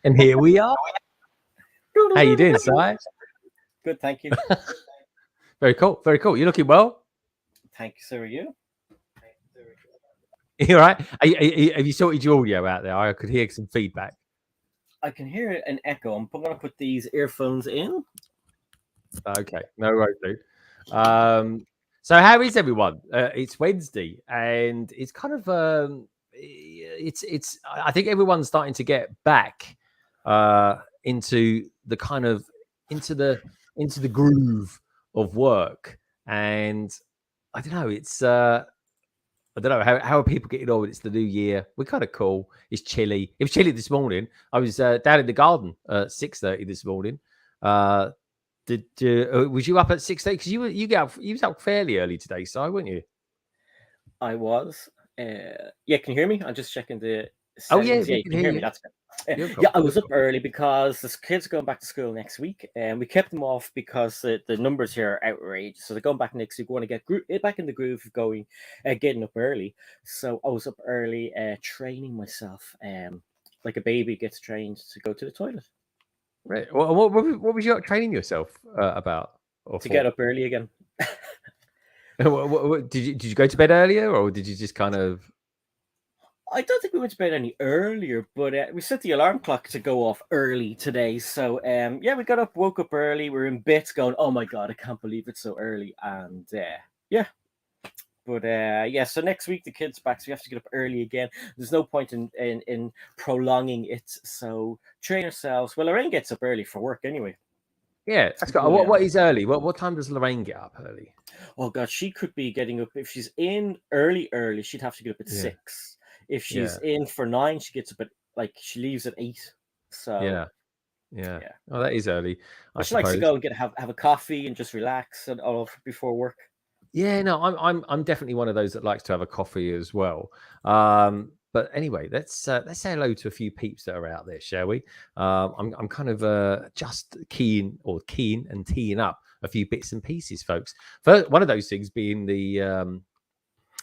And here we are. How you doing, Si? Good, thank you. Very cool. Very cool. You looking well? Thank you, sir. Are you? You all right? Have you sorted your audio out there? I could hear some feedback. I can hear an echo. I'm going to put these earphones in. Okay, no worries, dude. So how is everyone? It's Wednesday, and it's kind of it's. I think everyone's starting to get back into the kind of into the groove of work, and I don't know. It's I don't know how are people getting on. It's the new year. We're kind of cool. It's chilly. It was chilly this morning. I was down in the garden at 6:30 this morning. Was you up at 6:30? Because you was up fairly early today, Si, weren't you? I was. Yeah, can you hear me? I'm just checking the settings. Oh yeah, you can hear me. That's good. Yeah, I was up early because the kids are going back to school next week, and we kept them off because the numbers here are outrageous. So they're going back next week. We want to get back in the groove of going, getting up early. So I was up early, training myself, like a baby gets trained to go to the toilet. Right. What was you training yourself about? To get up early again. Did you go to bed earlier, or did you just kind of? I don't think we went to bed any earlier, but we set the alarm clock to go off early today. So yeah, we got up, woke up early. We're in bits, going, "Oh my god, I can't believe it's so early!" And yeah, but yeah. So next week the kids back, so we have to get up early again. There's no point in prolonging it. So train ourselves. Well, Lorraine gets up early for work anyway. Yeah, that's got. What is early? What time does Lorraine get up early? Oh god, she could be getting up if she's in early. She'd have to get up at 6. If she's in for 9, she gets up at she leaves at 8. So yeah. Oh, that is early. She likes to go and have a coffee and just relax and all before work. Yeah, no, I'm definitely one of those that likes to have a coffee as well. But anyway, let's say hello to a few peeps that are out there, shall we? I'm kind of just keen and teeing up a few bits and pieces, folks. First, one of those things being the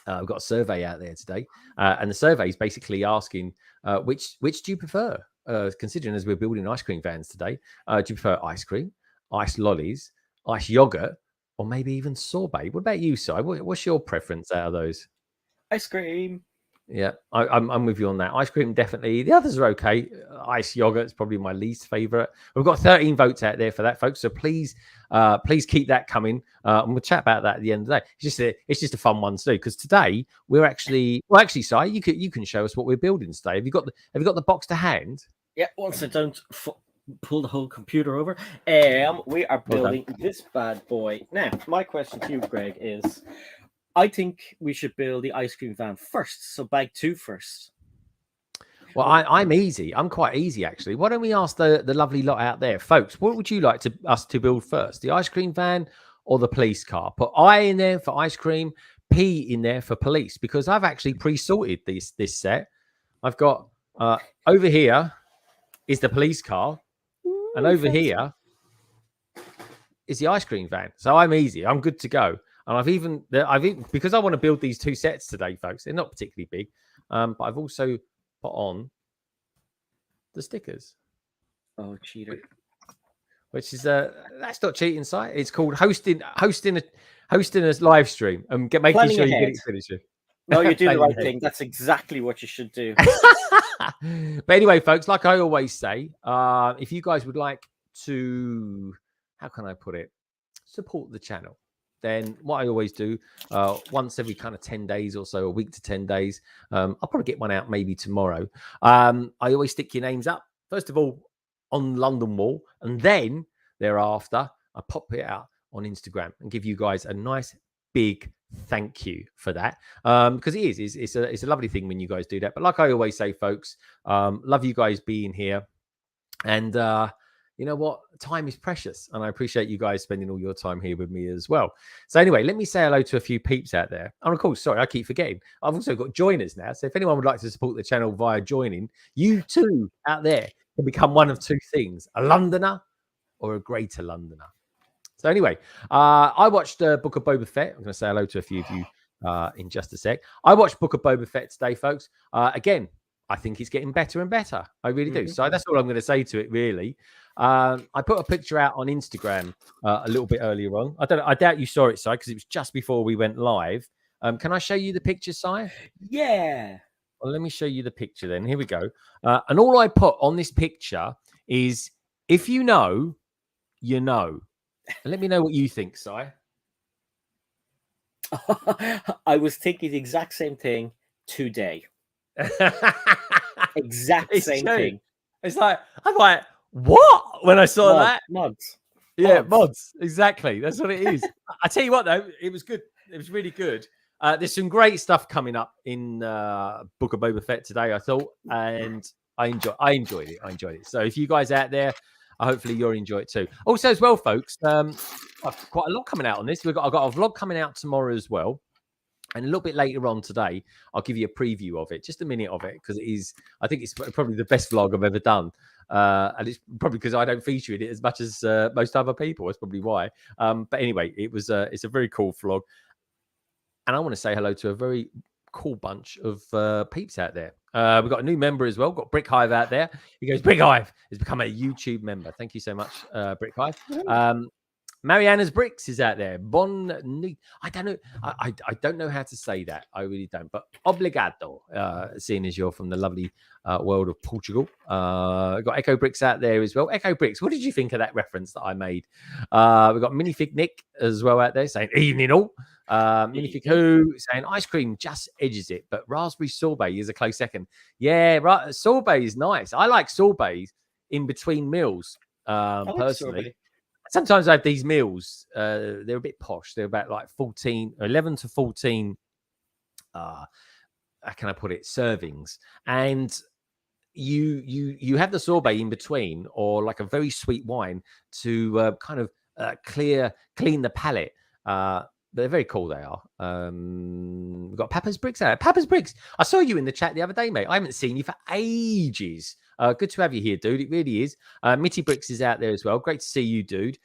we've got a survey out there today, and the survey is basically asking which do you prefer? Considering as we're building ice cream vans today, do you prefer ice cream, ice lollies, ice yogurt, or maybe even sorbet? What about you, Si? What's your preference out of those? Ice cream. Yeah, I'm with you on that. Ice cream, definitely. The others are okay. Ice yogurt is probably my least favorite. We've got 13 votes out there for that, folks. So please keep that coming. And we'll chat about that at the end of the day. It's just a fun one to do, because today we're actually Si, you can show us what we're building today. Have you got the box to hand? Yeah. Once I don't pull the whole computer over. We are building this bad boy. Now, my question to you, Greg, is I think we should build the ice cream van first. So bag 2 first. Well, I'm easy. I'm quite easy, actually. Why don't we ask the lovely lot out there, folks? What would you like us to build first, the ice cream van or the police car? Put I in there for ice cream, P in there for police, because I've actually pre-sorted this set. I've got over here is the police car, and over here is the ice cream van. So I'm easy. I'm good to go. And I've even because I want to build these 2 sets today, folks. They're not particularly big, but I've also put on the stickers. Oh, cheater! Which is that's not cheating, site. It's called hosting a live stream and making sure you get it finished. No, you do the right thing. That's exactly what you should do. But anyway, folks, like I always say, if you guys would like to, how can I put it, support the channel, then what I always do, once every kind of 10 days or so, a week to 10 days, I'll probably get one out maybe tomorrow. I always stick your names up, first of all, on London Wall, and then thereafter, I pop it out on Instagram and give you guys a nice big thank you for that, because it's a lovely thing when you guys do that. But like I always say, folks, love you guys being here, and you know what, time is precious, and I appreciate you guys spending all your time here with me as well. So anyway, let me say hello to a few peeps out there. And of course, sorry, I keep forgetting, I've also got joiners now. So if anyone would like to support the channel via joining, you too out there can become one of 2 things: a Londoner or a Greater Londoner. So anyway, I watched Book of Boba Fett. I'm going to say hello to a few of you in just a sec. I watched Book of Boba Fett today, folks. Again, I think it's getting better and better. I really do. So that's all I'm going to say to it, really. I put a picture out on Instagram a little bit earlier on. I doubt you saw it, Si, because it was just before we went live. Can I show you the picture, Si? Yeah. Well, let me show you the picture then. Here we go. And all I put on this picture is, if you know, you know. And let me know what you think, Si. I was thinking the exact same thing today. Exact same thing. It's like, I'm like, what? When I saw that. Mods. Yeah, mods. Exactly. That's what it is. I tell you what, though, it was good. It was really good. There's some great stuff coming up in Book of Boba Fett today, I thought, and I enjoyed it. So if you guys out there, hopefully you'll enjoy it too. Also, as well, folks, I've quite a lot coming out on this. I've got a vlog coming out tomorrow as well. And a little bit later on today, I'll give you a preview of it, just a minute of it, because I think it's probably the best vlog I've ever done. And it's probably because I don't feature it as much as most other people. That's probably why. But anyway, it's a very cool vlog. And I want to say hello to a very cool bunch of peeps out there. We've got a new member as well. We've got Brick Hive out there. He goes, Brick Hive has become a YouTube member. Thank you so much, Brick Hive. Mariana's Bricks is out there. I don't know. I don't know how to say that. I really don't. But obrigado, seeing as you're from the lovely world of Portugal. We've got Echo Bricks out there as well. Echo Bricks, what did you think of that reference that I made? We've got Minifig Nick as well out there saying evening all. Minifig Who saying ice cream just edges it, but raspberry sorbet is a close second. Yeah, sorbet is nice. I like sorbets in between meals, personally. Sometimes I have these meals. They're a bit posh. They're about like 11 to 14. How can I put it? Servings, and you have the sorbet in between, or like a very sweet wine to kind of clean the palate. They're very cool. They are. We've got Papa's Bricks out. Papa's Bricks. I saw you in the chat the other day, mate. I haven't seen you for ages. Good to have you here, dude. It really is. Mitty Bricks is out there as well. Great to see you, dude.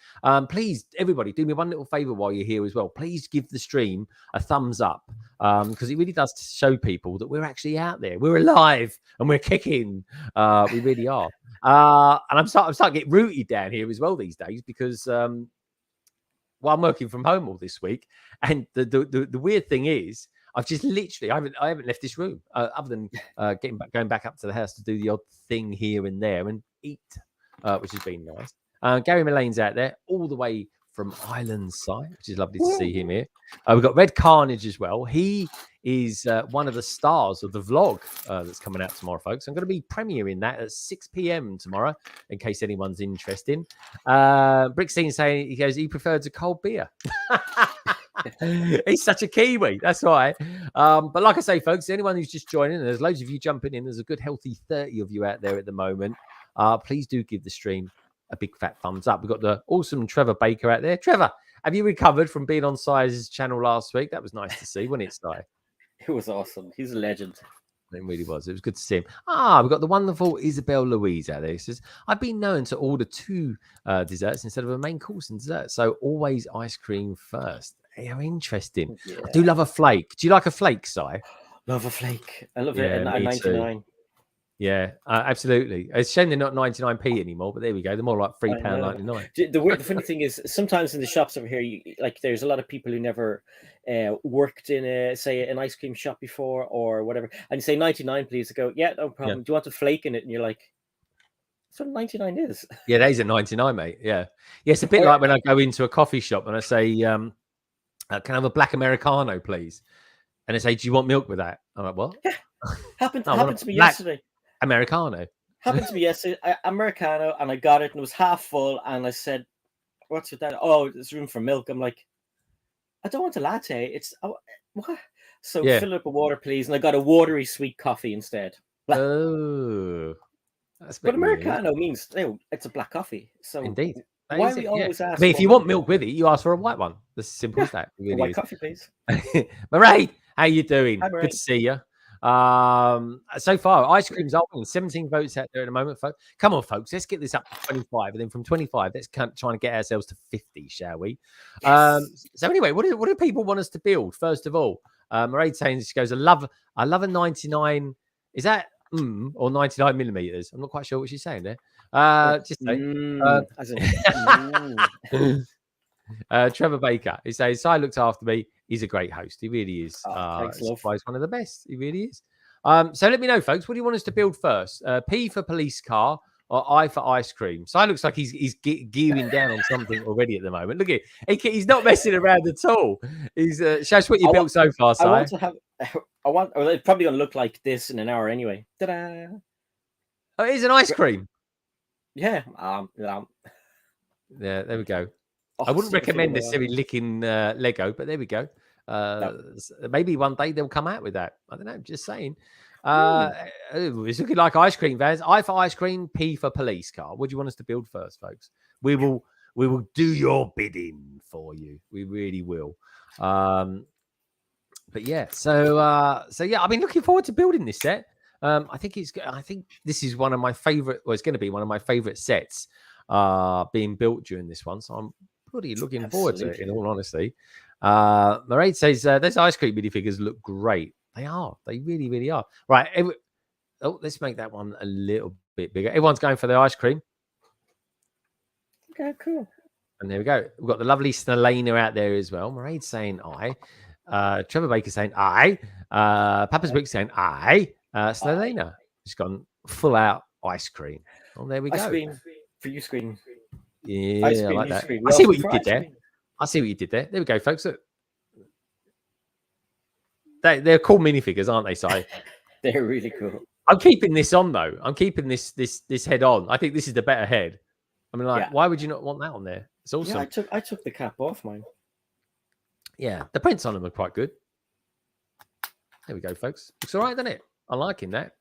Please, everybody, do me one little favor while you're here as well. Please give the stream a thumbs up, because it really does show people that we're actually out there. We're alive and we're kicking. We really are. And I'm starting to get rooted down here as well these days, because well, I'm working from home all this week, and the weird thing is, I've just literally I haven't left this room other than going back up to the house to do the odd thing here and there and eat, which has been nice. Gary Mullane's out there all the way from Islandside, which is lovely to see him here. We've got Red Carnage as well. He is one of the stars of the vlog that's coming out tomorrow, folks. I'm going to be premiering that at 6 p.m. tomorrow, in case anyone's interested. Brickstein saying he prefers a cold beer. He's such a Kiwi. That's right. But like I say, folks, anyone who's just joining, and there's loads of you jumping in. There's a good, healthy 30 of you out there at the moment. Please do give the stream a big fat thumbs up. We've got the awesome Trevor Baker out there. Trevor, have you recovered from being on Si's channel last week? That was nice to see, wasn't it, Si? It was awesome. He's a legend. It really was. It was good to see him. We've got the wonderful Isabel Louise out there. She says, I've been known to order 2 desserts instead of a main course and dessert. So always ice cream first. How interesting. Yeah. I do love a flake. Do you like a flake, Si? Love a flake. I love it at 99. Too. Yeah, absolutely. It's a shame they're not 99p anymore, but there we go. They're more like £3.99. The funny thing is, sometimes in the shops over here, there's a lot of people who never worked in an ice cream shop before or whatever, and you say 99, please. I go, yeah, no problem. Yeah. Do you want a flake in it? And you're like, that's what 99 is. Yeah, that is at 99, mate. Yeah, it's a bit like when I go into a coffee shop and I say, can I have a black Americano, please? And they say, do you want milk with that? I'm like, what? Yeah. Happened to me yesterday. Americano. Happened to me yesterday. Americano, and I got it, and it was half full. And I said, "What's with that?" Oh, there's room for milk. I'm like, I don't want a latte. It's what? So fill it up with water, please. And I got a watery sweet coffee instead. Oh, that's but Americano means it's a black coffee. So indeed. Why we always ask? I mean, if you want milk with it, you ask for a white one. That's as simple as that. Really white coffee, please. Mairead, how you doing? Hi, good to see you. So far, ice cream's up. 17 votes out there at the moment, folks. Come on, folks, let's get this up to 25, and then from 25, let's try and get ourselves to 50, shall we? Yes. So anyway, what do people want us to build? First of all, Mairead saying she goes, I love a 99. Is that or 99 millimeters? I'm not quite sure what she's saying there. Just say. Trevor Baker, he says, Si looked after me. He's a great host. He really is. Thanks, love. He's one of the best. He really is. So let me know, folks. What do you want us to build first? P for police car or I for ice cream? Si looks like he's gearing down on something already at the moment. Look at him. He's not messing around at all. He's show us what you built so far, Si. It's probably going to look like this in an hour anyway. Ta-da! Oh, it is an ice cream. Yeah. Yeah, there we go. I wouldn't recommend necessarily licking Lego, but there we go. Maybe one day they'll come out with that. I don't know. Just saying. It's looking like ice cream vans. I for ice cream, P for police car. What do you want us to build first, folks? We will do your bidding for you. We really will. But yeah. So yeah. I've been looking forward to building this set. I think this is one of my favorite. Well, it's going to be one of my favorite sets being built during this one. So I'm pretty looking forward to it, in all honesty. Mairead says those ice cream minifigures look great. They are. They really, really are. Right. Let's make that one a little bit bigger. Everyone's going for the ice cream. Okay, cool. And there we go. We've got the lovely Snelena out there as well. Mairead saying I. Trevor Baker saying I. Papa's Brick saying I. Snelena. She's gone full out ice cream. Oh, there we go. Ice cream for you, screen. Yeah, I like that. I see what you did there. I see what you did there. There we go, folks. Look. They're cool minifigures, aren't they, Si? They're really cool. I'm keeping this on, though. I'm keeping this head on. I think this is the better head. I mean, why would you not want that on there? It's awesome. Yeah, I took the cap off mine. Yeah, the prints on them are quite good. There we go, folks. Looks all right, doesn't it? I'm liking that.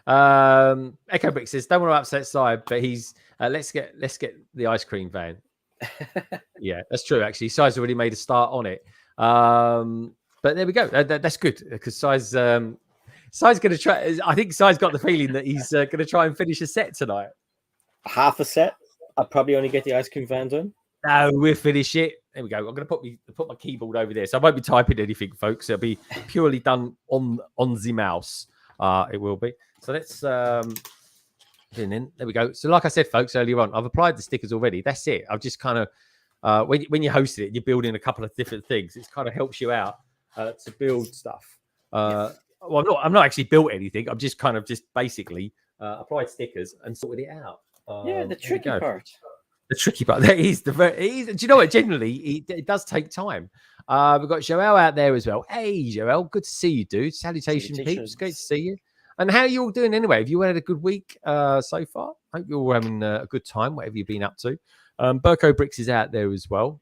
Echo Brick says, don't want to upset Si, but he's let's get the ice cream van. Yeah, that's true. Actually, Si's already made a start on it. But there we go. That's good because Si's going to try. I think Si's got the feeling that he's going to try and finish a set tonight. Half a set. I'll probably only get the ice cream van done. No, we'll finish it. There we go. I'm going to put my keyboard over there, so I won't be typing anything, folks. It'll be purely done on the mouse. It will be. So let's there we go. So like I said, folks, earlier on, I've applied the stickers already. That's it. I've just kind of when you hosted it, you're building a couple of different things. It kind of helps you out to build stuff. Well, I'm not actually built anything. I'm just basically applied stickers and sorted it out. The tricky part. The tricky part. That is do you know what? Generally, it does take time. We've got Joel out there as well. Hey, Joel, good to see you, dude. Salutation, peeps. Great to see you. And how are you all doing anyway? Have you had a good week so far? Hope you're all having a good time, whatever you've been up to. Burko Bricks is out there as well.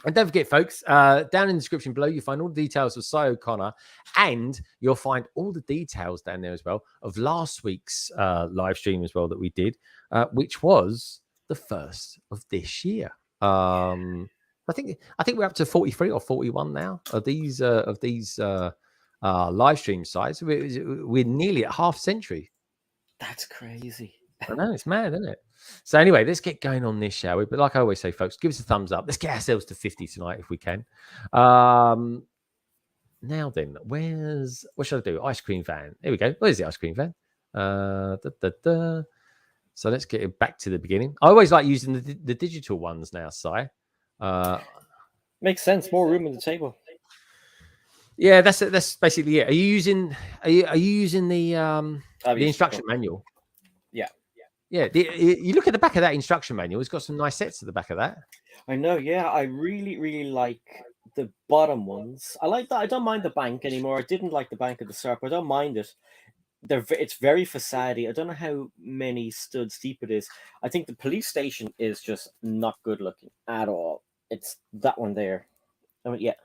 And don't forget, folks, down in the description below, you'll find all the details of Cy O'Connor, and you'll find all the details down there as well of last week's live stream as well that we did, which was the first of this year. I think we're up to 43 or 41 now of these live stream sites. We're nearly at half century. That's crazy. I know, it's mad, isn't it? So anyway, let's get going on this, shall we? But like I always say, folks, give us a thumbs up. Let's get ourselves to 50 tonight if we can. Now then, what should I do? Ice cream van. Here we go. Where's the ice cream van? So let's get it back to the beginning. I always like using the digital ones now, Si. Makes sense. More room on the table. Yeah, that's basically it. Are you using the instruction manual? Yeah. You look at the back of that instruction manual. It's got some nice sets at the back of that. I know. Yeah, I really like the bottom ones. I like that. I don't mind the bank anymore. I didn't like the bank at the start, but I don't mind it. It's very facade-y. I don't know how many studs deep it is. I think the police station is just not good looking at all. It's that one there. I mean, yeah,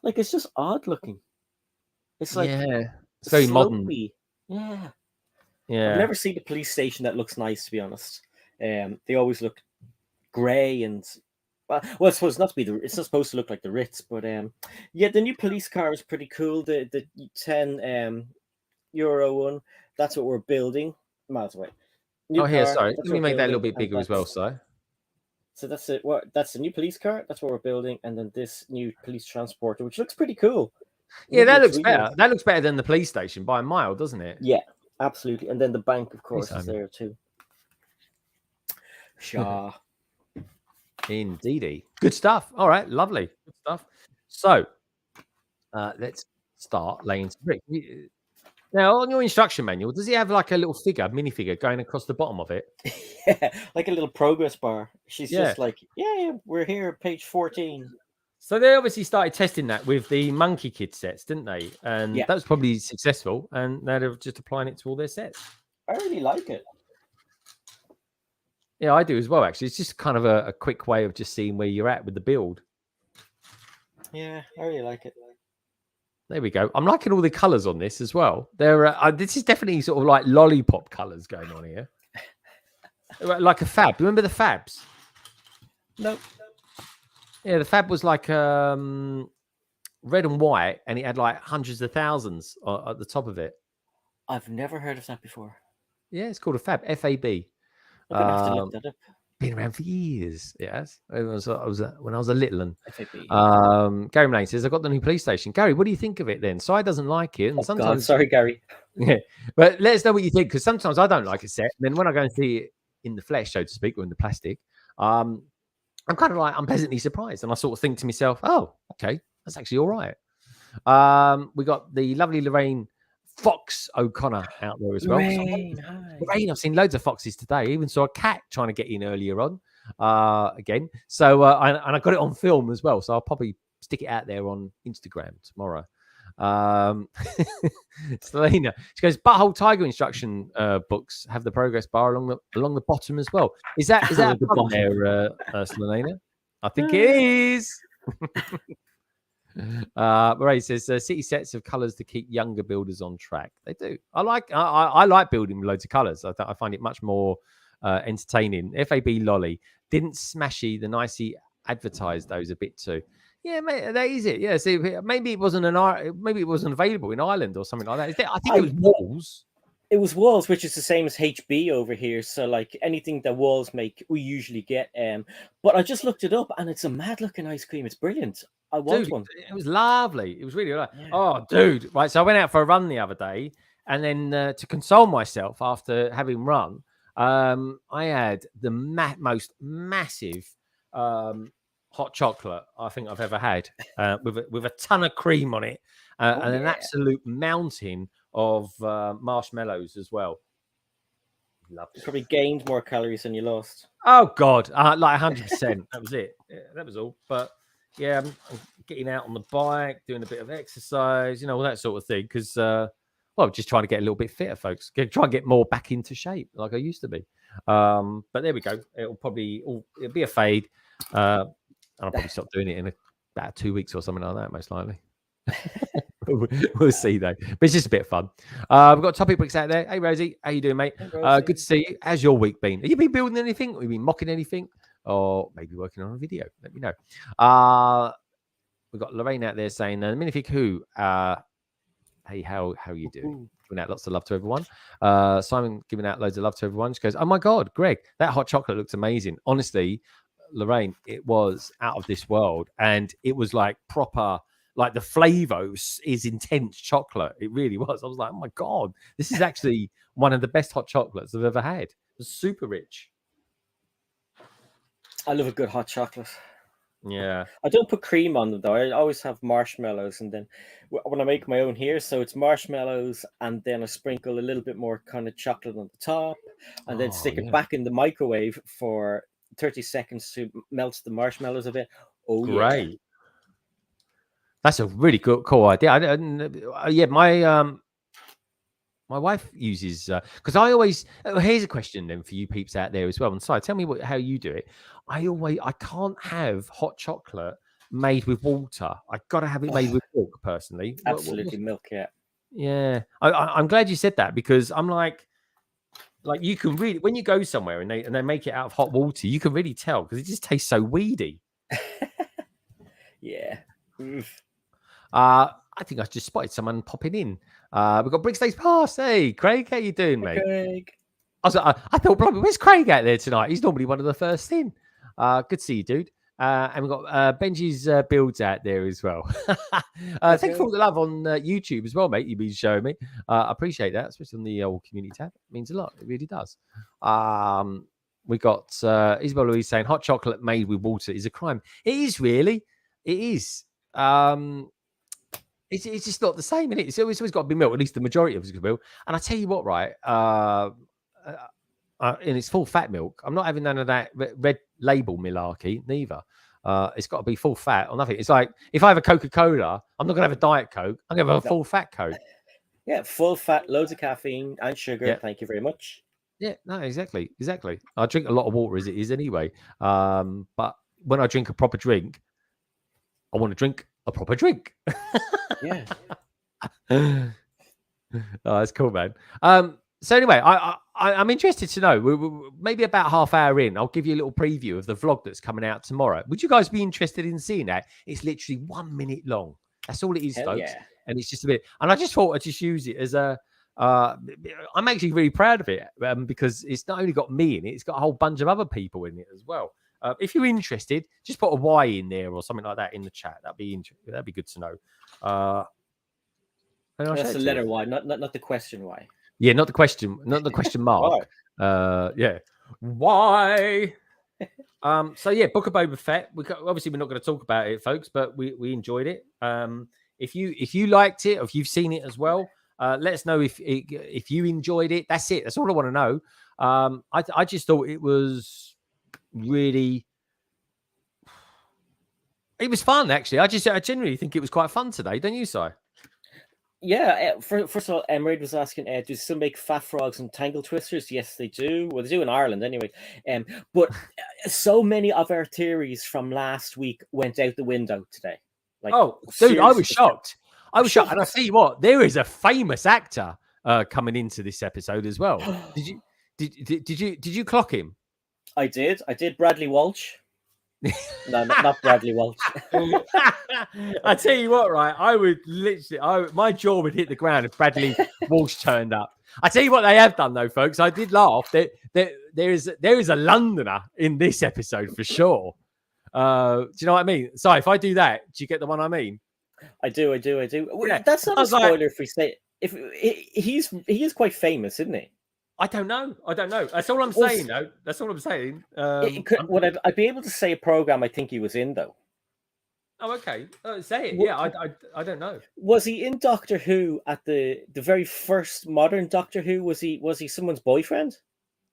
like it's just odd looking. It's like it's very slopey. modern. Yeah. I've never seen a police station that looks nice, to be honest. They always look grey and well, it's supposed not to be it's not supposed to look like the Ritz, but yeah, the new police car is pretty cool. The 10 euro one. That's what we're building. Miles away. Here, sorry. Let me make that a little bit bigger as well, Si. So that's it. That's the new police car. That's what we're building, and then this new police transporter, which looks pretty cool. Yeah, that looks better. That looks better than the police station by a mile, doesn't it? Yeah, absolutely. And then the bank, of course, is there too. Shaw. Indeedy. Good stuff. All right, lovely. Good stuff. So let's start laying some bricks. Now, on your instruction manual, does it have like a little minifigure going across the bottom of it? Yeah, like a little progress bar. She's just like, yeah, we're here, page 14. So they obviously started testing that with the Monkey Kid sets, didn't they? And that was probably successful. And now they're just applying it to all their sets. I really like it. Yeah, I do as well, actually. It's just kind of a quick way of just seeing where you're at with the build. Yeah, I really like it. There we go. I'm liking all the colours on this as well. This is definitely sort of like lollipop colours going on here. Like a fab. Remember the fabs? Nope. Yeah, the fab was like red and white, and it had like hundreds of thousands at the top of it. I've never heard of that before. Yeah, it's called a fab. F-A-B. I'm gonna have to look that up. Been around for years. Yes, when I was a little one. Gary Lane says, "I got the new police station." Gary, what do you think of it then? Si doesn't like it, and sometimes sorry, Gary. Yeah, but let us know what you think, because sometimes I don't like a set. And then when I go and see it in the flesh, so to speak, or in the plastic, I'm kind of like I'm pleasantly surprised, and I sort of think to myself, "Oh, okay, that's actually all right." We got the lovely Lorraine Fox O'Connor out there as well. Lorraine, I've seen loads of foxes today. I even saw a cat trying to get in earlier on again. So and I got it on film as well. So I'll probably stick it out there on Instagram tomorrow. Selena, she goes, Butthole Tiger instruction books have the progress bar along the bottom as well. Is that the bottom there, Selena? I think it is. Ray says city sets of colours to keep younger builders on track. They do. I like building loads of colours. I find it much more entertaining. FAB Lolly didn't Smashy the nicey advertised those a bit too. Yeah, mate, that is it. Yeah, see, maybe it wasn't available in Ireland or something like that. I think it was Walls. It was Walls, which is the same as HB over here. So like anything that Walls make, we usually get. But I just looked it up, and it's a mad looking ice cream. It's brilliant. I want one. It was lovely. It was really like, oh, dude. Right. So I went out for a run the other day, and then to console myself after having run, I had the most massive hot chocolate I think I've ever had, with a ton of cream on it, and an absolute mountain of marshmallows as well. Lovely. You probably gained more calories than you lost. Oh God, like 100%. That was it. Yeah, that was all. But yeah, I'm getting out on the bike, doing a bit of exercise, all that sort of thing. Because, just trying to get a little bit fitter, folks. Try and get more back into shape like I used to be. But there we go. It'll be a fade, and I'll probably stop doing it in about 2 weeks or something like that, most likely. We'll see though, but it's just a bit of fun. We've got topic bricks out there. Hey Rosie, how you doing, mate? Hey, good to see you. How's your week been? Have you been building anything? Have you been mocking anything? Or maybe working on a video? Let me know. We've got Lorraine out there saying, minifig who? Hey, how are you doing? Giving out lots of love to everyone. Simon giving out loads of love to everyone. She goes, oh my God, Greg, that hot chocolate looks amazing. Honestly, Lorraine, it was out of this world. And it was like proper, like the flavor is intense chocolate. It really was. I was like, oh my God, this is actually one of the best hot chocolates I've ever had. It was super rich. I love a good hot chocolate. Yeah. I don't put cream on them though. I always have marshmallows, and then when I make my own here, so it's marshmallows, and then I sprinkle a little bit more kind of chocolate on the top, and then stick it back in the microwave for 30 seconds to melt the marshmallows a bit. Oh, great. Yeah. That's a really cool idea. My wife uses because I always. Here's a question then for you peeps out there as well. And so tell me how you do it. I can't have hot chocolate made with water. I got to have it made with milk personally. Absolutely, milk. Yeah. I'm glad you said that, because I'm like you can really, when you go somewhere and they make it out of hot water, you can really tell because it just tastes so weedy. Yeah. I think I just spotted someone popping in. We've got Briggs Days Pass. Hey, Craig, how you doing, mate? Craig. I thought, where's Craig out there tonight? He's normally one of the first in. Good to see you, dude. And we've got Benji's builds out there as well. Thanks for all the love on YouTube as well, mate. You've been showing me. I appreciate that, especially on the old community tab. It means a lot. It really does. We got Isabel Louise saying hot chocolate made with water is a crime. It is, really. It is. It's just not the same, innit? It's always got to be milk. At least the majority of it's going to be milk. And I tell you what, right? And it's full fat milk. I'm not having none of that red label malarkey, neither. It's got to be full fat or nothing. It's like if I have a Coca-Cola, I'm not going to have a Diet Coke. I'm going to have a full fat Coke. Yeah, full fat, loads of caffeine and sugar. Yeah. Thank you very much. Yeah, no, exactly. I drink a lot of water as it is anyway. But when I drink a proper drink, I want to drink a proper drink. Yeah. Oh, that's cool, man. So anyway, I'm interested to know. We're maybe about half hour in, I'll give you a little preview of the vlog that's coming out tomorrow. Would you guys be interested in seeing that? It's literally 1 minute long. That's all it is, folks. Yeah. And it's just a bit. And I just thought I'd just use it as a. I'm actually really proud of it because it's not only got me in it, it's got a whole bunch of other people in it as well. If you're interested, just put a Y in there or something like that in the chat. That'd be good to know. That's the letter Y, not the question Y. Yeah, not the question mark. Yeah. Why? So yeah, Book of Boba Fett. Obviously we're not going to talk about it, folks, but we enjoyed it. If you liked it, or if you've seen it as well, let us know if you enjoyed it. That's it. That's all I want to know. I just thought it was really. It was fun, actually. I genuinely think it was quite fun today, don't you, Si? Yeah. First of all, Emerald was asking, do they still make fat frogs and tangle twisters? Yes, they do. Well, they do in Ireland anyway. But so many of our theories from last week went out the window today. Like, oh, dude, I was shocked. I was shocked. And I tell you what, there is a famous actor coming into this episode as well. Did you clock him? I did. Bradley Walsh. No, not Bradley Walsh. I tell you what, right? I would literally, my jaw would hit the ground if Bradley Walsh turned up. I tell you what they have done though, folks. I did laugh. There is a Londoner in this episode for sure. Do you know what I mean? So if I do that, do you get the one I mean? I do. Yeah. That's not a spoiler if we say if he is quite famous, isn't he? I don't know. That's all I'm saying, though. That's all I'm saying. Would I be able to say a program I think he was in, though? Oh, okay. Say it. Yeah, I don't know. Was he in Doctor Who at the very first modern Doctor Who? Was he someone's boyfriend?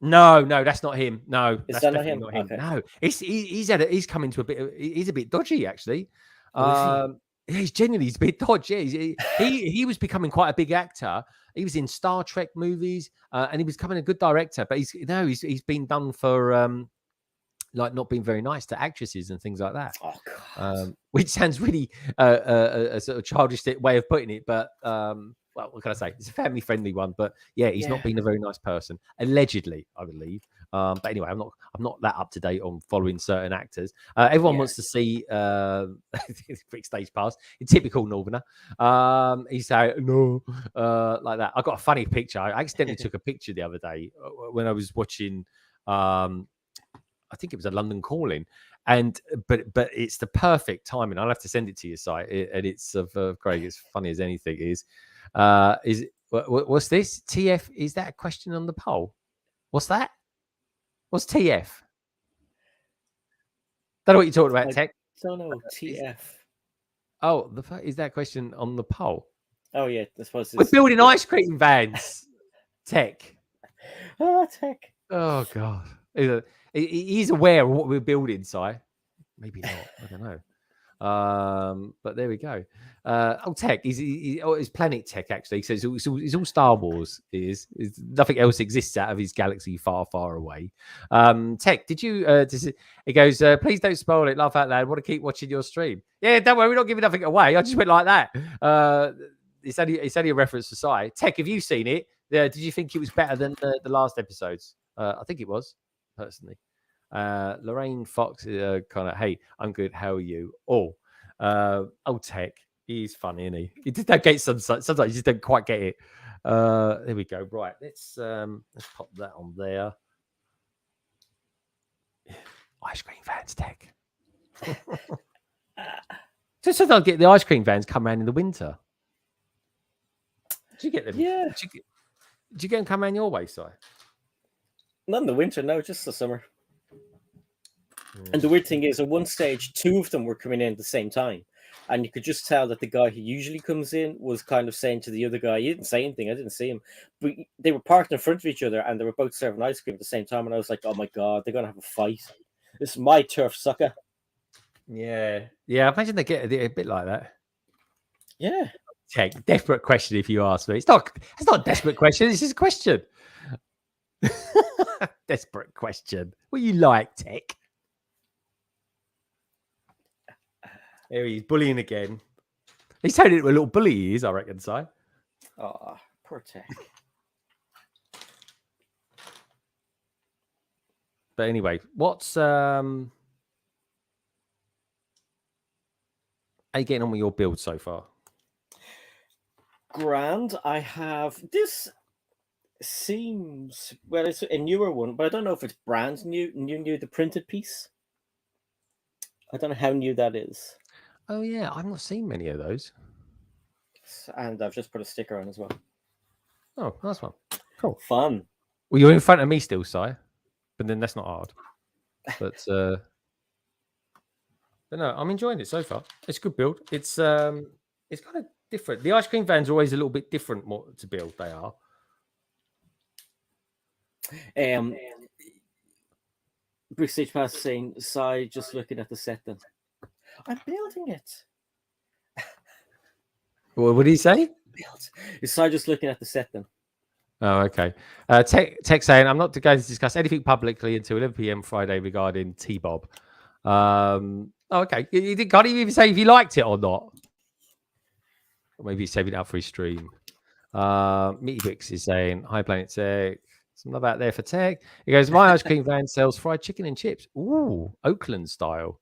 No, that's not him. No, Is that's that not definitely him? not him. Okay. No, he's come into a bit. He's a bit dodgy, actually. Oh, is he? Yeah, he's a bit dodgy. He was becoming quite a big actor. He was in Star Trek movies, and he was becoming a good director. But he's been done for like not being very nice to actresses and things like that. Oh God. Which sounds really a sort of childish way of putting it, but well, what can I say? It's a family-friendly one, but yeah, he's not been a very nice person, allegedly, I believe. But anyway, I'm not that up to date on following certain actors. Everyone wants to see quick stage pass in typical Northerner. He's saying no, like that. I got a funny picture. I accidentally took a picture the other day when I was watching. I think it was a London Calling, and but it's the perfect timing. I'll have to send it to your site, and it's of Craig. It's funny as anything. What's this? TF? Is that a question on the poll? What's that? What's TF? Don't know what you're talking about, Tech. Don't know. TF. Oh, is that question on the poll? Oh yeah, I suppose we're building ice cream vans. Tech. Oh, Tech. Oh God. He's aware of what we're building, Si. Maybe not. I don't know. But there we go. Tech. He's Planet Tech, actually. So it's all Star Wars. Nothing else exists out of his galaxy far, far away. Tech, did you? It goes. Please don't spoil it. Laugh out loud. Want to keep watching your stream? Yeah, don't worry. We're not giving nothing away. I just went like that. It's only a reference to Si. Tech, have you seen it? Did you think it was better than the last episodes? I think it was, personally. Lorraine Fox kind of, hey, I'm good. How are you? Tech. He's funny, isn't he? You just don't get sometimes you just don't quite get it. There we go. Right, let's pop that on there. Ice cream vans, Tech. Just so I'll get the ice cream vans come around in the winter. Did you get them? Yeah. Did you get them come around your way, Si? Not in the winter, no, just the summer. And the weird thing is, at one stage, two of them were coming in at the same time. And you could just tell that the guy who usually comes in was kind of saying to the other guy, he didn't say anything, I didn't see him. But they were parked in front of each other and they were both serving ice cream at the same time. And I was like, oh my God, they're going to have a fight. This is my turf, sucker. Yeah. I imagine they get a bit like that. Yeah. Tech, desperate question if you ask me. It's not a desperate question, it's just a question. Desperate question. What you like, Tech? There he's bullying again. He's turned into a little bully, he is, I reckon, Si. Oh, poor Tech. But anyway, what's how you getting on with your build so far? Grand. I have this. Seems well, it's a newer one, but I don't know if it's brand new. The printed piece. I don't know how new that is. Oh yeah, I've not seen many of those. And I've just put a sticker on as well. Oh, nice one. Cool. Fun. Well, you're in front of me still, Si. But then that's not hard. But no, I'm enjoying it so far. It's a good build. It's kind of different. The ice cream vans are always a little bit different to build. They are. Brick Stage Pass saying, "Si, just looking at the set then. I'm building it." What did he say? Is Si just looking at the set then? Oh, okay. Tech saying, I'm not going to discuss anything publicly until 11 p.m. Friday regarding T-Bob. Okay. You can't even say if you liked it or not. Or maybe he's saving it up for his stream. Meaty Bricks is saying, hi, Planet Tech. Some love out there for Tech. He goes, my ice cream van sells fried chicken and chips. Ooh, Oakland style.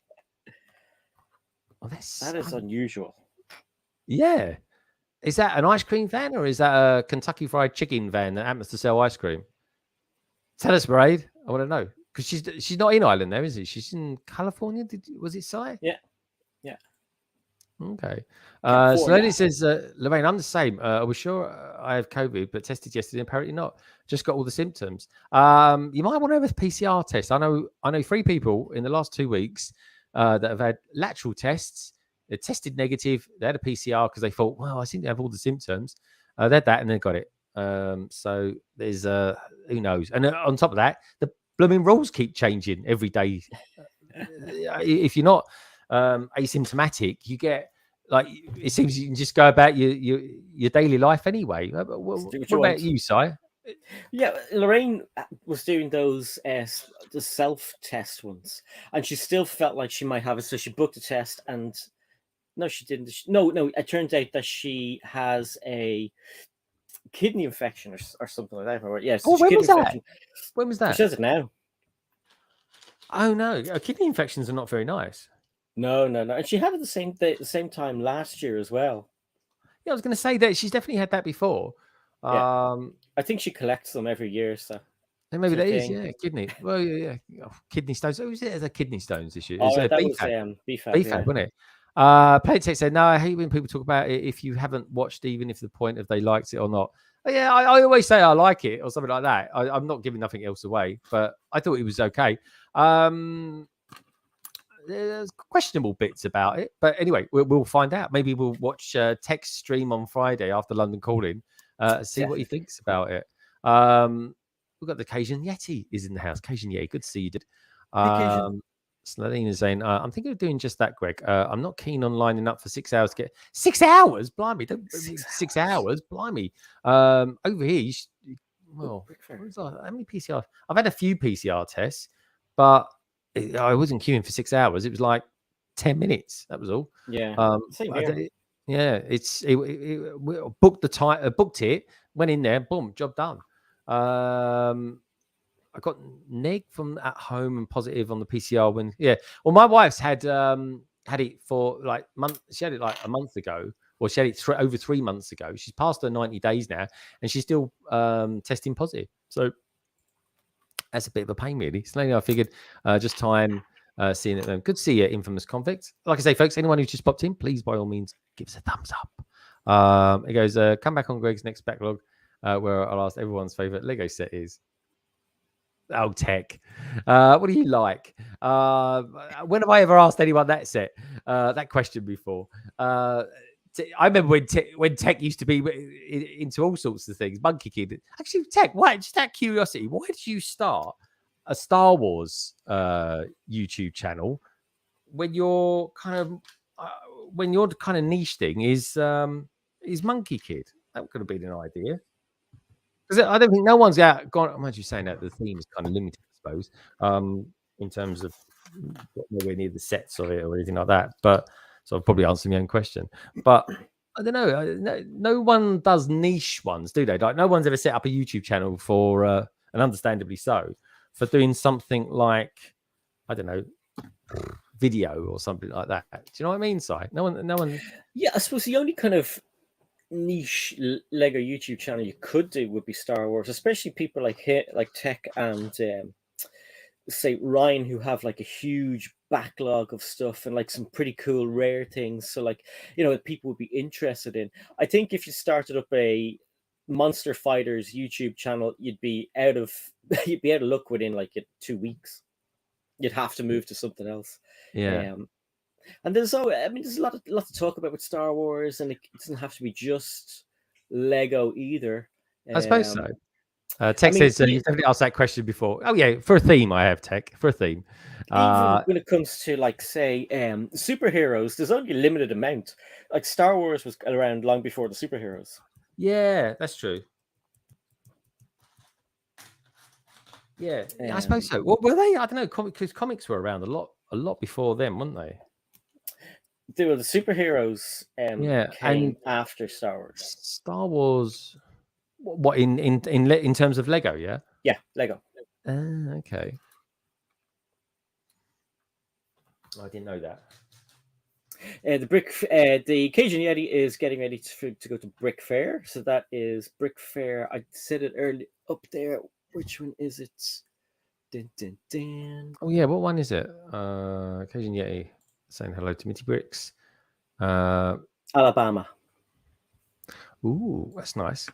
Oh, that is unusual. Yeah. Is that an ice cream van or is that a Kentucky Fried Chicken van that happens to sell ice cream? Tell us, Braid. I want to know. Because she's not in Ireland there, is she? She's in California. Was it Si? Yeah. Okay. So then it says, Lorraine, I'm the same. I was sure I have COVID, but tested yesterday. Apparently not. Just got all the symptoms. You might want to have a PCR test. I know 3 people in the last 2 weeks that have had lateral tests. They tested negative. They had a PCR because they thought, well, I seem to have all the symptoms. They had that and then got it. So there's who knows? And on top of that, the blooming rules keep changing every day. If you're not asymptomatic, you get like it seems you can just go about your daily life anyway. Do what What you about want. you, Si? Yeah, Lorraine was doing those the self-test ones, and she still felt like she might have it, so she booked a test. And no, she didn't. No, it turns out that she has a kidney infection or something like that. Yes, Oh, when kidney was that? infection. When was She that? says it now. Oh no, kidney infections are not very nice. No, and she had it the same time last year as well. Yeah, I was going to say that she's definitely had that before. Yeah, I think she collects them every year, so And maybe it's her that is, thing. yeah, kidney. Well, yeah. Oh, kidney stones. Oh, was it as a kidney stones issue? It's Oh, a that was BFAB. BFAB, BFAB, yeah. wasn't it? Playtech said, no, I hate when people talk about it if you haven't watched, even if the point of they liked it or not. Yeah, I always say I like it or something like that. I'm not giving nothing else away, but I thought it was okay. There's questionable bits about it, but anyway, we'll find out. Maybe we'll watch Tech's stream on Friday after London Calling, see what he thinks about it. We've got the Cajun Yeti is in the house. Cajun Yeti, good to see you, dude. Sladine is saying, I'm thinking of doing just that, Greg. I'm not keen on lining up for 6 hours to get 6 hours. Blimey, don't 6 hours. Blimey. Over here, well, how many PCR? I've had a few PCR tests, but I wasn't queuing for 6 hours. It was like 10 minutes. That was all. Yeah. Same here. Yeah, we booked the time, booked it, went in there, boom, job done. I got neg from at home and positive on the PCR when, yeah. Well, my wife's had it for like month. She had it like a month ago. Well, she had it over 3 months ago. She's passed her 90 days now, and she's still testing positive. So that's a bit of a pain, really. So I figured just time seeing it. Good to see you, infamous convict. Like I say, folks, anyone who's just popped in, please, by all means, give us a thumbs up. It goes, come back on Greg's next backlog, where I'll ask everyone's favorite Lego set is. Oh, Tech. What do you like? When have I ever asked anyone that question before? I remember when Tech used to be into all sorts of things. Monkey Kid. Actually, Tech, why? Just out of curiosity, why did you start a Star Wars YouTube channel when your kind of niche thing is Monkey Kid? That could have been an idea. Because I don't think no one's gone. I'm actually saying that the theme is kind of limited, I suppose, in terms of nowhere near the sets of it or anything like that. But so I'll probably answer my own question. But I don't know. No one does niche ones, do they? Like no one's ever set up a YouTube channel for, and understandably so, for doing something like I don't know, video or something like that. Do you know what I mean, Si? No one. Yeah, I suppose the only kind of niche Lego YouTube channel you could do would be Star Wars, especially people like Tech and say Ryan, who have like a huge backlog of stuff and like some pretty cool rare things. So like, people would be interested in. I think if you started up a Monster Fighters YouTube channel, you'd be out of luck within like 2 weeks. You'd have to move to something else. Yeah. And there's there's a lot to talk about with Star Wars, and it doesn't have to be just Lego either. I suppose so. Tech says you've definitely asked that question before. Oh yeah, for a theme, I have Tech for a theme. Even when it comes to like say superheroes, there's only a limited amount. Like Star Wars was around long before the superheroes. Yeah, that's true. Yeah, I suppose so. Well, were they? I don't know. Because comics were around a lot before them, weren't they? The superheroes came after Star Wars. Star Wars, what in terms of Lego? Yeah. Yeah, Lego. Okay. I didn't know that. The Cajun Yeti is getting ready to go to Brick Fair. So that is Brick Fair. I said it early up there. Which one is it? Dun, dun, dun. Oh yeah, what one is it? Cajun Yeti saying hello to Mitty Bricks. Alabama. Ooh, that's nice.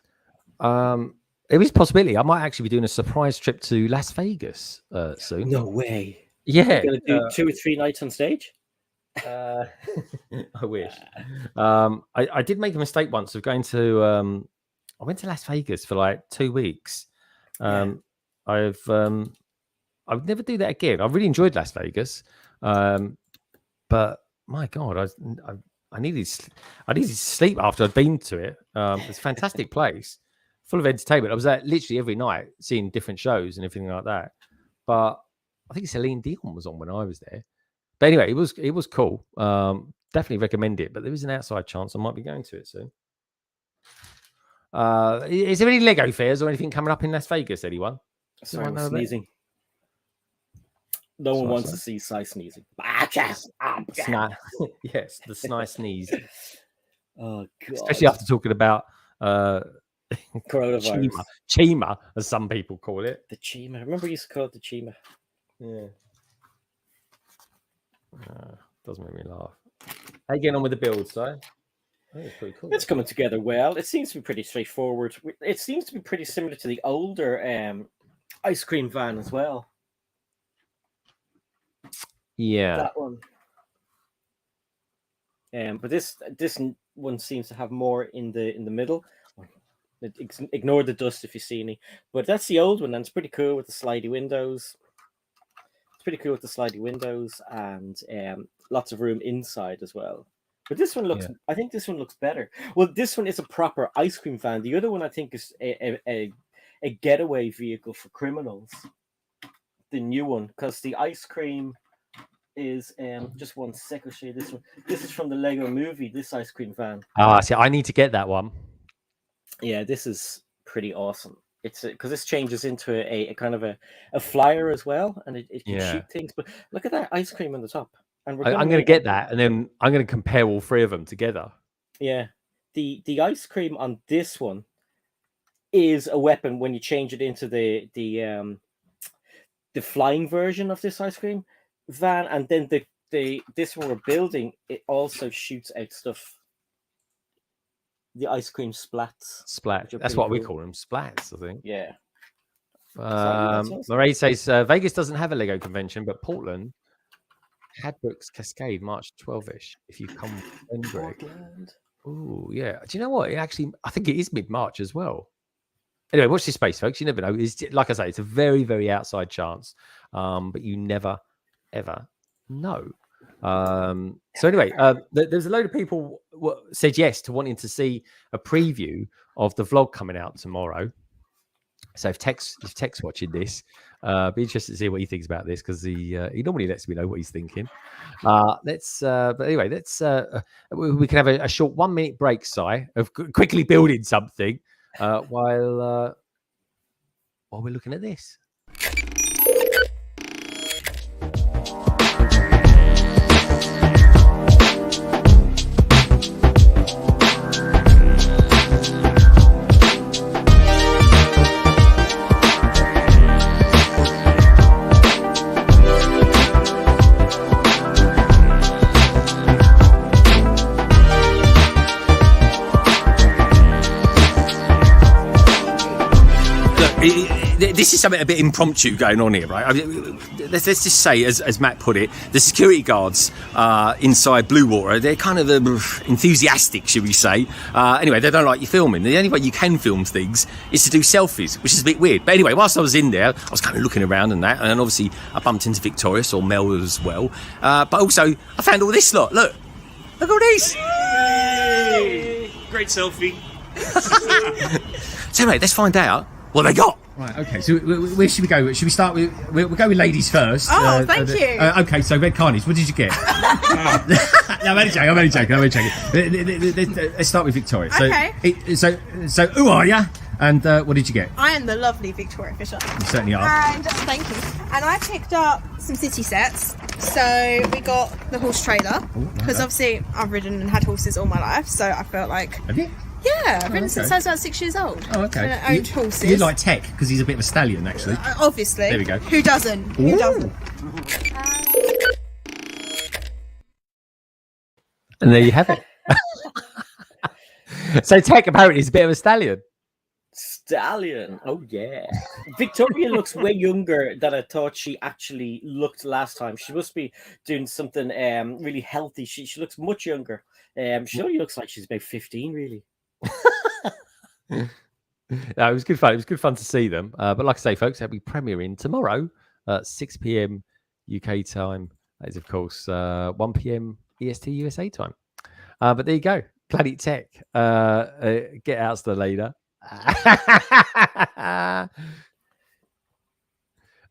There is a possibility I might actually be doing a surprise trip to Las Vegas soon. No way. Yeah. You're gonna do 2 or 3 nights on stage? I wish. I did make a mistake once of going to I went to Las Vegas for like 2 weeks. Yeah. I would never do that again. I really enjoyed Las Vegas, but my God, I needed to sleep after I'd been to it. It's a fantastic place, full of entertainment. I was there literally every night, seeing different shows and everything like that. But I think Celine Dion was on when I was there. But anyway, it was cool. Definitely recommend it. But there is an outside chance I might be going to it soon. Is there any Lego fairs or anything coming up in Las Vegas? Anyone? Sorry, I'm sneezing. No one wants to see Sai sneezing. Yes, the snide sneeze. Oh, God. Especially after talking about coronavirus. Chima, as some people call it. The Chima. I remember you used to call it the Chima. Yeah. Doesn't make me laugh. How you getting on with the build, Si? It's pretty cool. It's coming together well. It seems to be pretty straightforward. It seems to be pretty similar to the older ice cream van as well. Yeah, that one. But this one seems to have more in the middle. Ignore the dust if you see any. But that's the old one, and it's pretty cool with the slidey windows. It's pretty cool with the slidey windows and lots of room inside as well. But this one looks, I think this one looks better. Well, this one is a proper ice cream van. The other one, I think, is a getaway vehicle for criminals. The new one, because the ice cream is just one sec. I'll show you this one. This is from the Lego movie, this ice cream van. See, I need to get that one. Yeah, this is pretty awesome. It's because this changes into a kind of a flyer as well, and it can shoot things. But look at that ice cream on the top. And I'm going to get that, and then I'm going to compare all three of them together. Yeah, the ice cream on this one is a weapon when you change it into the flying version of this ice cream van, and then this one we're building, it also shoots out stuff. The ice cream splats. Splat. That's what we call them, splats, I think. Yeah. Murray says Vegas doesn't have a Lego convention, but Portland, Hadbrooks Cascade, March 12-ish. If you come in, Portland. Oh yeah. Do you know what? I think it is mid-March as well. Anyway, watch this space, folks. You never know. It's, like I say, it's a very, very outside chance, but you never, ever know. So anyway, there's a load of people said yes to wanting to see a preview of the vlog coming out tomorrow. So if Tech's watching this, be interested to see what he thinks about this, because he normally lets me know what he's thinking. But anyway, we can have a short 1 minute break, Si, of quickly building something while we're looking at this. This is something a bit impromptu going on here, right? I mean, let's just say, as Matt put it, the security guards inside Blue Water, they're kind of enthusiastic, should we say. Anyway, they don't like you filming. The only way you can film things is to do selfies, which is a bit weird. But anyway, whilst I was in there, I was kind of looking around and that, and obviously I bumped into Victorious, or Mel as well. But also, I found all this lot. Look at all these. Yay! Great selfie. So anyway, let's find out what they got. Right, okay, so where should we go? Should we start with, we'll go with ladies first. Oh, thank you. Okay, so Red Carnies, what did you get? No, I'm only joking. Let's start with Victoria. Okay. So who are you? And what did you get? I am the lovely Victoria Fisher. You certainly are. And thank you. And I picked up some city sets. So we got the horse trailer, because obviously I've ridden and had horses all my life, so I felt like... Have you? Yeah, I've ridden since I was about 6 years old. Oh, okay. And I owned horses. You like Tech, because he's a bit of a stallion, actually. Obviously. There we go. Who doesn't? Who doesn't? And there you have it. So Tech apparently is a bit of a stallion. Stallion. Oh, yeah. Victoria looks way younger than I thought she actually looked last time. She must be doing something really healthy. She looks much younger. She only looks like she's about 15, really. No, it was good fun. It was good fun to see them. But like I say, folks, they'll be premiering tomorrow at 6 p.m. UK time. That is, of course, 1 p.m. EST USA time. But there you go. Planet Tech. Get out to the leader.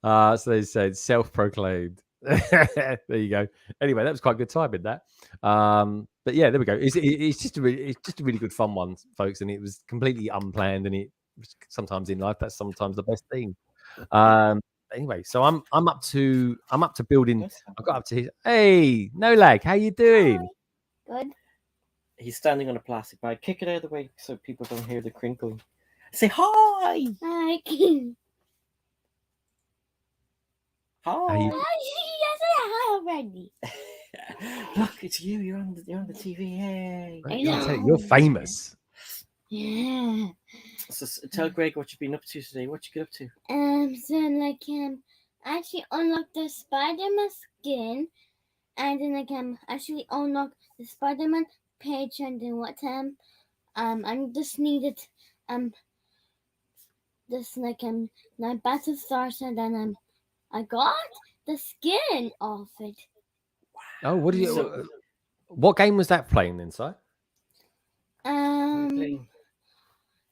So they said self-proclaimed. There you go. Anyway, that was quite good timing, that. But yeah, there we go. It's just a really good fun one, folks, and it was completely unplanned. And it sometimes in life that's sometimes the best thing. Anyway, so I'm up to building. I got up to his. Hey, no lag. How you doing? Good. He's standing on a plastic bag. Kick it out of the way so people don't hear the crinkling. Say hi. Hi. Hi. Yes, I already. Look, it's you. You're on the TV. Hey. I know. You're famous. Yeah. So tell Greg what you've been up to today. What you get up to? Actually unlocked the Spider-Man skin, and then actually unlock the Spider-Man page, and then I just needed my battle stars, and then I got the skin off it. Oh, what did you? What game was that playing then, Si?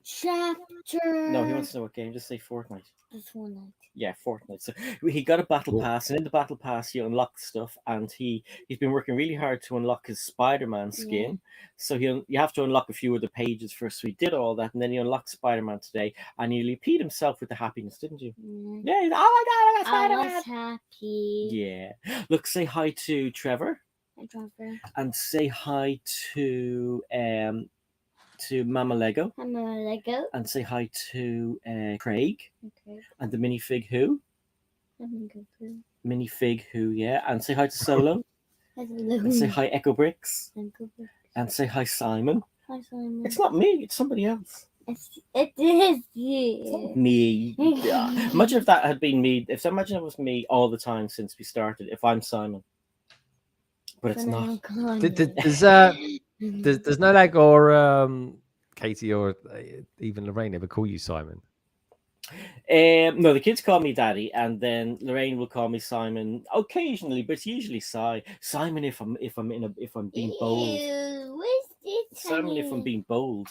Chapter. No, he wants to know what game. Just say Fortnite. This one. Yeah, Fortnite. So he got a battle pass, and in the battle pass, you unlock stuff. And he's been working really hard to unlock his Spider-Man skin. Yeah. So you have to unlock a few of the pages first. So he did all that, and then he unlocked Spider-Man today. And he repeated himself with the happiness, didn't you? Yeah. Oh my God, I got Spider-Man. I was happy. Yeah. Look, say hi to Trevor. Hi, Trevor. And say hi to Mama Lego. Mama Lego. And say hi to Craig. Okay. And the minifig who? Minifig who, yeah. And say hi to Solo. Hello. And say hi Echo Bricks. Echo Bricks. And say hi Simon. Hi Simon. It's not me, it's somebody else. It is you. It's not me. Yeah. Imagine if that had been me. Imagine it was me all the time since we started. If I'm Simon. But it's not. There's no lag or Katie or even Lorraine ever call you Simon? No, the kids call me Daddy, and then Lorraine will call me Simon occasionally, but it's usually Simon if I'm being bold. Simon if I'm being bold.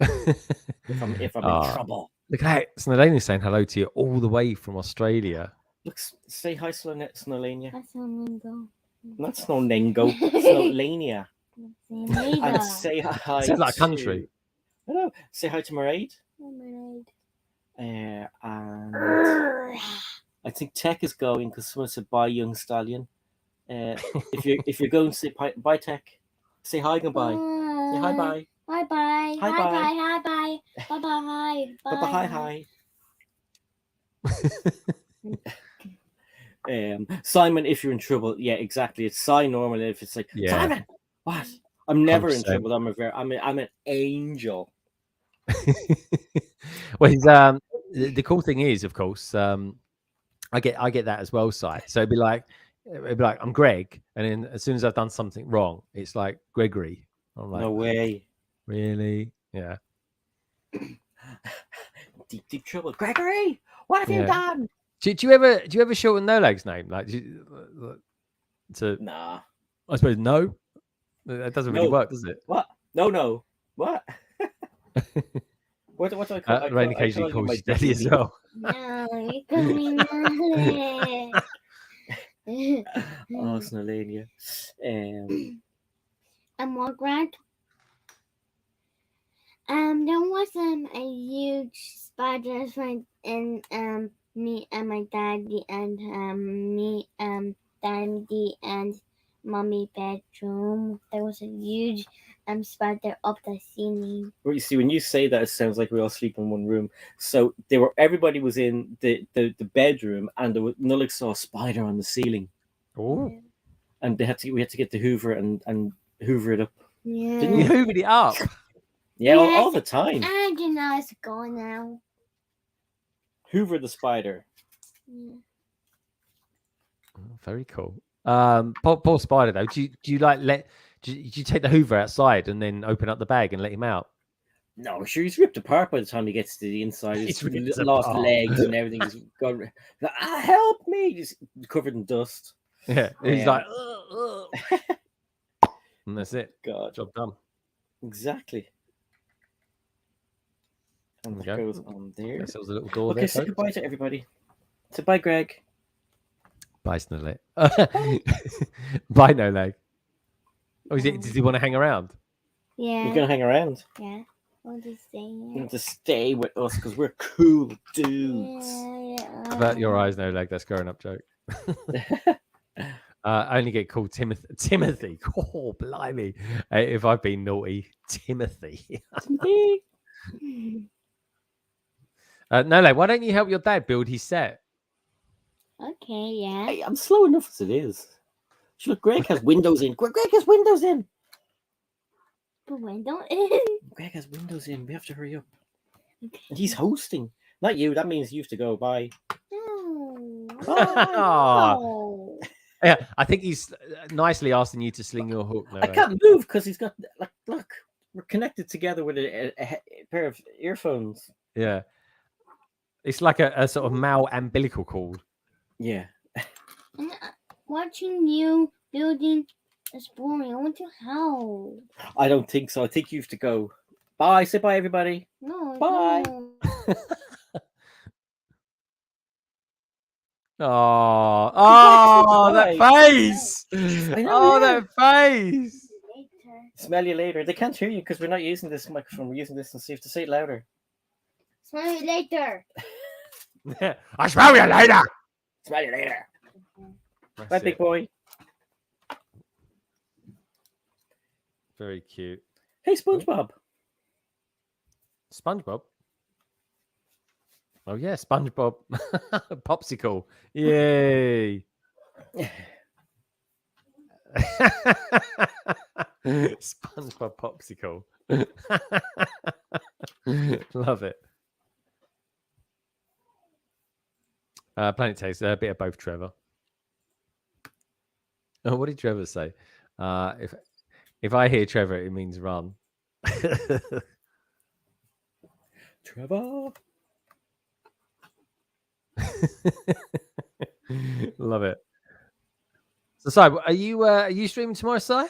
if I'm in trouble. Look at that. Snowlania saying hello to you all the way from Australia. Look, say hi, Snowlania. Hi, Snowlania. Not Snowlengo, Snowlania. And say hi. Sounds like a country. I know. Say hi to Mairead. And I think Tech is going because someone said bye, young stallion. If you're going, say bye, Tech. Say hi, goodbye. Say hi, bye. Bye, bye. Hi, bye, bye. Hi, bye. Bye, bye. Bye, bye. Hi. Simon, if you're in trouble, yeah, exactly. It's Si normally. If it's like Simon, what? I'm never 100%. In trouble. I'm an angel. Well, he's the cool thing is, of course, I get that as well, Si. So it'd be like I'm Greg, and then as soon as I've done something wrong, it's like Gregory. I'm like, no way. Really? Yeah. Deep trouble, Gregory. What have you done? Do you ever shorten No Lag's name? Like, nah. I suppose no. That doesn't really work, does it? What? No. What? What do I call? Rain occasionally calls you Daddy as well. No, you call me Daddy. Oh, Snowlania. And what, Greg? There was a huge spider fight in me and my daddy and me daddy and mommy bedroom. There was a huge spider up the ceiling. Well, you see, when you say that, it sounds like we all sleep in one room. So everybody was in the bedroom, and Nullik saw a spider on the ceiling. Oh. And we had to get the Hoover and hoover it up. Yeah. Didn't you hoovered it up? Yeah, all the time. And you know it's gone now. Hoover the spider. Yeah. Oh, very cool. Poor spider though. Do you like do you take the Hoover outside and then open up the bag and let him out? No, sure, he's ripped apart by the time he gets to the inside. He's He's ripped lost apart. legs and everything. He's gone. Help me! He's covered in dust. Yeah, he's Yeah. like, and that's it. God, Job done. exactly. And that There we goes go. on there. Guess there was a little door Okay, there. say folks. goodbye to everybody. Say bye, Greg. Bye, Snowlet. Bye, No Leg. Oh, does he want to hang around? Yeah. You're gonna hang around. Yeah. I'll just stay You here. have to stay with us because we're cool dudes. Yeah. How about your eyes, No Leg? That's growing up joke. I only get called Timothy. Oh, blimey. If I've been naughty, Timothy. No Leg, why don't you help your dad build his set? Okay, yeah. Hey, I'm slow enough as it is. Look, Greg has windows in. Greg has windows in. But window in. Greg has windows in. We have to hurry up. Okay. And he's hosting. Not you. That means you have to go. Bye. No. Aw. No. Yeah, I think he's nicely asking you to sling your hook. No I Leg. can't move because he's got like. Look, we're connected together with a pair of earphones. Yeah. It's like a sort of male umbilical cord. Yeah. And, watching you building is boring. I want to help. I don't think so. I think you have to go. Bye. Say bye, everybody. No. Bye. No. Oh, that face! I know, Oh, yeah. that face! Later. Smell you later. They can't hear you because we're not using this microphone. We're using this, and so you have to say it louder. Smell you later. I smell you later. Smell you later. That's Bye, big it. boy. Very cute. Hey, SpongeBob. SpongeBob. Oh yeah, SpongeBob. Popsicle. Yay. SpongeBob popsicle. Love it. Planet Taste, a bit of both, Trevor. Oh, what did Trevor say? If I hear Trevor, it means run. Trevor. Love it. So, Si, are you streaming tomorrow, Si?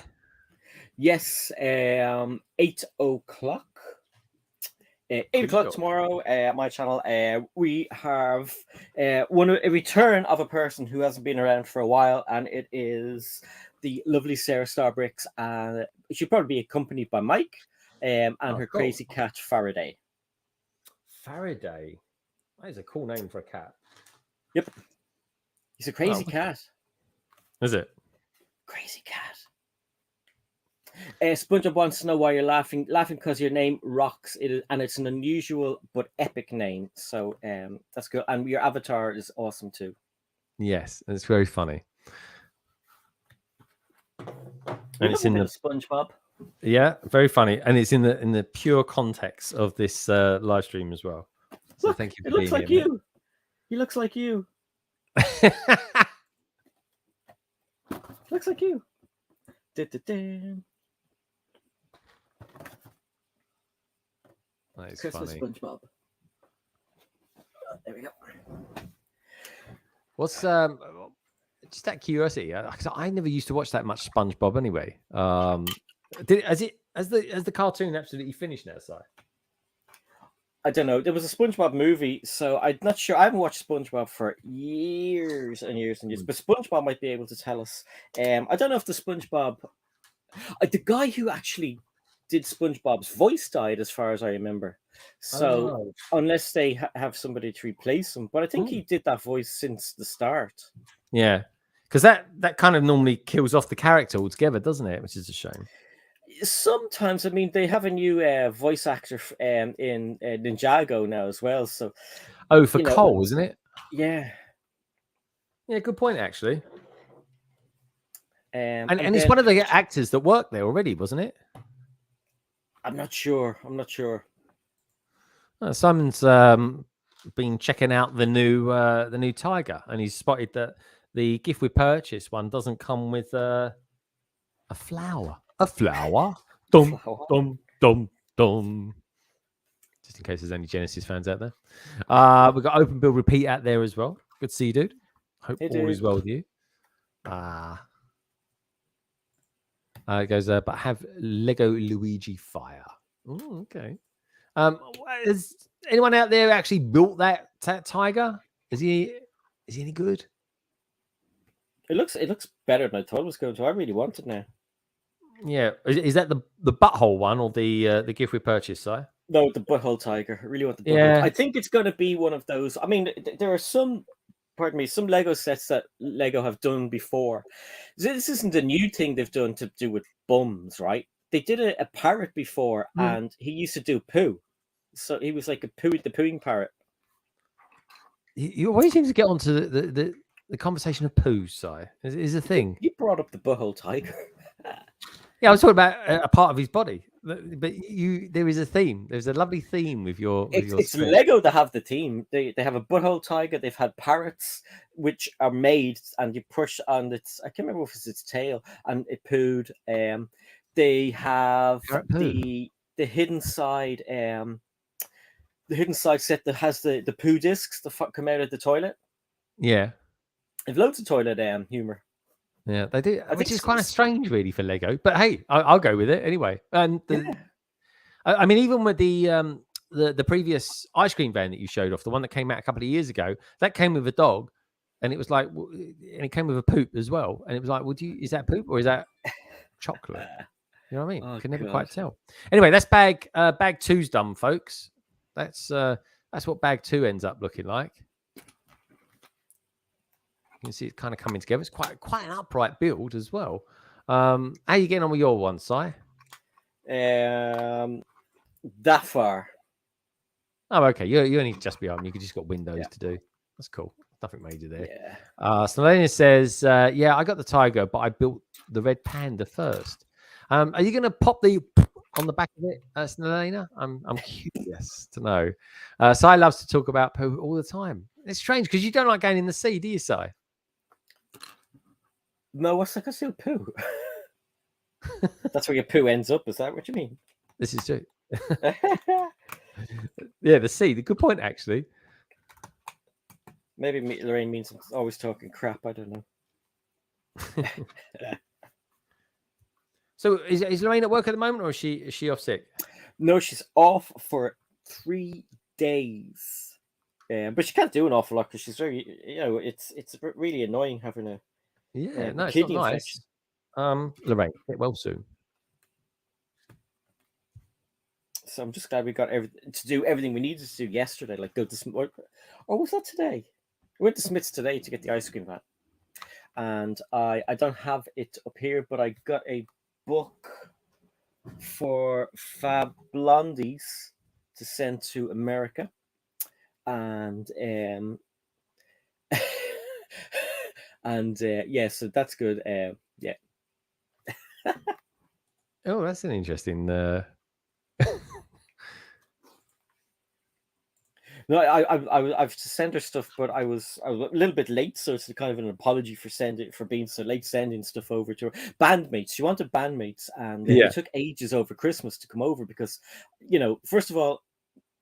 Yes, 8 o'clock. 8 o'clock Cool. tomorrow at my channel. We have a return of a person who hasn't been around for a while, and it is the lovely Sarah Starbricks, and she'll probably be accompanied by Mike and her cool. crazy cat Faraday. Faraday. That is a cool name for a cat. Yep, he's a crazy Oh. cat. Is it? Crazy cat. SpongeBob wants to know why you're laughing. Laughing because your name rocks. It is, and it's an unusual but epic name. So that's good. And your avatar is awesome too. Yes, it's very funny. We And it's love a in bit the of SpongeBob. yeah, very funny, and it's in the pure context of this live stream as well. So Look, thank you. it For looks being like here, you. He looks like you. mate. Looks like you. Du-du-du. That is Christmas funny. SpongeBob. There we go. What's just that curiosity? 'Cause I never used to watch that much SpongeBob anyway. Has the cartoon absolutely finished now, Si? I don't know. There was a SpongeBob movie, so I'm not sure. I haven't watched SpongeBob for years and years and years, but SpongeBob might be able to tell us. I don't know if the SpongeBob, the guy who actually did SpongeBob's voice died, as far as I remember. So unless they have somebody to replace him, but I think he did that voice since the start. Yeah, because that kind of normally kills off the character altogether, doesn't it? Which is a shame. Sometimes, I mean, they have a new voice actor in Ninjago now as well. So, Oh, for you know, Cole, isn't it? yeah. Yeah, good point actually. And And it's then- one of the actors that worked there already, wasn't it? I'm not sure. I'm not sure. Simon's been checking out the new Tiger, and he's spotted that the gift we purchased one doesn't come with a flower. A flower? Dum Flower. dum dum dum. just in case there's any Genesis fans out there. We've got Open Build Repeat out there as well. Good to see you, dude. Hope Hey, all dude. is well with you. It goes, but have Lego Luigi Fire. Oh, okay. Has anyone out there actually built that tiger? Is he any good? It looks better than I thought it was going to. I really want it now. Yeah. Is that the butthole one or the gift we purchased, Si? No, the butthole tiger. I really want the butthole. Yeah. I think it's going to be one of those. I mean, there are some Lego sets that Lego have done before. This isn't a new thing they've done to do with bums, right? They did a parrot before, and he used to do poo. So he was like the pooing parrot. You always seem to get onto the conversation of poo, Si. Is a thing. You brought up the butthole tiger. Yeah, I was talking about a part of his body, but there is a theme. There's a lovely theme with your. It's Lego that have the theme. They have a butthole tiger. They've had parrots which are made, and you push on its. I can't remember if it's its tail, and it pooed. They have the hidden side. The hidden side set that has the poo discs that come out of the toilet. Yeah, they've loads of toilet humor. Yeah, they do, which is kind of strange, really, for Lego. But hey, I'll go with it anyway. And I mean, even with the previous ice cream van that you showed off, the one that came out a couple of years ago, that came with a dog, and it was like, and it came with a poop as well, and it was like, is that poop or is that chocolate? You know what I mean? Can never quite tell. Anyway, that's bag 2's done, folks. That's what bag 2 ends up looking like. You can see it kind of coming together. It's quite an upright build as well. How are you getting on with your one, Si? That far. Oh, okay. You only just behind. You just got windows to do. That's cool. Nothing major there. Yeah. Snelena says, yeah, I got the tiger, but I built the red panda first. Are you going to pop the on the back of it, Snelena? I'm curious to know. Si loves to talk about poo all the time. It's strange because you don't like going in the sea, do you, Si? No, what's like I say poo? That's where your poo ends up. Is that what you mean? This is true. Yeah, the sea. The good point, actually. Maybe Lorraine means I'm always talking crap. I don't know. So is Lorraine at work at the moment, or is she off sick? No, she's off for 3 days. But she can't do an awful lot because she's very, it's really annoying having a no, it's kidney not infection. Nice. Lorraine, get well soon. So I'm just glad we got to do everything we needed to do yesterday, like go to or was that today? We went to Smith's today to get the ice cream van, and I don't have it up here, but I got a book for Fab Blondies to send to America, and yeah, so that's good. Yeah. Oh, that's an interesting. No, I've sent her stuff, but I was a little bit late, so it's kind of an apology for being so late sending stuff over to her. Bandmates, she wanted bandmates, and it took ages over Christmas to come over because, first of all,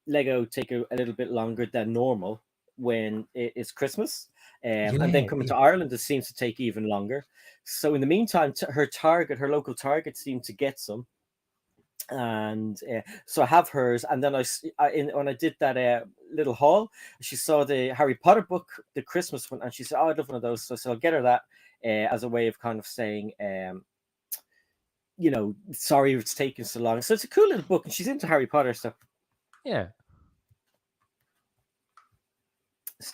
Lego take a little bit longer than normal when it's Christmas, and then coming to Ireland, it seems to take even longer. So in the meantime, her local Target seemed to get some. And so I have hers, and then when I did that little haul, she saw the Harry Potter book, the Christmas one, and she said, "Oh, I'd love one of those." So I'll get her that as a way of kind of saying, sorry it's taking so long. So it's a cool little book, and she's into Harry Potter, so yeah.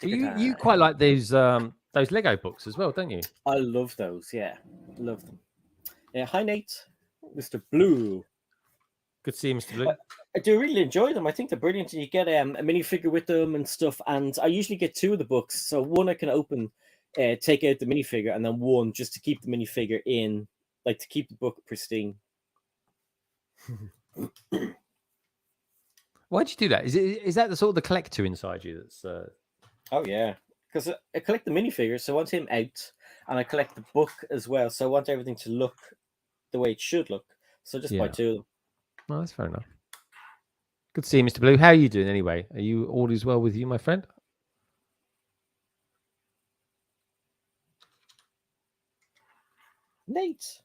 You quite like those Lego books as well, don't you? I love those. Yeah, love them. Hi Nate, Mr. Blue. Good to see you, Mr. Blue. I do really enjoy them. I think they're brilliant. You get a minifigure with them and stuff. And I usually get 2 of the books. So one I can open, take out the minifigure, and then one just to keep the minifigure in, like to keep the book pristine. Why'd you do that? Is that the sort of the collector inside you that's? Oh yeah, because I collect the minifigures, so I want him out, and I collect the book as well. So I want everything to look the way it should look. So just buy 2 of them. Well, that's fair enough. Good to see you, Mr. Blue. How are you doing anyway? Are you all is well with you, my friend? Nate.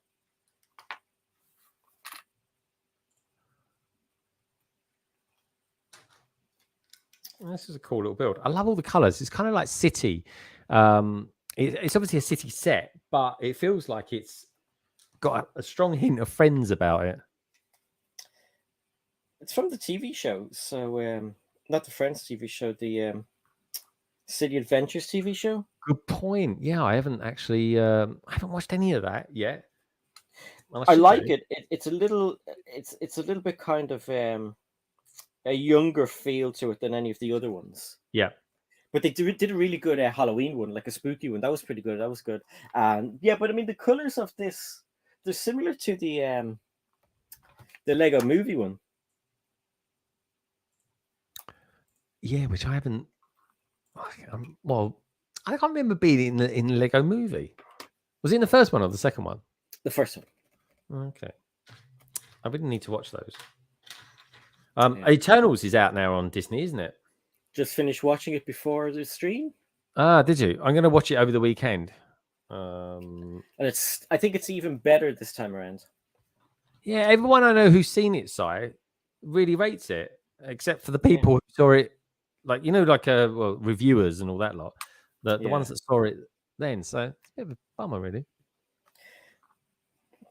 This is a cool little build. I love all the colors. It's kind of like city. It's obviously a city set, but it feels like it's got a strong hint of Friends about it. It's from the TV show, so not the Friends TV show, the City Adventures TV show. Good point. Yeah, I haven't actually, I haven't watched any of that yet. Well, I should like do. it. It's a little bit kind of a younger feel to it than any of the other ones. Yeah. But they did a really good Halloween one, like a spooky one. That was pretty good. That was good. And yeah, but I mean the colors of this, they're similar to the Lego Movie one. Yeah, which I haven't. Well, I can't remember being in the Lego Movie. Was it in the first one or the second one? The first one. Okay. I really need to watch those. Yeah. Eternals is out now on Disney, isn't it? Just finished watching it before the stream. Ah, did you? I'm going to watch it over the weekend. And I think it's even better this time around. Yeah, everyone I know who's seen it, Si, really rates it, except for the people who saw it, like well, reviewers and all that lot. The ones that saw it then. So it's a bit of a bummer, really.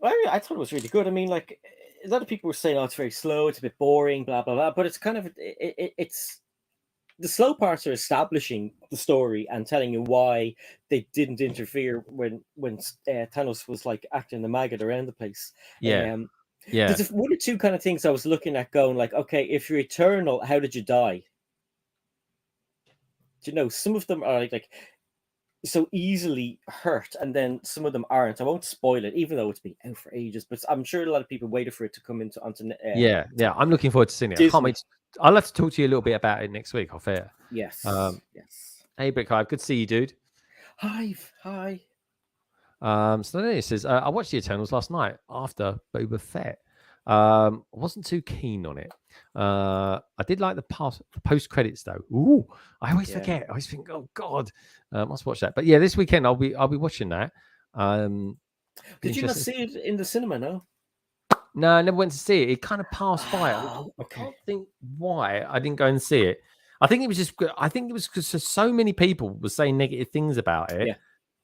Well, I thought it was really good. I mean, like a lot of people were saying, "Oh, it's very slow. It's a bit boring." Blah blah blah. But it's kind of it's the slow parts are establishing the story and telling you why they didn't interfere when Thanos was like acting the maggot around the place. Yeah. Yeah. There's one or two kind of things I was looking at, going like, okay, if you're eternal, how did you die? Do you know, some of them are like so easily hurt, and then some of them aren't. I won't spoil it, even though it's been out for ages. But I'm sure a lot of people waited for it to come onto. Yeah. I'm looking forward to seeing it. Disney. I can't wait. I'll have to talk to you a little bit about it next week. Off air. Yes. Yes. Hey, Brick Hive, good to see you, dude. Hi. So then it says, I watched the Eternals last night after Boba Fett. I wasn't too keen on it. I did like the post credits though. Ooh, I always forget. I always think, oh God, must watch that. But yeah, this weekend I'll be watching that. Did you not see it in the cinema? No. No, I never went to see it. It kind of passed by. I can't think why I didn't go and see it. I think it was because so many people were saying negative things about it. Yeah.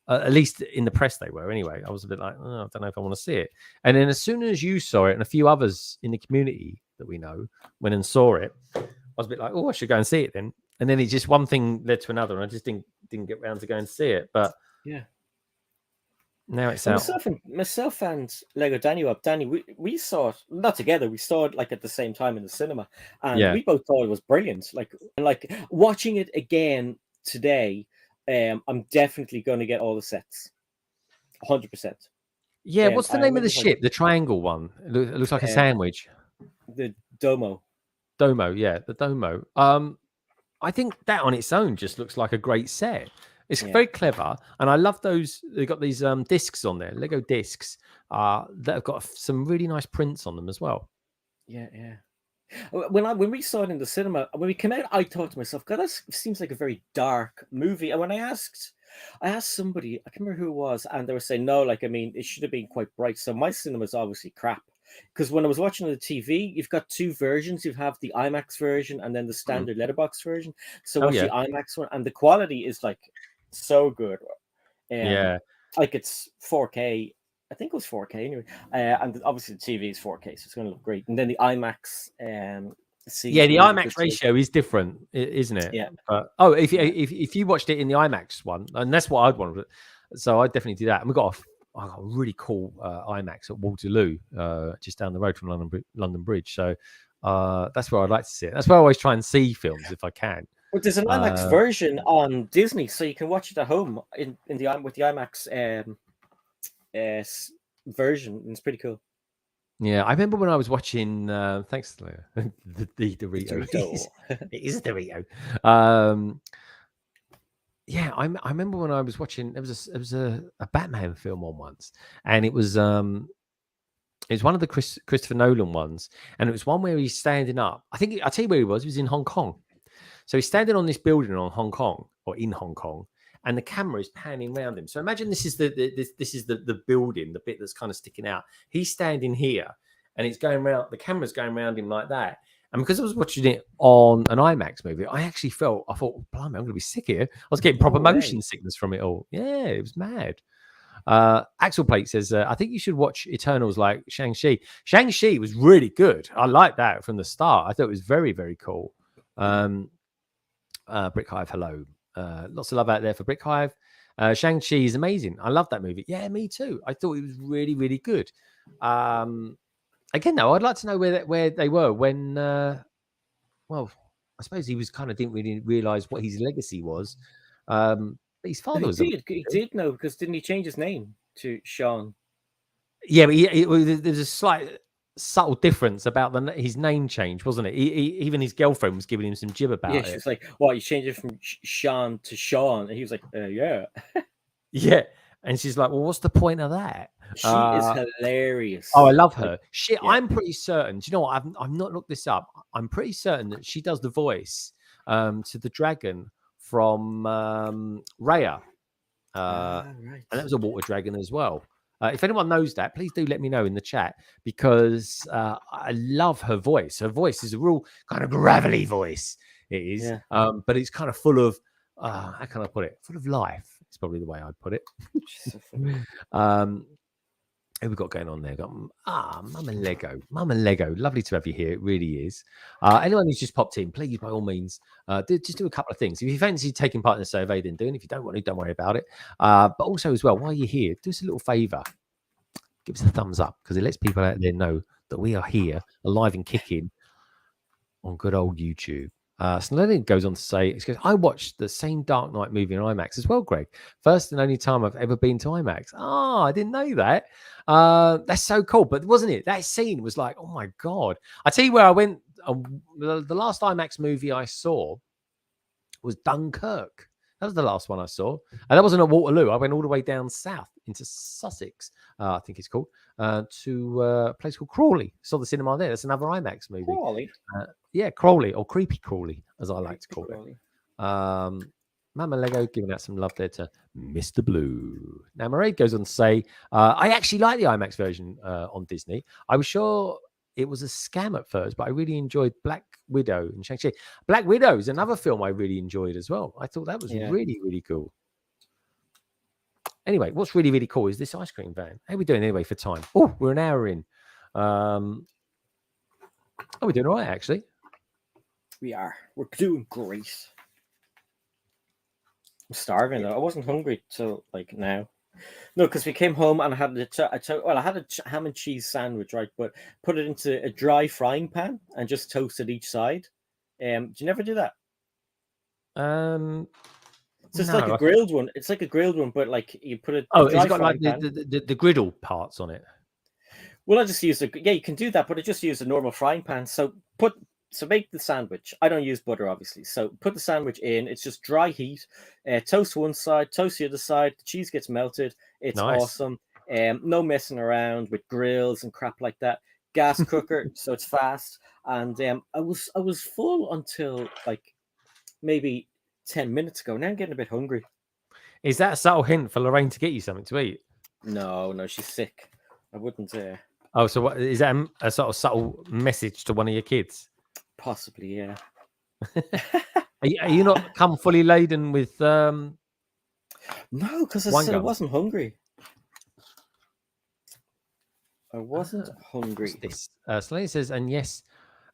At least in the press they were anyway. I was a bit like, oh, I don't know if I want to see it. And then as soon as you saw it and a few others in the community that we know went and saw it, I was a bit like, oh, I should go and see it then. And then it just one thing led to another, and I just didn't get around to go and see it. But yeah, now it's out. Myself and Lego Danny, we saw it not together. We saw it like at the same time in the cinema, and we both thought it was brilliant. Like watching it again today. I'm definitely going to get all the sets, 100%. Yeah, what's the name of the ship? The triangle one. It looks like a sandwich. The Domo. Yeah, the Domo. I think that on its own just looks like a great set. It's very clever, and I love those. They've got these discs on there, Lego discs, that have got some really nice prints on them as well. Yeah. When we saw it in the cinema, when we came out, I thought to myself, God, that seems like a very dark movie. And when I asked somebody, I can't remember who it was, and they were saying, no, like, I mean, it should have been quite bright. So my cinema's obviously crap. Because when I was watching on the TV, you've got two versions. You have the IMAX version and then the standard letterbox version. So watch the IMAX one, and the quality is like so good. Like it's 4K. I think it was 4K anyway, and obviously the TV is 4K, so it's going to look great. And then the IMAX, the IMAX ratio is different, isn't it? Yeah. If you watched it in the IMAX one, and that's what I'd want, so I'd definitely do that. And we got a really cool IMAX at Waterloo, just down the road from London Bridge. So that's where I'd like to see it. That's where I always try and see films if I can. But there's an IMAX version on Disney, so you can watch it at home with the IMAX. Version. It's pretty cool. Yeah, I remember when I was watching. Thanks, the Dorito. It is a Dorito. Yeah, I remember when I was watching. It was a Batman film on once, and it was It was one of the Christopher Nolan ones, and it was one where he's standing up. I think I'll tell you where he was. He was in Hong Kong. So he's standing on this building on Hong Kong or in Hong Kong, and the camera is panning around him. So imagine this is the building, the bit that's kind of sticking out. He's standing here, and it's going around. The camera's going around him like that. And because I was watching it on an IMAX movie, I thought, blimey, I'm going to be sick here. I was getting proper motion sickness from it all. Yeah, it was mad. Axel Plate says, I think you should watch Eternals like Shang-Chi. Shang-Chi was really good. I liked that from the start. I thought it was very, very cool. Brick Hive, hello. Lots of love out there for Brick Hive. Shang-Chi is amazing. I love that movie. Yeah, me too. I thought it was really, really good. Again, though, I'd like to know where they were when, well, I suppose he was kind of didn't really realize what his legacy was. But his father was. He did know, because didn't he change his name to Sean? Yeah, but there's a slight subtle difference about his name change, wasn't it? Even his girlfriend was giving him some jib about it. Yeah, she's like, "What? You changed it from Sean to Sean?" And he was like, "Yeah." Yeah, and she's like, "Well, what's the point of that?" She is hilarious. Oh, I love her. Yeah. I'm pretty certain. Do you know what? I've not looked this up. I'm pretty certain that she does the voice to the dragon from Raya, right. and that was a water dragon as well. If anyone knows that, please do let me know in the chat, because I love her voice. Her voice is a real kind of gravelly voice. It is, Yeah. but it's kind of full of how can I put it? Full of life. It's probably the way I'd put it. So funny. Who we got going on there? Got Mum and Lego. Mum and Lego. Lovely to have you here. It really is. Anyone who's just popped in, please, by all means, just do a couple of things. If you fancy taking part in the survey, then do it. If you don't want to, don't worry about it. But also as well, while you're here, do us a little favour. Give us a thumbs up, because it lets people out there know that we are here, alive and kicking on good old YouTube. Snowden goes on to say, he goes, I watched the same Dark Knight movie in IMAX as well, Greg. First and only time I've ever been to IMAX. Oh, I didn't know that. That's so cool. But wasn't it? That scene was like, oh my God. I tell you where I went. The last IMAX movie I saw was Dunkirk. That was the last one I saw. And that wasn't at Waterloo. I went all the way down south into Sussex, I think it's called, to a place called Crawley. Saw the cinema there. That's another IMAX movie. Crawley. Yeah, Crawley, or Creepy Crawley, as I like to call it. Mama Lego giving out some love there to Mr. Blue. Now, Mairead goes on to say, I actually like the IMAX version on Disney. I was sure it was a scam at first, but I really enjoyed Black Widow and Shang-Chi. Black Widow is another film I really enjoyed as well. I thought that was really, really cool. Anyway, what's really, really cool is this ice cream van. How are we doing anyway for time? Oh, we're an hour in. Oh, we're doing all right, actually. We are. We're doing great. I'm starving though. I wasn't hungry till like now. No, because we came home and I had I had a ham and cheese sandwich, right? But put it into a dry frying pan and just toasted each side. Do you never do that? So it's like a grilled one. It's like a grilled one, but like you put it. Oh, it's got like the griddle parts on it. Well, I just use you can do that, but I just use a normal frying pan. So make the sandwich. I don't use butter, obviously. So put the sandwich in. It's just dry heat. Toast one side, toast the other side. The cheese gets melted. It's awesome. No messing around with grills and crap like that. Gas cooker, so it's fast. And I was full until like maybe 10 minutes ago. Now I'm getting a bit hungry. Is that a subtle hint for Lorraine to get you something to eat? No, she's sick. I wouldn't. Oh, so what is that? A sort of subtle message to one of your kids? Possibly, yeah. Are you not come fully laden with? No, because I said I wasn't hungry. I wasn't hungry. This Selene says, and yes,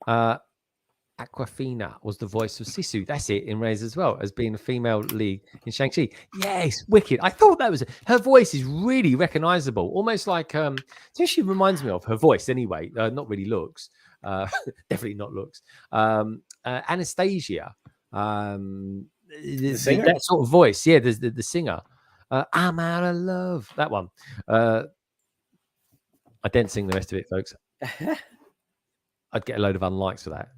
Aquafina was the voice of Sisu. That's it in Rays as well, as being a female lead in Shang-Chi. Yes, wicked. I thought that was her voice is really recognizable, almost like so she reminds me of her voice anyway. Not really looks, definitely not looks. Anastasia, that sort of voice. Yeah, there's the singer. I'm out of love. That one. I didn't sing the rest of it, folks. I'd get a load of unlikes for that.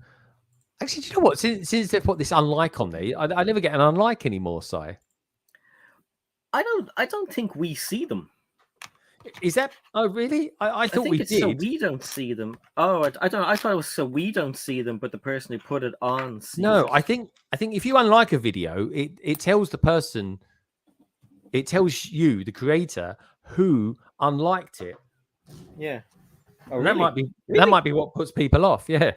Actually, do you know what? Since they've put this unlike on there, I never get an unlike anymore, Si. I don't think we see them. Is that? Oh, really? I I thought think we it's did. so we don't see them. Oh, I don't know. I thought it was so we don't see them, but the person who put it on sees No, it. I think if you unlike a video, it tells the person, it tells you, the creator, who unliked it. Yeah. Oh, And really? that might be what puts people off. Yeah.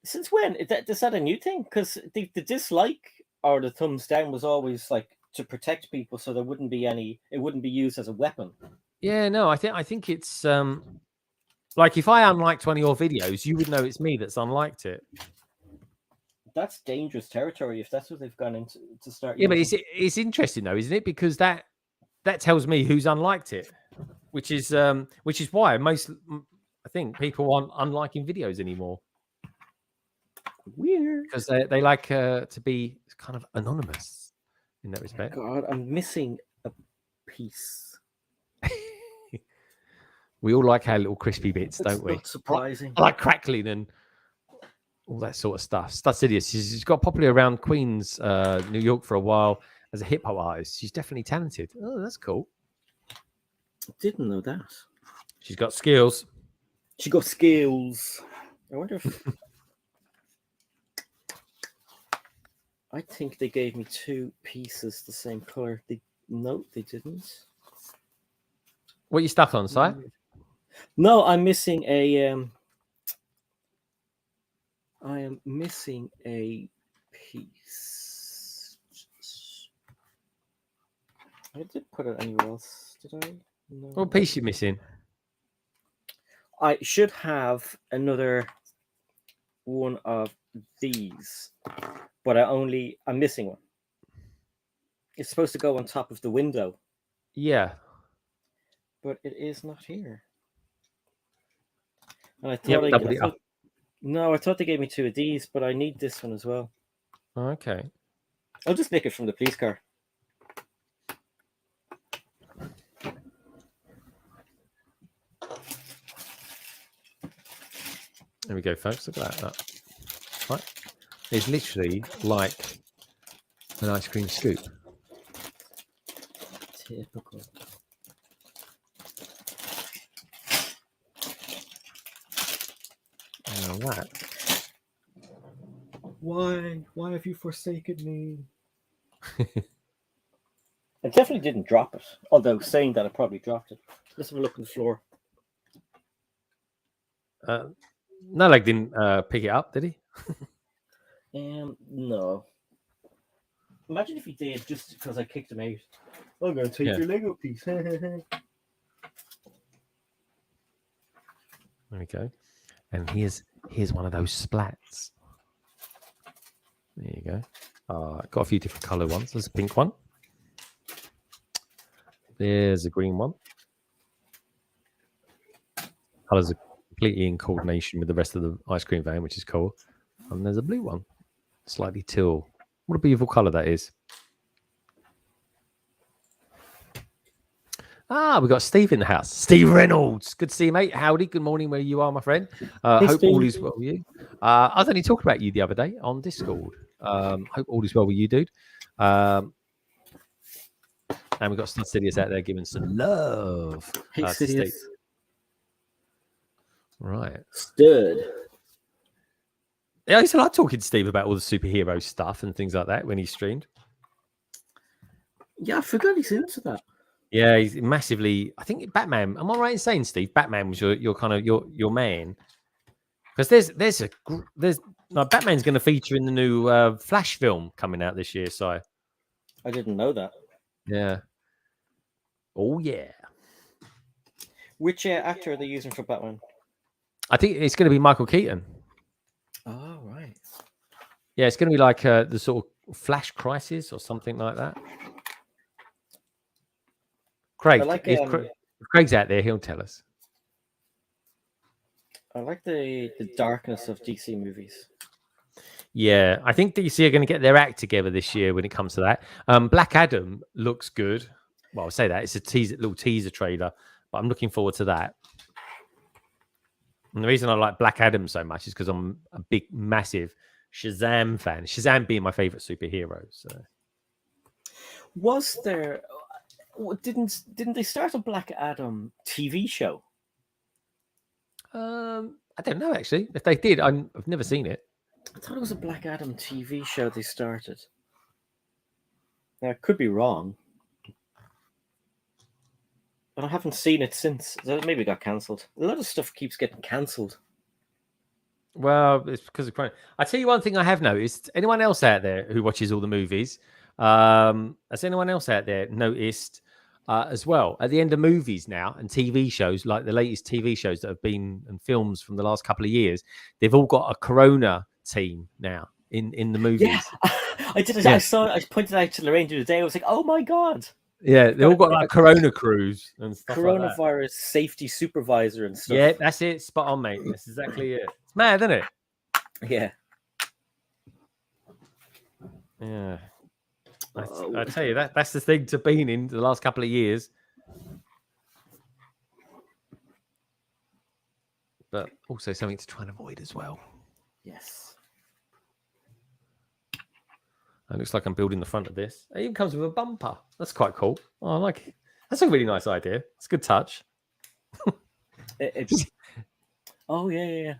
Since when? Is that a new thing? Because the dislike or the thumbs down was always like to protect people, so there wouldn't be any. It wouldn't be used as a weapon. Yeah, no, I think it's like if I unliked one of your videos, you would know it's me that's unliked it. That's dangerous territory if that's what they've gone into to start. Yeah, but using. it's interesting though, isn't it? Because that tells me who's unliked it, which is why I think people aren't unliking videos anymore. Weird. Because they like to be kind of anonymous in that respect. God, I'm missing a piece. We all like our little crispy bits, It's don't we? not surprising. I like crackling and all that sort of stuff. Studious. She's got popular around Queens, New York for a while as a hip hop artist. She's definitely talented. Oh, that's cool. Didn't know that. She's got skills. She got skills. I wonder if. I think they gave me 2 pieces the same color. No, they didn't. What are you stuck on, Si? No, I'm missing a. I am missing a piece. I did put it anywhere else. Did I? No. What piece you missing? I should have another one of these, but I'm missing one. It's supposed to go on top of the window, Yeah. but it is not here. And I Yeah, thought, doubled it up. no, I thought they gave me 2 of these, but I need this one as well. Okay. I'll just nick it from the police car. There we go, folks. Look at that. Right. It's literally like an ice cream scoop. Typical. Now that. Why have you forsaken me? I definitely didn't drop it. Although saying that I probably dropped it. Let's have a look on the floor. No leg didn't pick it up, did he? No. Imagine if he did just because I kicked him out. I'm going to take Yeah. your Lego piece. There we go. And here's one of those splats. There you go. Got a few different color ones. There's a pink one. There's a green one. Colors are completely in coordination with the rest of the ice cream van, which is cool. And there's a blue one, slightly teal. What a beautiful color that is. We got Steve in the house. Steve Reynolds. Good to see you, mate. Howdy. Good morning where you are, my friend. Hope Steve. all is well with you. I was only talking about you the other day on Discord. Hope all is well with you, dude. And we've got Stud Sidious out there giving some love. Hey, to Steve. Sidious. Right. Stud. Yeah, I used to like talking to Steve about all the superhero stuff and things like that when he streamed. Yeah, I forgot he's into that. Yeah, he's massively. I think Batman. Am I right in saying, Steve? Batman was your kind of your man. Because there's Batman's going to feature in the new Flash film coming out this year. So I didn't know that. yeah. Oh yeah. Which actor are they using for Batman? I think it's going to be Michael Keaton. Oh, right. Yeah, it's going to be like the sort of Flash Crisis or something like that. Craig, I like, if Craig's out there, he'll tell us. I like the darkness of DC movies. Yeah, I think DC are going to get their act together this year when it comes to that. Black Adam looks good. Well, I'll say that. It's a little teaser trailer, but I'm looking forward to that. And the reason I like Black Adam so much is because I'm a big, massive Shazam fan. Shazam being my favorite superhero. So, Was there... Didn't they start a Black Adam TV show? I don't know actually. If they did, I've never seen it. I thought it was a Black Adam TV show they started. Now, I could be wrong, but I haven't seen it since. Maybe it got cancelled. A lot of stuff keeps getting cancelled. Well, it's because of Corona. I tell you one thing I have noticed. Anyone else out there who watches all the movies? Has anyone else out there noticed as well at the end of movies now and TV shows, like the latest TV shows that have been and films from the last couple of years, they've all got a Corona team now in the movies. Yeah, I did. Yeah. I saw it. I pointed out to Lorraine the other day. I was like, "Oh my god!" Yeah, they all got like Corona crews and stuff like that. Coronavirus safety supervisor and stuff. Yeah, that's it. Spot on, mate. That's exactly it. It's mad, isn't it? Yeah. Yeah. Oh. I tell you, that's the thing to be in the last couple of years. But also something to try and avoid as well. Yes. It looks like I'm building the front of this. It even comes with a bumper. That's quite cool. Oh, I like it. That's a really nice idea. It's a good touch. Oh, yeah.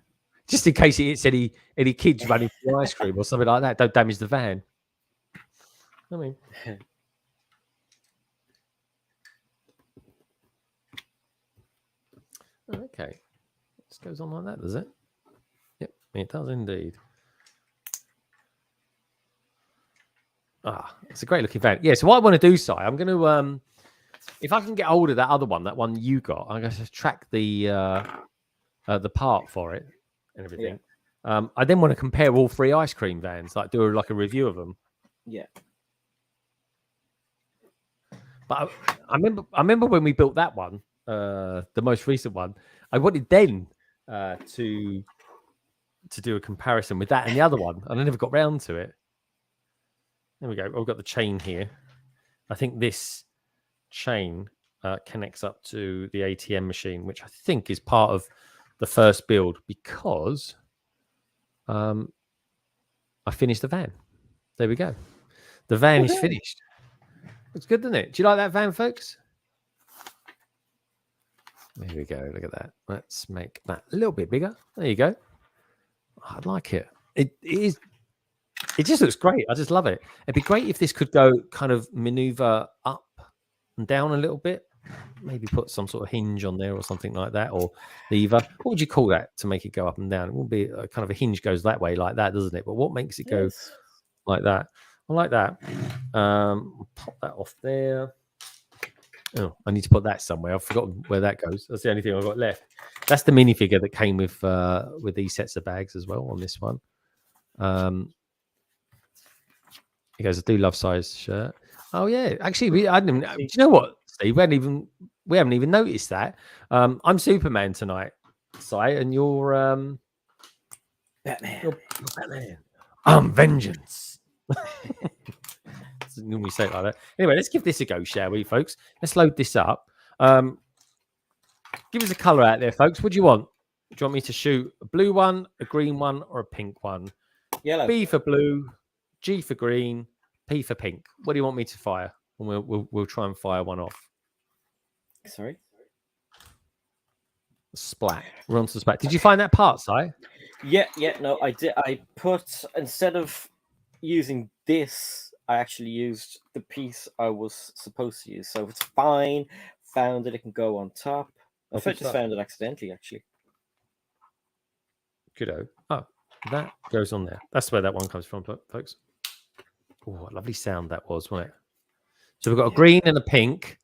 Just in case it hits any kids running for ice cream or something like that, don't damage the van. I mean... Okay. This goes on like that, does it? Yep, it does indeed. It's a great looking van. Yeah, so what I want to do, Si, I'm going to, if I can get hold of that other one, that one you got, I'm going to track the part for it and everything. Yeah. I then want to compare all three ice cream vans, like do like a review of them. Yeah. But I remember when we built that one, the most recent one, I wanted then to do a comparison with that and the other one, and I never got round to it. There we go. I've got the chain here. I think this chain connects up to the ATM machine, which I think is part of the first build because I finished the van. There we go. The van is finished. Looks good, doesn't it? Do you like that van, folks? There we go. Look at that. Let's make that a little bit bigger. There you go. I like it. It is. It just looks great. I just love it. It'd be great if this could go kind of maneuver up and down a little bit. Maybe put some sort of hinge on there or something like that, or lever. What would you call that to make it go up and down? It won't be a kind of a hinge goes that way like that, doesn't it? But what makes it go like that? I like that. Pop that off there. Oh, I need to put that somewhere. I've forgotten where that goes. That's the only thing I've got left. That's the minifigure that came with these sets of bags as well on this one. He goes, I do love size shirt. Oh yeah, actually, I didn't. Do you know what, Steve? We haven't even noticed that. I'm Superman tonight, Si, and you're Batman. You're Batman. I'm Vengeance. Doesn't normally say it like that. Anyway, let's give this a go, shall we, folks? Let's load this up. Give us a colour out there, folks. What do you want? Do you want me to shoot a blue one, a green one, or a pink one? Yellow. B for blue, G for green, P for pink. What do you want me to fire? And we'll try and fire one off. Sorry. Splat. We're on to the splat. Did you find that part, Si? Yeah. No, I did. I put, instead of using this, I actually used the piece I was supposed to use. So it's fine. Found that it can go on top. I just found it accidentally, actually. Goodo. Oh, that goes on there. That's where that one comes from, folks. Oh, what a lovely sound that was, wasn't it? So we've got a green and a pink.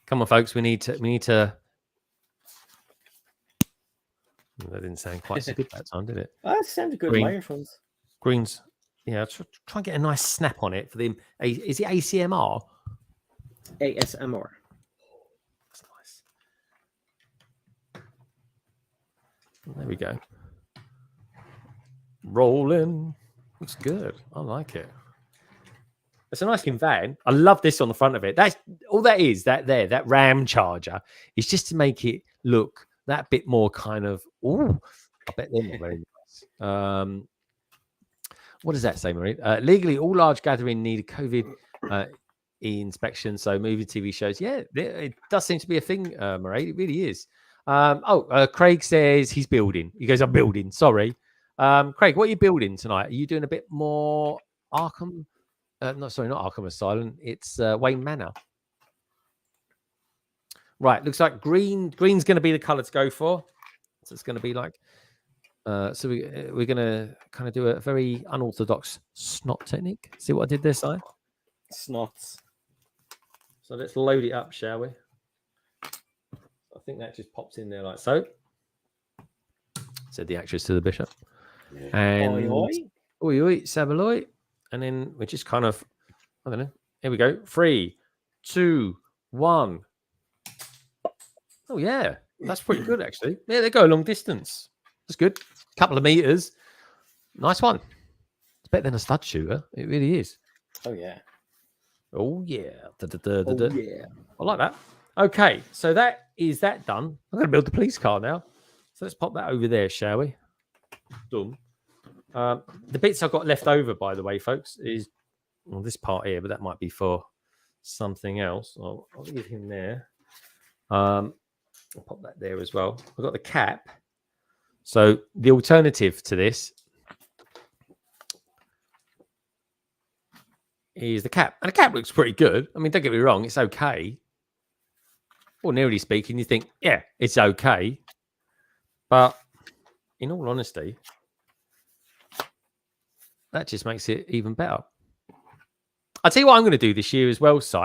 Come on, folks. We need to. That didn't sound quite so good that time, did it? That sounded good. Green. My earphones. Greens. Yeah, try and get a nice snap on it for them. Is it ACMR? ASMR. That's nice. There we go. Rolling. Looks good. I like it. It's a nice looking van. I love this on the front of it. That's all that is. That Ram Charger is just to make it look that bit more kind of. Oh, I bet they're not very nice. What does that say, Marie? Legally, all large gathering need a COVID inspection. So movie, TV shows, yeah, it does seem to be a thing, Murray. It really is. Craig says he's building. He goes, I'm building. Sorry. Craig, what are you building tonight? Are you doing a bit more Arkham? Not Arkham Asylum. It's Wayne Manor. Right, looks like green's going to be the color to go for. So it's going to be like, so we're going to kind of do a very unorthodox snot technique. See what I did there, Si? Snots. So let's load it up, shall we? I think that just pops in there like so. Said the actress to the bishop. And oi, Sabaloi. And then we just kind of, I don't know. Here we go. 3, 2, 1. Oh, yeah. That's pretty good, actually. Yeah, they go a long distance. That's good. Couple of meters. Nice one. It's better than a stud shooter. It really is. Oh, yeah. Oh, yeah. Yeah. I like that. Okay, so that is that done. I'm going to build the police car now. So let's pop that over there, shall we? Done. The bits I've got left over, by the way, folks, is this part here, but that might be for something else. I'll leave him there. I'll pop that there as well. I've got the cap. So the alternative to this is the cap. And the cap looks pretty good. I mean, don't get me wrong, it's okay. Ordinarily speaking, you think, yeah, it's okay. But in all honesty, that just makes it even better. I'll tell you what I'm going to do this year as well, Si.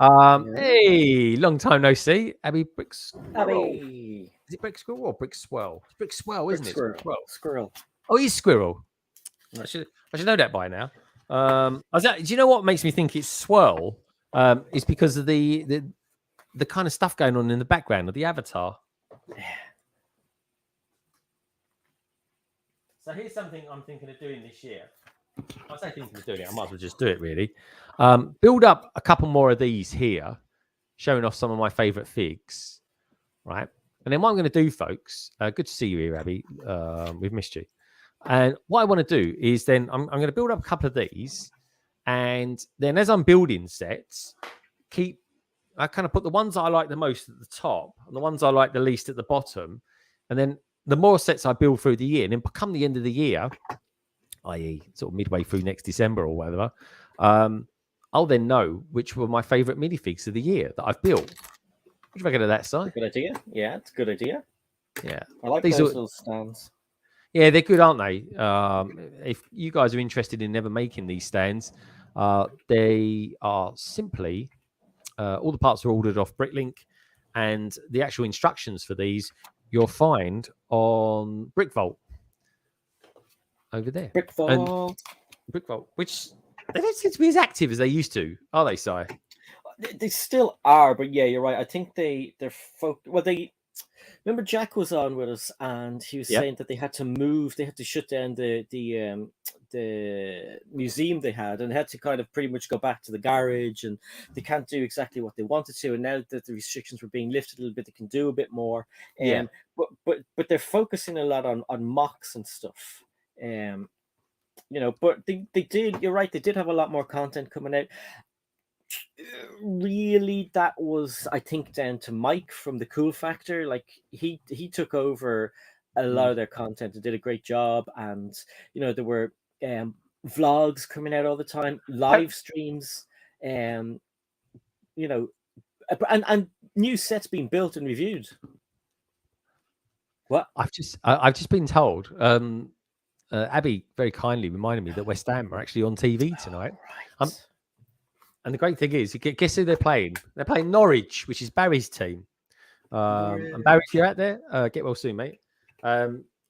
Hey, long time no see. Abby Brick Squirrel. Abby. Is it Brick Squirrel or Brick Swirl? It's Brick Swirl, isn't it? Squirrel. Oh, he's Squirrel. I should know that by now. Do you know what makes me think it's Swirl? It's because of the kind of stuff going on in the background of the avatar. So here's something I'm thinking of doing this year. I say thinking of doing it, I might as well just do it, really. Build up a couple more of these here, showing off some of my favourite figs, right? And then what I'm going to do, folks, good to see you here, Abby. We've missed you. And what I want to do is then I'm going to build up a couple of these, and then as I'm building sets, I kind of put the ones I like the most at the top and the ones I like the least at the bottom. And then the more sets I build through the year, and then come the end of the year, i.e. sort of midway through next December or whatever, I'll then know which were my favourite minifigs of the year that I've built. What do you reckon of that, Si? Good idea. Yeah, it's a good idea. Yeah. I like those little stands. Yeah, they're good, aren't they? If you guys are interested in never making these stands, they are simply, all the parts are ordered off Bricklink, and the actual instructions for these you'll find on BrickVault. Over there. BrickVault, which they don't seem to be as active as they used to, are they, Si? They still are, but yeah, you're right. I think they're remember Jack was on with us, and he was saying that they had to move, they had to shut down the museum they had, and had to kind of pretty much go back to the garage, and they can't do exactly what they wanted to. And now that the restrictions were being lifted a little bit, they can do a bit more. But they're focusing a lot on mocks and stuff. But they did. You're right. They did have a lot more content coming out. Really, that was, I think, down to Mike from the Cool Factor. Like he took over a lot of their content and did a great job. And there were vlogs coming out all the time, live streams, and new sets being built and reviewed. What? I've just been told. Abby very kindly reminded me that West Ham are actually on TV tonight. Right. And the great thing is, guess who they're playing? They're playing Norwich, which is Barry's team. And Barry, if you're out there, get well soon, mate.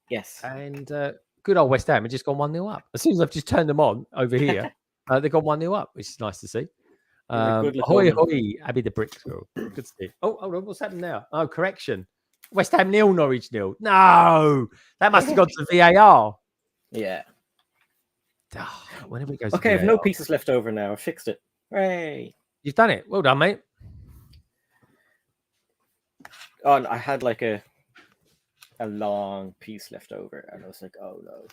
Yes. And good old West Ham have just gone 1-0 up. As soon as I've just turned them on over here, they've gone 1-0 up, which is nice to see. Ahoy, Abby the Brick Girl. Good to see. Oh, hold on, what's happened now? Oh, correction. West Ham 0, Norwich 0. No, that must have gone to VAR. Yeah. Whenever it goes. Okay, I have no pieces left over now. I fixed it. Hooray! You've done it. Well done, mate. Oh, and I had like a long piece left over, and I was like, oh no.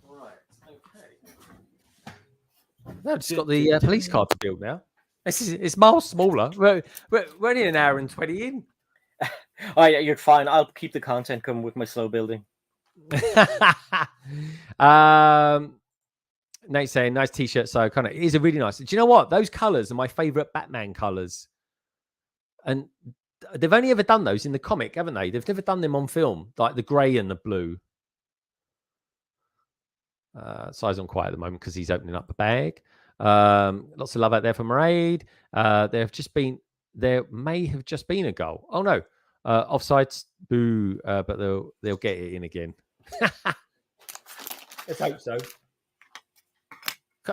Right. Okay. No, I've just got the police car to build now. It's miles smaller. We're only an hour and 20 in. Oh, yeah, you're fine. I'll keep the content coming with my slow building. Nate's saying nice t-shirt. So kind of it is a really nice. Do you know what? Those colours are my favourite Batman colours. And they've only ever done those in the comic, haven't they? They've never done them on film, like the grey and the blue. Si's on quiet at the moment because he's opening up a bag. Lots of love out there for Maraid. There may have just been a goal. Oh no, offsides, boo! But they'll get it in again. Let's hope so.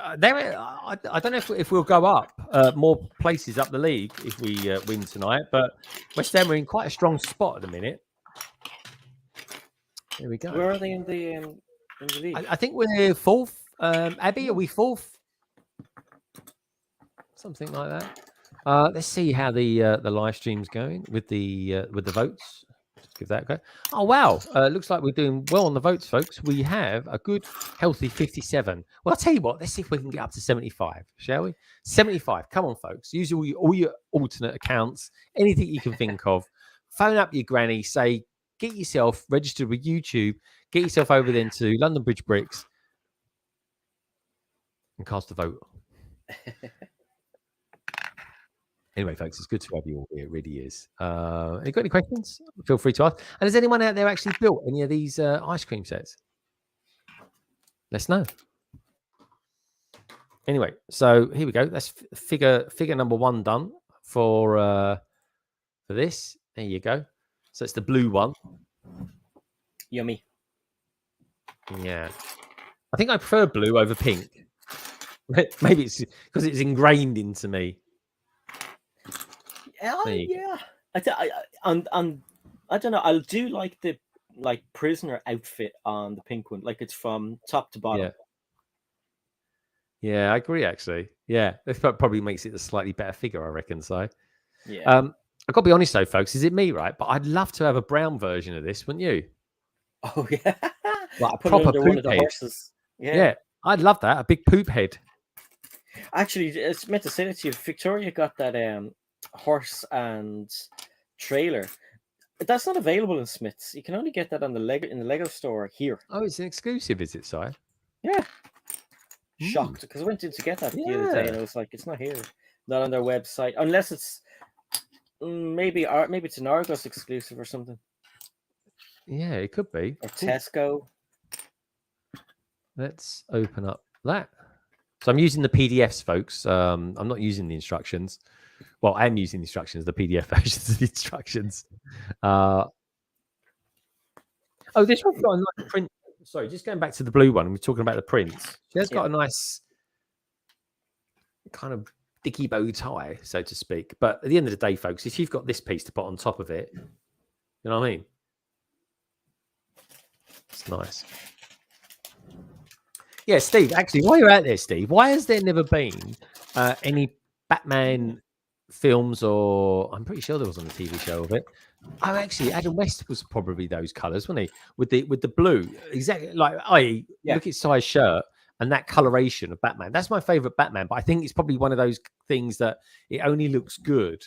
I don't know if we'll go up more places up the league if we win tonight, but West Ham are in quite a strong spot at the minute. There we go. Where are they in the league? I think we're fourth. Abby, are we fourth? Something like that. Let's see how the live stream's going with the votes. Just give that a go. Oh wow! Looks like we're doing well on the votes, folks. We have a good, healthy 57. Well, I'll tell you what. Let's see if we can get up to 75, shall we? 75. Come on, folks. Use all your alternate accounts. Anything you can think of. Phone up your granny. Say, get yourself registered with YouTube. Get yourself over then to London Bridge Bricks and cast a vote. Anyway, folks, it's good to have you all here. It really is. Have you got any questions? Feel free to ask. And has anyone out there actually built any of these ice cream sets? Let's know. Anyway, so here we go. That's figure number 1 done for this. There you go. So it's the blue one. Yummy. Yeah. I think I prefer blue over pink. Maybe it's because it's ingrained into me. Yeah. I don't know. I do like the prisoner outfit on the pink one. Like it's from top to bottom. Yeah, I agree. Actually, yeah, this probably makes it a slightly better figure, I reckon. So, yeah. I've got to be honest though, folks. Is it me, right? But I'd love to have a brown version of this, wouldn't you? Oh yeah, like a put proper it under poop one of the head. horses. Yeah, I'd love that. A big poop head. Actually, it's meant to say that to you. Victoria got that horse and trailer. That's not available in Smith's. You can only get that on the Lego store here. Oh, it's an exclusive, is it, Si? Yeah. Shocked because I went in to get that the other day and I was like, it's not here, not on their website, unless it's maybe it's an Argos exclusive or something. Yeah, it could be. Or Tesco. Let's open up that. So I'm using the PDFs, folks. I'm not using the instructions. Well, I am using the instructions, the PDF versions of the instructions. Oh, this one's got a nice print. Sorry, just going back to the blue one. We're talking about the prints. She has got a nice kind of dicky bow tie, so to speak. But at the end of the day, folks, if you've got this piece to put on top of it, you know what I mean? It's nice. Yeah, Steve, actually, while you're out there, Steve, why has there never been any Batman films, or I'm pretty sure there was on the TV show of it. Oh, actually, Adam West was probably those colours, wasn't he? With the blue, exactly like look at Si's shirt and that coloration of Batman. That's my favourite Batman, but I think it's probably one of those things that it only looks good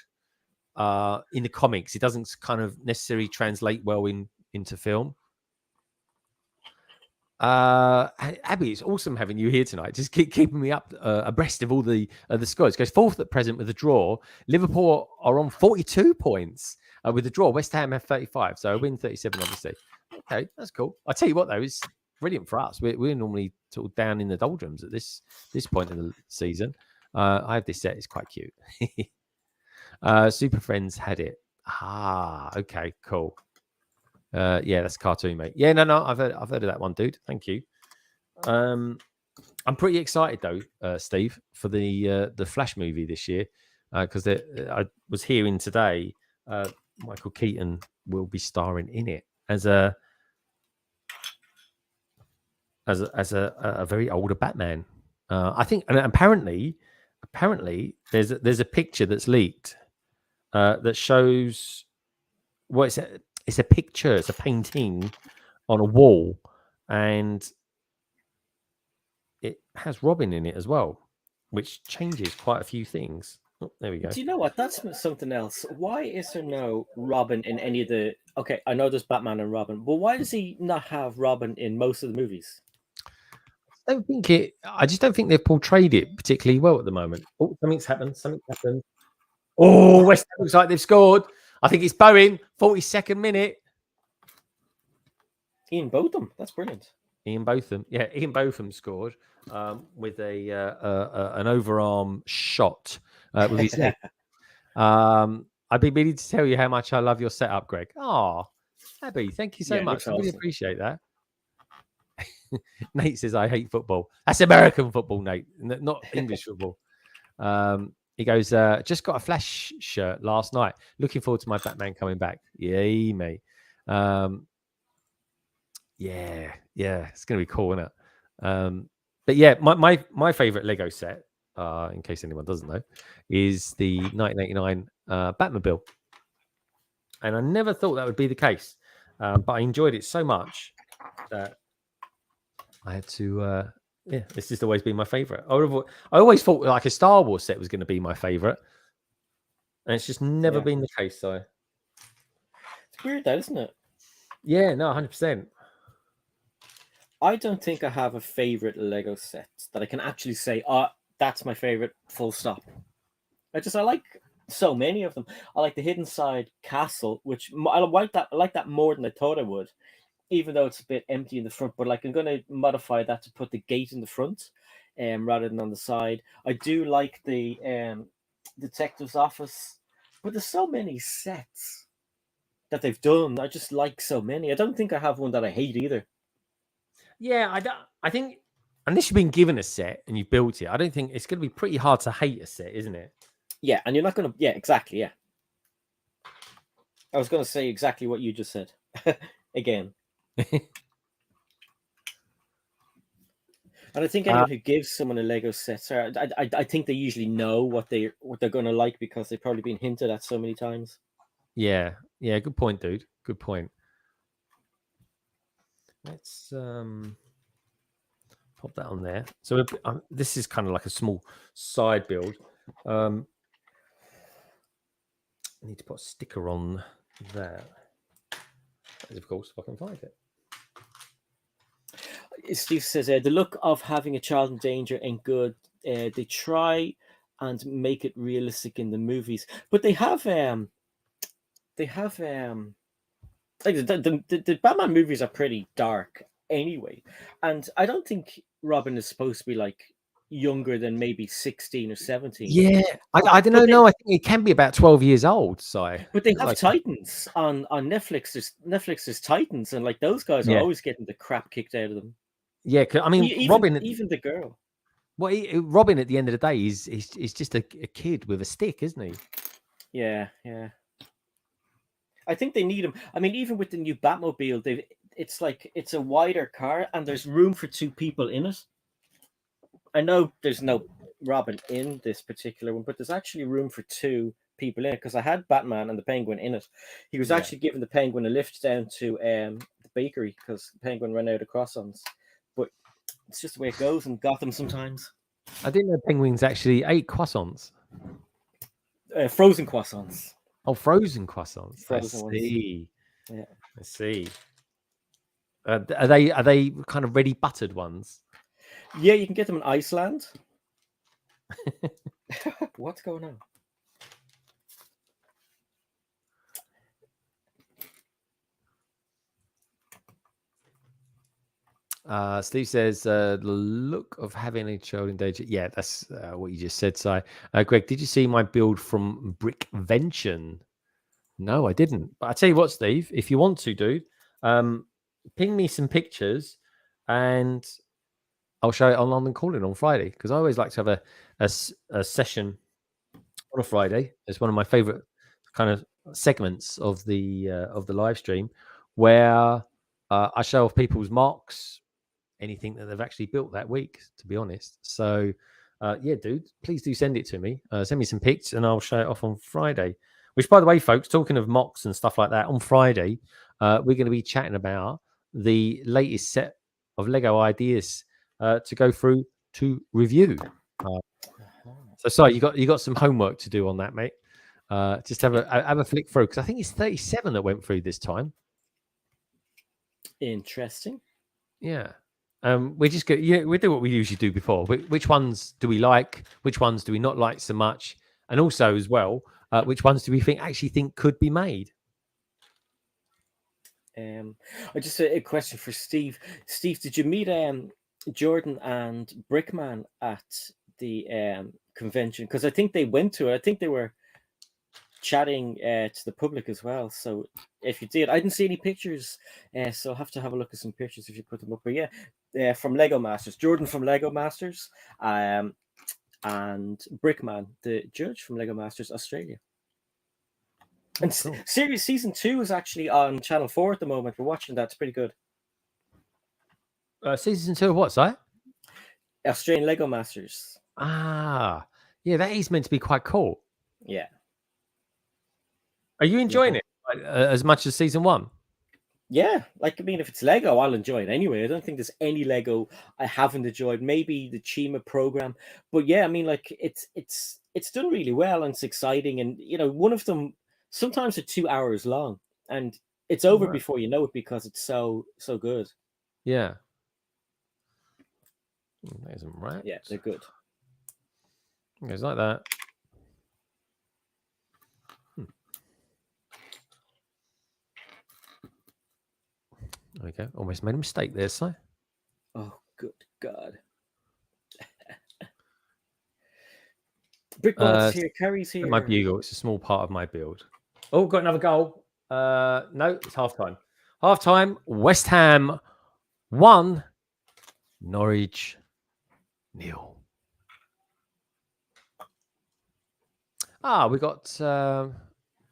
in the comics. It doesn't kind of necessarily translate well into film. Abby, it's awesome having you here tonight. Just keeping me up abreast of all the scores. Goes fourth at present with a draw. Liverpool are on 42 points with a draw. West Ham have 35, so a win 37, obviously. Okay, that's cool. I tell you what, though, it's brilliant for us. We're normally sort of down in the doldrums at this point in the season. I have this set. It's quite cute. Super Friends had it. Ah, okay, cool. Yeah, that's cartoon, mate. Yeah, no, I've heard of that one, dude. Thank you. I'm pretty excited though, Steve, for the Flash movie this year because I was hearing today Michael Keaton will be starring in it as a very older Batman. I think, and apparently, there's a picture that's leaked that shows what it's a picture, it's a painting on a wall, and it has Robin in it as well. which changes quite a few things. Oh, there we go. Do you know what? That's something else. Why is there no Robin in any of the? Okay, I know there's Batman and Robin, but why does he not have Robin in most of the movies? I just don't think they've portrayed it particularly well at the moment. Oh, something's happened. Something happened. Oh, West Ham looks like they've scored. I think it's Bowen. 42nd minute. Ian Botham. That's brilliant. Ian Botham. Yeah, Ian Botham scored with an overarm shot with his leg. I'd be meaning to tell you how much I love your setup, Greg. Oh, Abby, thank you so much. I really appreciate that. Nate says, I hate football. That's American football, Nate, not English football. He goes, just got a Flash shirt last night. Looking forward to my Batman coming back. Yay, mate. Yeah, it's going to be cool, isn't it? But yeah, my favorite Lego set, in case anyone doesn't know, is the 1989 Batmobile. And I never thought that would be the case, but I enjoyed it so much that I had to, it's just always been my favorite. I always thought like a Star Wars set was going to be my favorite, and it's just never been the case. So it's weird, though, isn't it? Yeah, no, 100%. I don't think I have a favorite Lego set that I can actually say, "Oh, that's my favorite." Full stop. I like so many of them. I like the Hidden Side Castle, which I like that more than I thought I would. Even though it's a bit empty in the front, but like I'm going to modify that to put the gate in the front, rather than on the side. I do like the detective's office, but there's so many sets that they've done. I just like so many. I don't think I have one that I hate either. Yeah, I think unless you've been given a set and you've built it, I don't think it's going to be pretty hard to hate a set, isn't it? Yeah, and you're not going to. Yeah, exactly. Yeah, I was going to say exactly what you just said again. And I think anyone who gives someone a Lego set, I think they usually know what they're going to like because they've probably been hinted at so many times. Yeah, good point, dude. Good point. Let's pop that on there. So this is kind of like a small side build. I need to put a sticker on there. Of course, if I can find it. Steve says, the look of having a child in danger ain't good. They try and make it realistic in the movies, but they have like the Batman movies are pretty dark anyway, and I don't think Robin is supposed to be like younger than maybe 16 or 17. Yeah, I don't know. No, I think it can be about 12 years old. So, but they have Titans on Netflix. There's Titans, and like those guys are always getting the crap kicked out of them. Yeah, I mean, Robin, even the girl. Well, Robin at the end of the day is just a kid with a stick, isn't he? Yeah. I think they need him. I mean, even with the new Batmobile, it's a wider car and there's room for two people in it. I know there's no Robin in this particular one, but there's actually room for two people in it because I had Batman and the Penguin in it. He was actually giving the Penguin a lift down to the bakery because the Penguin ran out of croissants. But it's just the way it goes in Gotham sometimes. I didn't know penguins actually ate croissants. Frozen croissants. Oh, frozen croissants. Frozen I see. Yeah. I see. Are they kind of ready buttered ones? Yeah, you can get them in Iceland. What's going on? Steve says the look of having a child in danger. Yeah, that's what you just said. So, Greg, did you see my build from Brickvention? No, I didn't. But I tell you what, Steve, if you want to, dude, ping me some pictures, and I'll show it on London Calling on Friday because I always like to have a session on a Friday. It's one of my favorite kind of segments of the live stream where I show off people's mocks, anything that they've actually built that week, to be honest. So, yeah, dude, please do send it to me. Send me some pics and I'll show it off on Friday. Which, by the way, folks, talking of mocks and stuff like that, on Friday, we're going to be chatting about the latest set of Lego ideas to go through to review. So sorry, you got some homework to do on that, mate. Just have a flick through because I think it's 37 that went through this time. Interesting. Yeah. We just go. Yeah, we do what we usually do before. Which ones do we like? Which ones do we not like so much? And also, as well, which ones do we think could be made? I just a question for Steve. Steve, did you meet Jordan and Brickman at the convention? Because I think they went to it. I think they were chatting to the public as well. So if you did, I didn't see any pictures. So I'll have to have a look at some pictures if you put them up. But yeah, from Lego Masters, Jordan from Lego Masters, and Brickman, the judge from Lego Masters Australia. And Cool. series season 2 is actually on Channel 4 at the moment. We're watching that. It's pretty good. Season 2 of what, Si? Australian Lego Masters. Ah, yeah, that is meant to be quite cool. Yeah. Are you enjoying it as much as season 1? Yeah, like I mean, if it's Lego, I'll enjoy it anyway. I don't think there's any Lego I haven't enjoyed. Maybe the Chima program, but yeah, I mean, like it's done really well and it's exciting. And you know, one of them sometimes are 2 hours long, and it's over Right. before you know it because it's so good. Yeah. That isn't right. Yeah, they're good. It goes like that. There we go. Almost made a mistake there, Si. Oh, good God. Brickball's here, Carrie's here. My bugle. It's a small part of my build. Oh, got another goal. No, it's half time. Half time. West Ham 1, Norwich 0. We got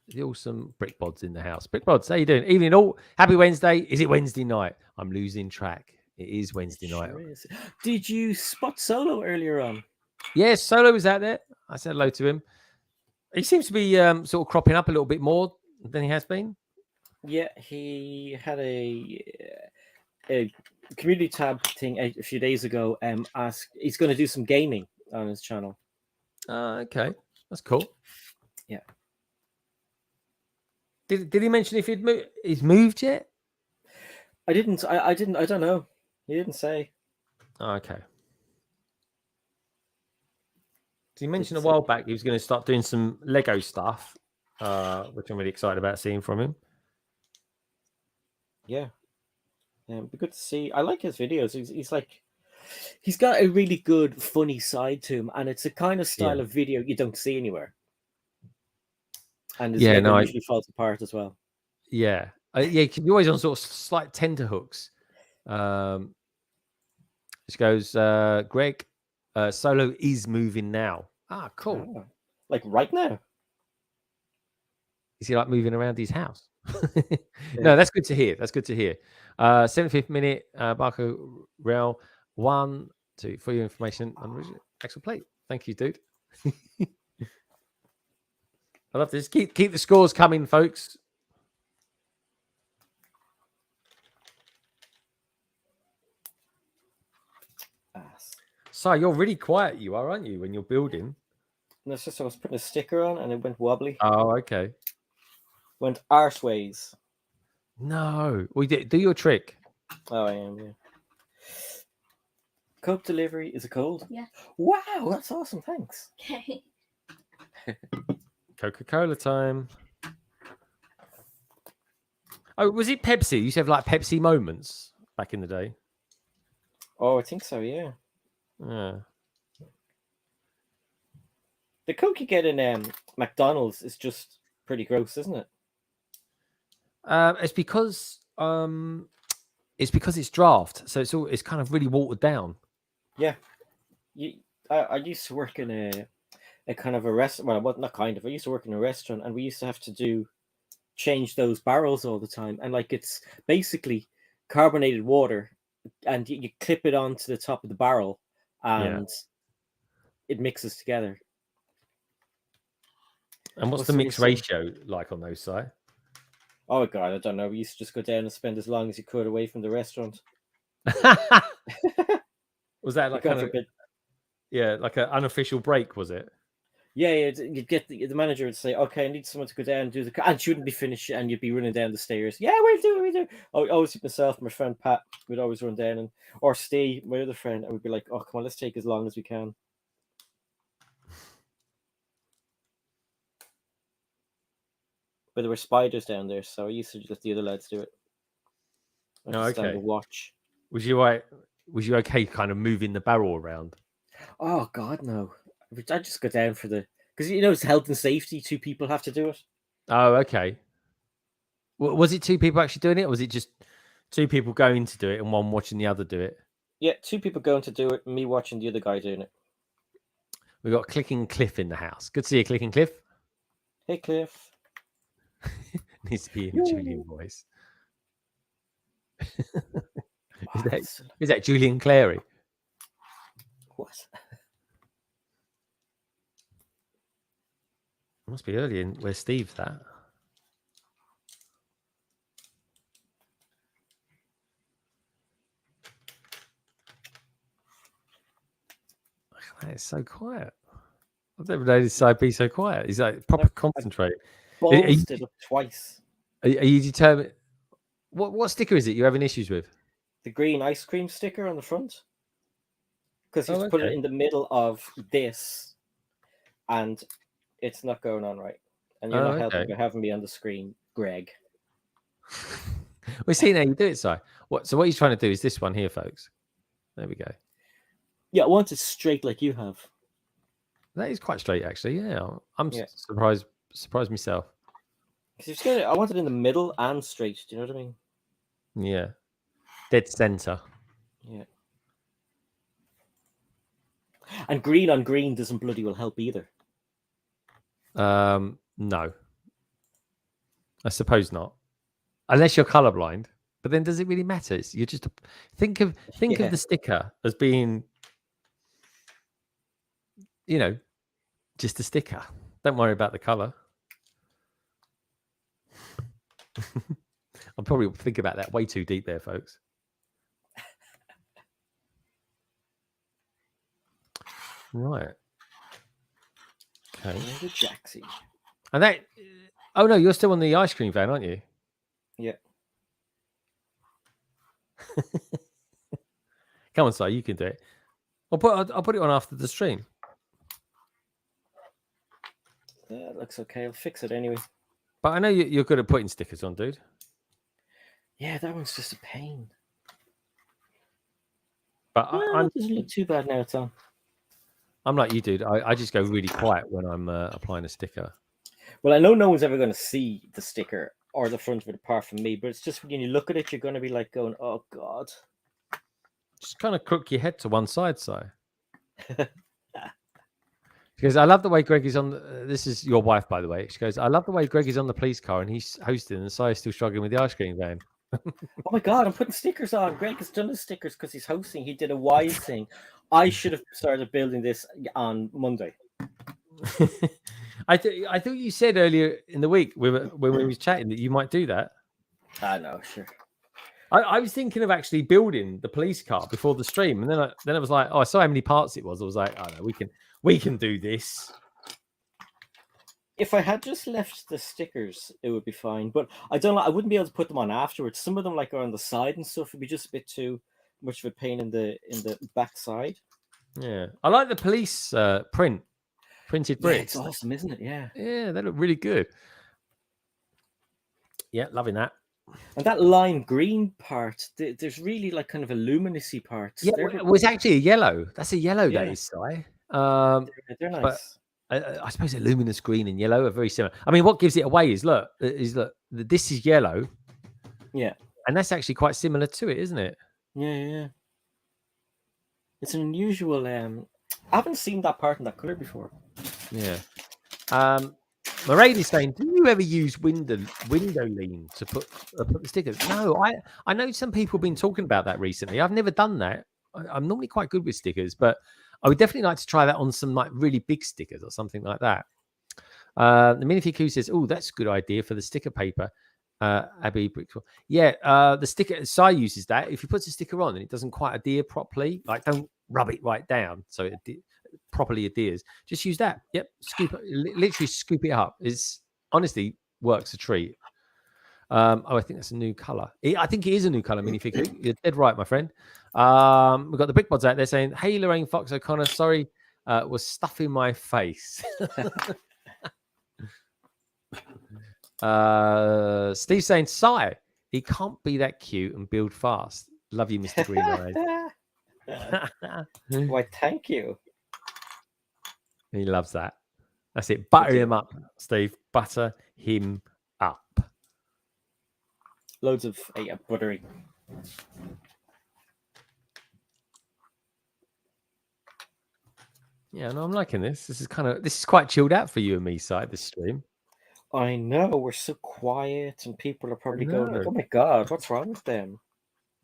the awesome Brickbods in the house. Brickbods, how you doing? Evening all. Happy Wednesday. Is it Wednesday night? I'm losing track. It is Wednesday night. Sure is. Did you spot Solo earlier on? Yes, Solo was out there. I said hello to him. He seems to be sort of cropping up a little bit more than he has been. Yeah, he had a community tab thing a few days ago. He's going to do some gaming on his channel. Okay, that's cool. Yeah. Did he mention if he's moved yet? I didn't. I didn't. I don't know. He didn't say. Okay. He mentioned a while back he was going to start doing some Lego stuff, which I'm really excited about seeing from him. Yeah. Be good to see. I like his videos. He's got a really good, funny side to him, and it's a kind of style of video you don't see anywhere. And his Lego usually falls apart as well. Yeah. You're always on sort of slight tenterhooks. Which goes, Greg, Solo is moving now. Ah, cool. Oh, like right now? Is he like moving around his house? No, that's good to hear. That's good to hear. 75th minute, Barco Real 1, 2 for your information on Axel Plate. Thank you, dude. I love this. Keep the scores coming, folks. So you're really quiet, you are, aren't you, when you're building? No, it's just I was putting a sticker on and it went wobbly. Oh, okay. Went arseways. No. We do your trick. Oh, I am, yeah. Coke delivery is a cold? Yeah. Wow, that's awesome. Thanks. Okay. Coca-Cola time. Oh, was it Pepsi? You used to have like Pepsi moments back in the day. Oh, I think so, yeah. Yeah. The Coke you get in McDonald's is just pretty gross, isn't it? It's because it's draft, so it's kind of really watered down. Yeah. I used to work in a kind of a restaurant. Well, not kind of. I used to work in a restaurant, and we used to have to change those barrels all the time. And like it's basically carbonated water, and you clip it onto the top of the barrel, and it mixes together. And what's the mix ratio like on those, Si? Oh God, I don't know. We used to just go down and spend as long as you could away from the restaurant. Was that like kind of, like an unofficial break? Was it? Yeah, you'd get the manager would say, "Okay, I need someone to go down and do the," and she wouldn't be finished, and you'd be running down the stairs. Yeah, we'll do it. We do. Oh, always myself, my friend Pat would always run down, and or Steve, my other friend, and we'd be like, "Oh, come on, let's take as long as we can." But there were spiders down there, so I used to just let the other lads do it. I just stand and watch. Was you okay kind of moving the barrel around? Oh God, no! I just go down for the because it's health and safety. 2 people have to do it. Oh, okay. Was it 2 people actually doing it, or was it just 2 people going to do it and one watching the other do it? Yeah, 2 people going to do it, and me watching the other guy doing it. We got Clicking Cliff in the house. Good to see you, Clicking Cliff. Hey, Cliff. Needs to be in Julian voice. Is that Julian Clary? What? Must be early in where Steve's at. That is so quiet. I've never noticed Side B so quiet. He's like proper concentrate. Ballsed it up twice. Are you determined? What sticker is it you're having issues with? The green ice cream sticker on the front. Because he's put it in the middle of this, and it's not going on right. And you're not helping by having me on the screen, Greg. We're seeing how you do it, Si. So what he's trying to do is this one here, folks. There we go. Yeah, I want it straight like you have. That is quite straight, actually. Yeah, I'm surprised myself. I want it in the middle and straight. Do you know what I mean? Yeah, dead center. Yeah. And green on green doesn't bloody well help either. No, I suppose not, unless you're colorblind. But then, does it really matter? You're just think of the sticker as being, just a sticker. Don't worry about the color. I'll probably think about that way too deep there, folks. Right. Okay. The Jaxie. And that. Oh no, you're still on the ice cream van, aren't you? Yeah. Come on, Si, you can do it. I'll put it on after the stream. Yeah, it looks okay. I'll fix it anyway. But I know you're good at putting stickers on, dude. Yeah, that one's just a pain. But it doesn't look too bad now it's on. I'm like you, dude. I just go really quiet when I'm applying a sticker. Well, I know no one's ever going to see the sticker or the front of it apart from me, but it's just when you look at it, you're going to be like going, oh, God. Just kind of crook your head to one side, Si. Because I love the way Greg is on. This is your wife, by the way. She goes, I love the way Greg is on the police car and he's hosting, and Si is still struggling with the ice cream van. Oh my God, I'm putting stickers on. Greg has done the stickers because he's hosting. He did a wise thing. I should have started building this on Monday. I thought you said earlier in the week when we were chatting that you might do that. I know, sure. I was thinking of actually building the police car before the stream, and then I was like, oh, I saw how many parts it was. I was like, oh no, we can do this. If I had just left the stickers, it would be fine. But I wouldn't be able to put them on afterwards. Some of them, like, are on the side and stuff. It'd be just a bit too much of a pain in the back side. Yeah, I like the police printed bricks. Yeah, it's awesome, isn't it? Yeah. Yeah, they look really good. Yeah, loving that. And that lime green part, there's really like kind of a lumiноusy part. Yeah, it was actually a yellow. That's a yellow that is, Si. They're nice. I suppose a luminous green and yellow are very similar. I mean, what gives it away is look, this is yellow. Yeah. And that's actually quite similar to it, isn't it? Yeah. It's an unusual. I haven't seen that part in that color before. Yeah. Maraid is saying, do you ever use window lean to put the stickers? No, I know some people have been talking about that recently. I've never done that. I'm normally quite good with stickers, but I would definitely like to try that on some like really big stickers or something like that. The minifigure says, oh, that's a good idea for the sticker paper. Abby Brickswell. Yeah, the sticker, Si uses that. If he puts a sticker on and it doesn't quite adhere properly, like don't rub it right down so it properly adheres, just use that. Yep, scoop it, literally scoop it up. It's honestly works a treat. Oh, I think that's a new color. I think it is a new color minifigure. You're dead right, my friend. We've got the Brick Mods out there saying, "Hey, Lorraine Fox O'Connor, sorry, was stuffing my face." Steve saying, "Sigh, he can't be that cute and build fast." Love you, Mr. Green Eyes. Why, thank you. He loves that. That's it. Butter him up, Steve. Butter him up. Loads of buttery. Yeah, no, I'm liking this. This is quite chilled out for you and me side this stream. I know, we're so quiet and people are probably going like, oh my god, what's wrong with them?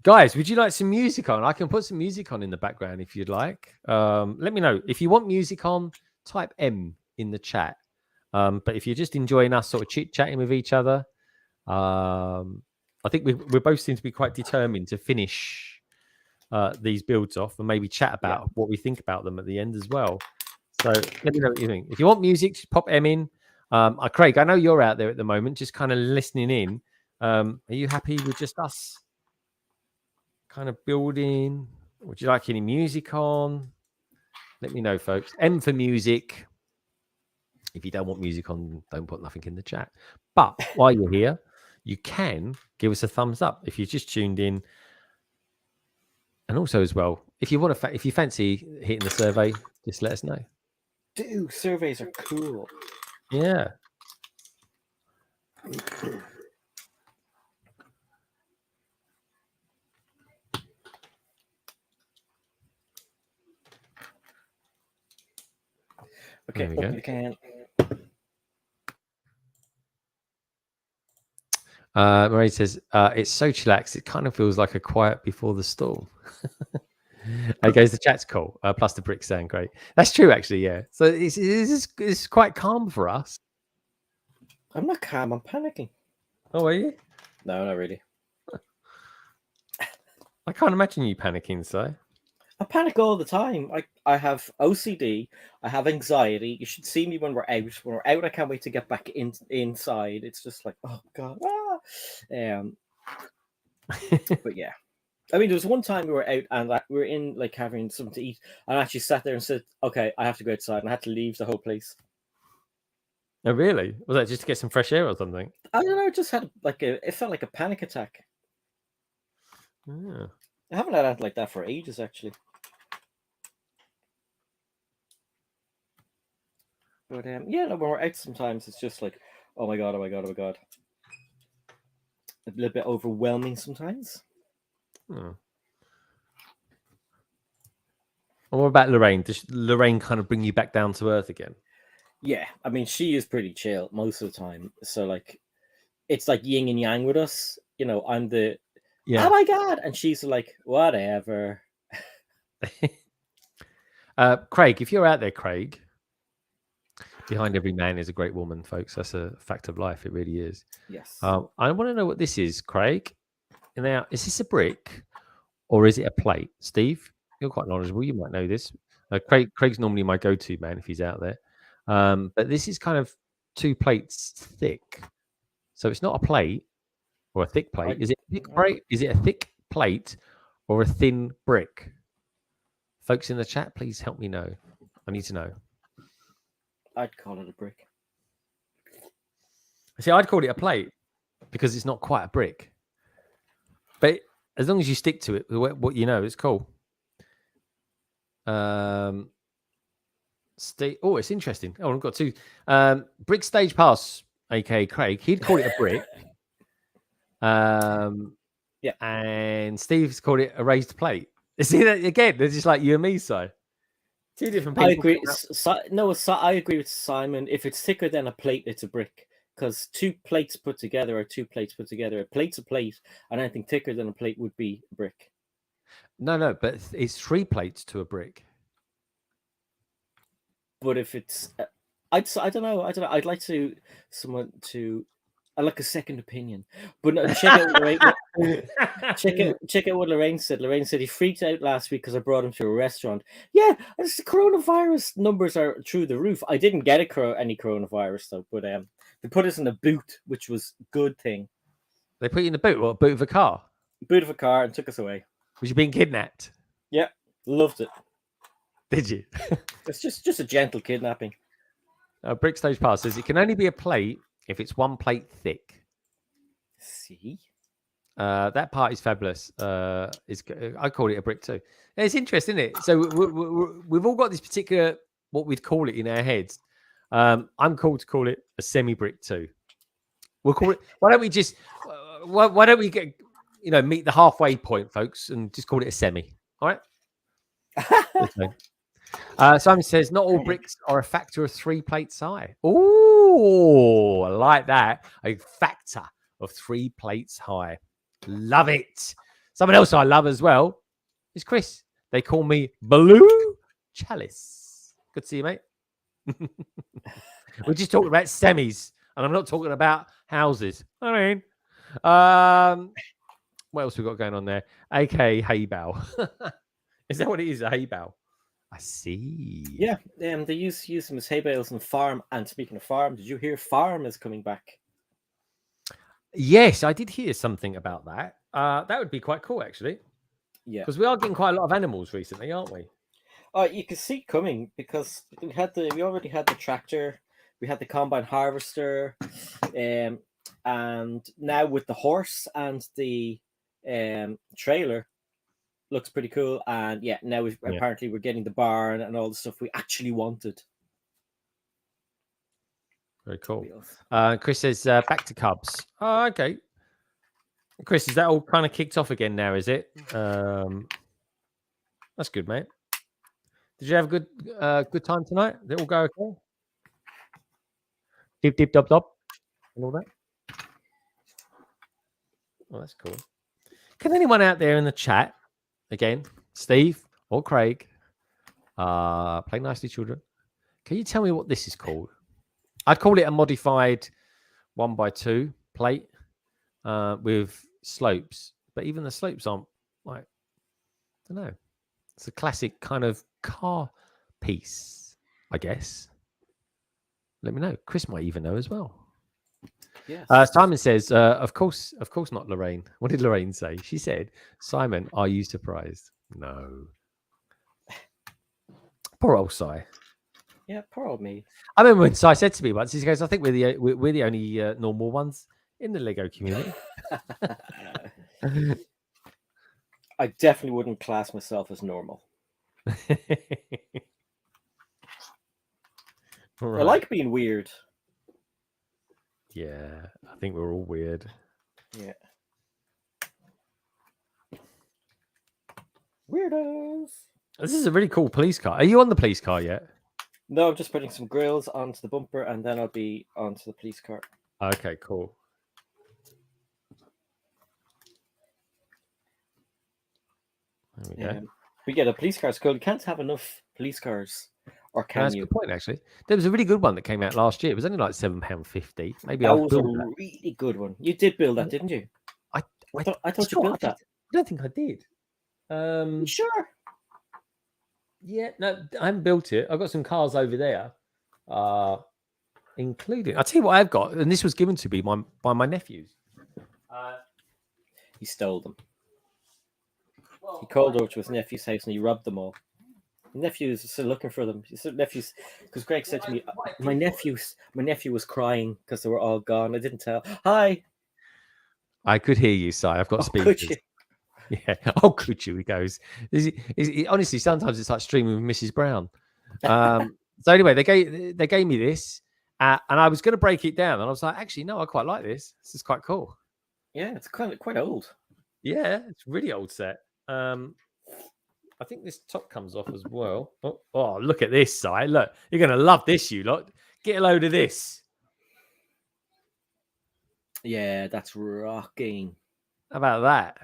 Guys, would you like some music on? I can put some music on in the background if you'd like. Let me know. If you want music on, type M in the chat. But if you're just enjoying us sort of chit-chatting with each other, I think we both seem to be quite determined to finish these builds off and maybe chat about what we think about them at the end as well. So let me know what you think. If you want music, just pop M in. Craig, I know you're out there at the moment, just kind of listening in. Are you happy with just us kind of building? Would you like any music on? Let me know, folks. M for music. If you don't want music on, don't put nothing in the chat. But while you're here, you can give us a thumbs up if you just tuned in. And also as well, if you want to, if you fancy hitting the survey, just let us know. Dude, surveys are cool. Yeah. Okay, There we open go. the can. Marie says, it's so chillax. It kind of feels like a quiet before the storm. It goes, the chat's cool. Plus the bricks sound great. That's true, actually. Yeah. So it's quite calm for us. I'm not calm. I'm panicking. Oh, are you? No, not really. I can't imagine you panicking, so. I panic all the time. I have OCD. I have anxiety. You should see me when we're out. When we're out, I can't wait to get back inside. It's just like, oh god. But yeah. I mean, there was one time we were out and we were in like having something to eat, and I actually sat there and said, "Okay, I have to go outside," and I had to leave the whole place. Oh, really? Was that just to get some fresh air or something? I don't know. It just had it felt like a panic attack. Yeah. I haven't had that like that for ages, actually. But yeah, no, when we're out, sometimes it's just like, oh my god, oh my god, oh my god. A little bit overwhelming sometimes. And what about Lorraine? Does Lorraine kind of bring you back down to earth again? Yeah, I mean, she is pretty chill most of the time. So like, it's like yin and yang with us. You know, I'm the oh my god, and she's like, whatever. Craig, if you're out there, Craig, behind every man is a great woman, folks. That's a fact of life. It really is. Yes. I want to know what this is, Craig. Now, is this a brick or is it a plate? Steve, you're quite knowledgeable. You might know this. Craig's normally my go-to man if he's out there. But this is kind of 2 plates thick. So it's not a plate or a thick plate. Is it a thick plate? Is it a thick plate or a thin brick? Folks in the chat, please help me know. I need to know. I'd call it a brick. See, I'd call it a plate because it's not quite a brick. But as long as you stick to it, what you know, it's cool. Oh, it's interesting. Oh, I've got 2. Brick Stage Pass, aka Craig. He'd call it a brick. Yeah. And Steve's called it a raised plate. See that again? They're just like you and me, so 2 different people. I agree. I agree with Simon. If it's thicker than a plate, it's a brick. Because 2 plates put together are 2 plates put together. A plate's a plate, and anything thicker than a plate would be a brick. No, but it's 3 plates to a brick. But if it's, I don't know. I'd like someone to I like a second opinion. But no, check out Lorraine. check out what Lorraine said. Lorraine said he freaked out last week because I brought him to a restaurant. Yeah, the coronavirus numbers are through the roof. I didn't get any coronavirus though, but they put us in a boot, which was a good thing. They put you in the boot. What, boot of a car? Boot of a car and took us away. Was you being kidnapped? Yeah, loved it. Did you? It's just a gentle kidnapping. Brick Stage Pass says it can only be a plate if it's 1 plate thick. See? That part is fabulous. I call it a brick too. It's interesting, isn't it? So we've all got this particular, what we'd call it in our heads. I'm called to call it a semi-brick too. We'll call it. Why don't we just? Why don't we get meet the halfway point, folks, and just call it a semi? All right. Simon says not all bricks are a factor of 3 plates high. Oh, I like that. A factor of 3 plates high. Love it. Someone else I love as well is Chris. They call me Blue Chalice. Good to see you, mate. We're just talking about semis, and I'm not talking about houses. I mean, what else we got going on there? AK hay bale. Is that what it is? A hay bale? I see. Yeah, they use them as hay bales and farm. And speaking of farm, did you hear farm is coming back? Yes, I did hear something about that. That would be quite cool, actually. Yeah, because we are getting quite a lot of animals recently, aren't we? You can see it coming because we already had the tractor, we had the combine harvester, and now with the horse and the trailer, looks pretty cool. And yeah, now apparently we're getting the barn and all the stuff we actually wanted. Very cool. Chris says back to Cubs. Oh, okay. Chris, is that all kind of kicked off again now? Is it? That's good, mate. Did you have a good time tonight? Did it all go okay? Dip, dip, dop, dop, and all that. Oh, that's cool. Can anyone out there in the chat, again, Steve or Craig, play nicely, children? Can you tell me what this is called? I'd call it a modified 1x2 plate with slopes, but even the slopes aren't like, I don't know. It's a classic kind of car piece, I guess. Let me know. Chris might even know as well. Yes. Simon says, of course not, Lorraine. What did Lorraine say? She said, Simon, are you surprised? No. Poor old Si. Yeah, poor old me. I remember when Si said to me once, he goes, I think we're the only normal ones in the Lego community. I definitely wouldn't class myself as normal. Right. I like being weird. Yeah, I think we're all weird. Yeah. Weirdos. This is a really cool police car. Are you on the police car yet? No, I'm just putting some grills onto the bumper and then I'll be onto the police car. Okay, cool. There we go. We get a police car. It's cool. You can't have enough police cars, or can That's you? a good point, actually. There was a really good one that came out last year. It was only like £7.50. Maybe That I'll was build a that. really good one. You did build that, didn't you? I thought you built that. I don't think I did. Sure. Yeah, no, I haven't built it. I've got some cars over there, including. I'll tell you what I've got, and this was given to me by my nephews. He stole them. He called over to his nephew's house and he robbed them all. Nephews are still looking for them. Nephews, because Greg said to me, my nephew was crying because they were all gone. I didn't tell. Hi. I could hear you, Si. I've got speakers. Could you? Yeah. Oh, could you? He goes. Honestly, sometimes it's like streaming with Mrs. Brown. So anyway, they gave me this, and I was going to break it down, and I was like, actually, no, I quite like this. This is quite cool. Yeah, it's quite old. Yeah, it's a really old set. I think this top comes off as well. Oh, look at this side. Look, you're going to love this, you lot. Get a load of this. Yeah, that's rocking. How about that?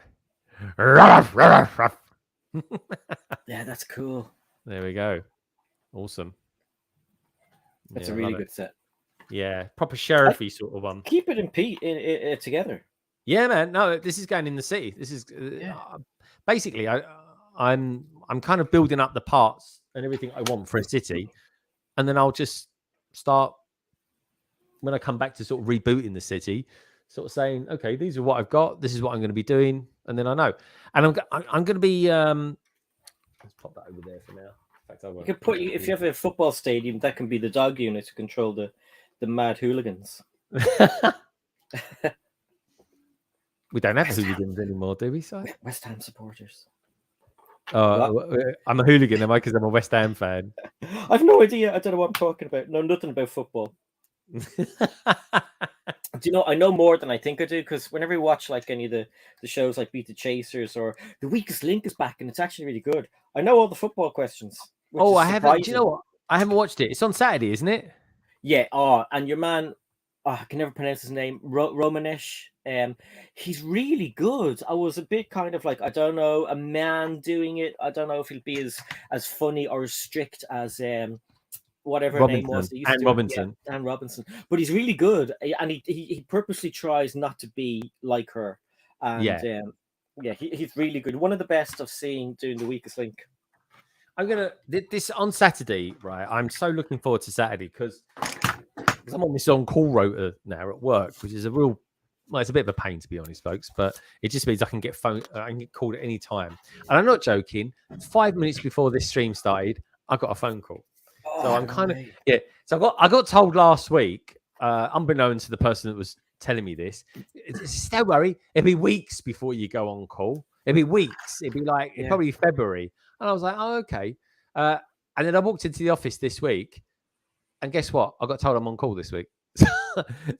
Yeah, that's cool. There we go. Awesome. That's Yeah, a really love good set. Yeah, proper sheriffy sort of one. Keep it in together. Yeah, man. No, this is going in the city. This is basically I'm kind of building up the parts and everything I want for a city, and then I'll just start when I come back to sort of rebooting the city, sort of saying, okay, these are what I've got. This is what I'm going to be doing, and then I know. And I'm going to be. Let's pop that over there for now. In fact, I won't. You could put if you have a football stadium, that can be the dog unit to control the mad hooligans. We don't have hooligans anymore, do we? Si? West Ham supporters. I'm a hooligan, am I? Because I'm a West Ham fan. I've no idea. I don't know what I'm talking about. Know nothing about football. Do you know? I know more than I think I do, because whenever we watch like any of the shows like Beat the Chasers or The Weakest Link is back, and it's actually really good. I know all the football questions. I haven't. Do you know what? I haven't watched it. It's on Saturday, isn't it? Yeah. And your man, I can never pronounce his name. Romanesh. He's really good. I was a bit kind of like, I don't know, a man doing it. I don't know if he'll be as funny or as strict as whatever her name was. Anne Robinson. Yeah, Anne Robinson. But he's really good, and he purposely tries not to be like her. And he's really good. One of the best I've seen doing The Weakest Link. I'm gonna this on Saturday, right? I'm so looking forward to Saturday because I'm on this on-call rota now at work, which is it's a bit of a pain, to be honest, folks, but it just means I can get called at any time. And I'm not joking. 5 minutes before this stream started, I got a phone call. So I'm kind of So I got told last week, unbeknownst to the person that was telling me this, don't worry, it'll be weeks before you go on call. It'll be weeks. It'll be like probably February. And I was like, oh, okay. And then I walked into the office this week, and guess what? I got told I'm on call this week. So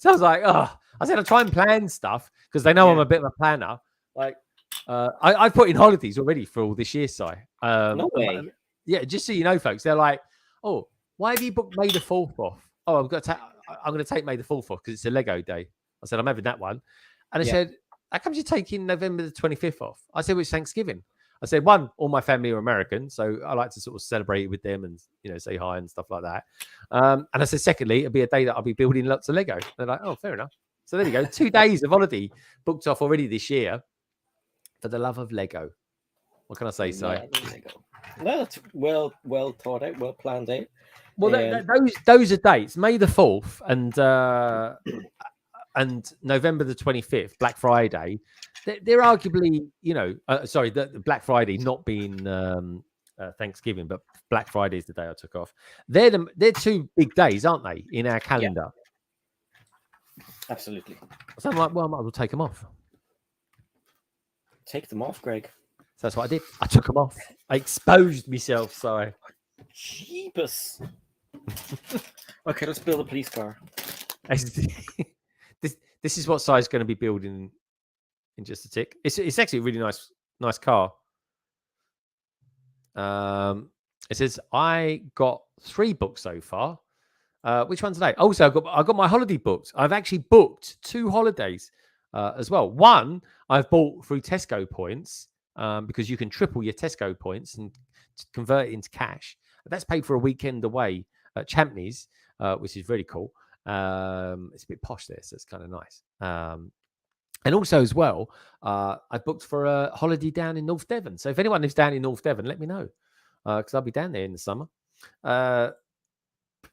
I was like, I said I try and plan stuff because they know I'm a bit of a planner. Like, I've put in holidays already for all this year, Si. No way. Yeah, just so you know, folks, they're like, oh, why have you booked May the 4th off? Oh, I'm going to take May the 4th off because it's a Lego day. I said, I'm having that one. And I said, how come you're taking November the 25th off? I said, well, it's Thanksgiving. I said, one, all my family are American, so I like to sort of celebrate it with them and, say hi and stuff like that. And I said, secondly, it'll be a day that I'll be building lots of Lego. They're like, oh, fair enough. So there we go. 2 days of holiday booked off already this year for the love of Lego. What can I say, Si? Yeah, no, that's well thought out, well planned out. Well, those are dates. May the 4th and November the 25th, Black Friday. They're arguably, the Black Friday not being Thanksgiving, but Black Friday is the day I took off. They're 2 big days, aren't they, in our calendar? Yeah. Absolutely. So I'm like, well, I might as well take them off. Take them off, Greg. So that's what I did. I took them off. I exposed myself. Sorry. Jeepus. Okay, let's build a police car. This is what Si's going to be building in just a tick. It's actually a really nice car. It says I got 3 books so far. Which one's today? Also, I got my holiday booked. I've actually booked 2 holidays as well. One I've bought through Tesco points because you can triple your Tesco points and convert it into cash. That's paid for a weekend away at Champneys, which is really cool. It's a bit posh there, so it's kind of nice. And also as well, I booked for a holiday down in North Devon. So if anyone lives down in North Devon, let me know because I'll be down there in the summer.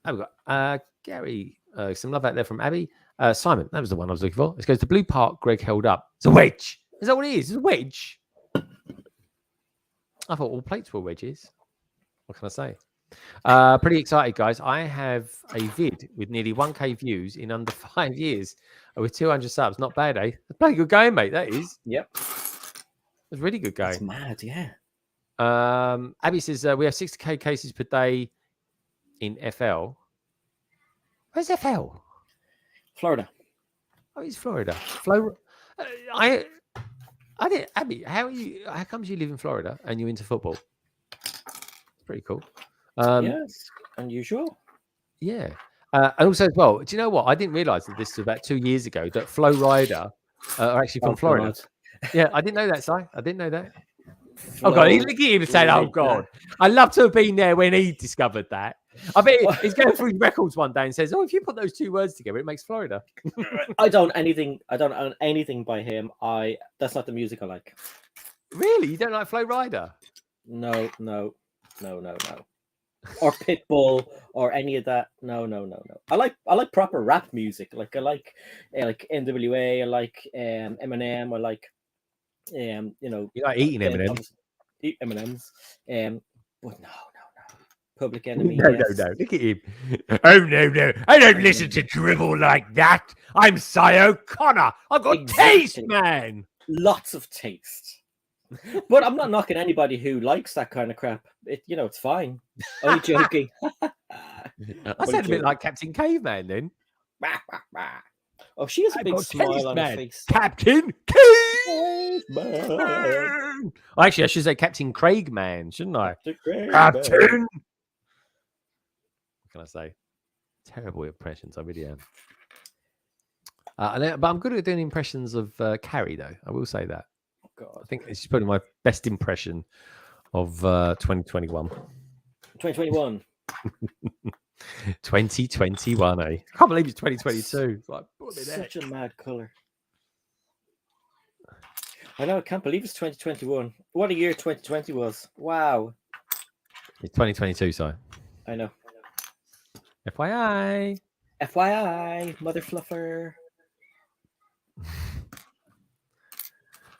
We've got Gary, some love out there from Abby. Simon, that was the one I was looking for. It goes to Blue Park. Greg held up. It's a wedge. Is that what it is? It's a wedge. I thought all plates were wedges. What can I say? Pretty excited, guys. I have a vid with nearly 1K views in under 5 years with 200 subs. Not bad, eh? That's pretty good going, mate. That is. Yep. It's really good going. That's mad, yeah. Abby says we have 60K cases per day in FL. Where's FL? Florida. Oh, it's Florida. I didn't. Abby, how comes you live in Florida and you're into football? It's pretty cool. Yes, unusual. Yeah. And also as well, do you know what? I didn't realize that this was about 2 years ago that Flo Rida are actually from Florida. God. Yeah, I didn't know that, Si. I didn't know that. Oh, God. Look at him saying, oh, God. I'd love to have been there when he discovered that. I bet he's going through records one day and says, "Oh, if you put those two words together, it makes Florida." I don't own anything by him. That's not the music I like. Really, you don't like Flo Rida? No. Or Pitbull or any of that. No. I like proper rap music. Like I like NWA. I like Eminem. I like you like eating M&M. Eat M&Ms. But no. Public Enemy. No, yes. no. Look at him. Oh no. I don't listen to dribble like that. I'm Cy O'Connor. I've got taste, man. Lots of taste. But I'm not knocking anybody who likes that kind of crap. It's fine. Only joking. I sound a bit like Captain Caveman then. Oh, she has a big smile on her face. Captain Caveman. Actually, I should say Captain Craig Man, shouldn't I? Captain. What can I say? Terrible impressions. I really am. But I'm good at doing impressions of Carrie, though. I will say that. God. I think it's probably my best impression of 2021. 2021. 2021, eh? I can't believe it's 2022. It's like, such a mad colour. I know, I can't believe it's 2021. What a year 2020 was. Wow. It's 2022, so. I know. FYI. Mother fluffer.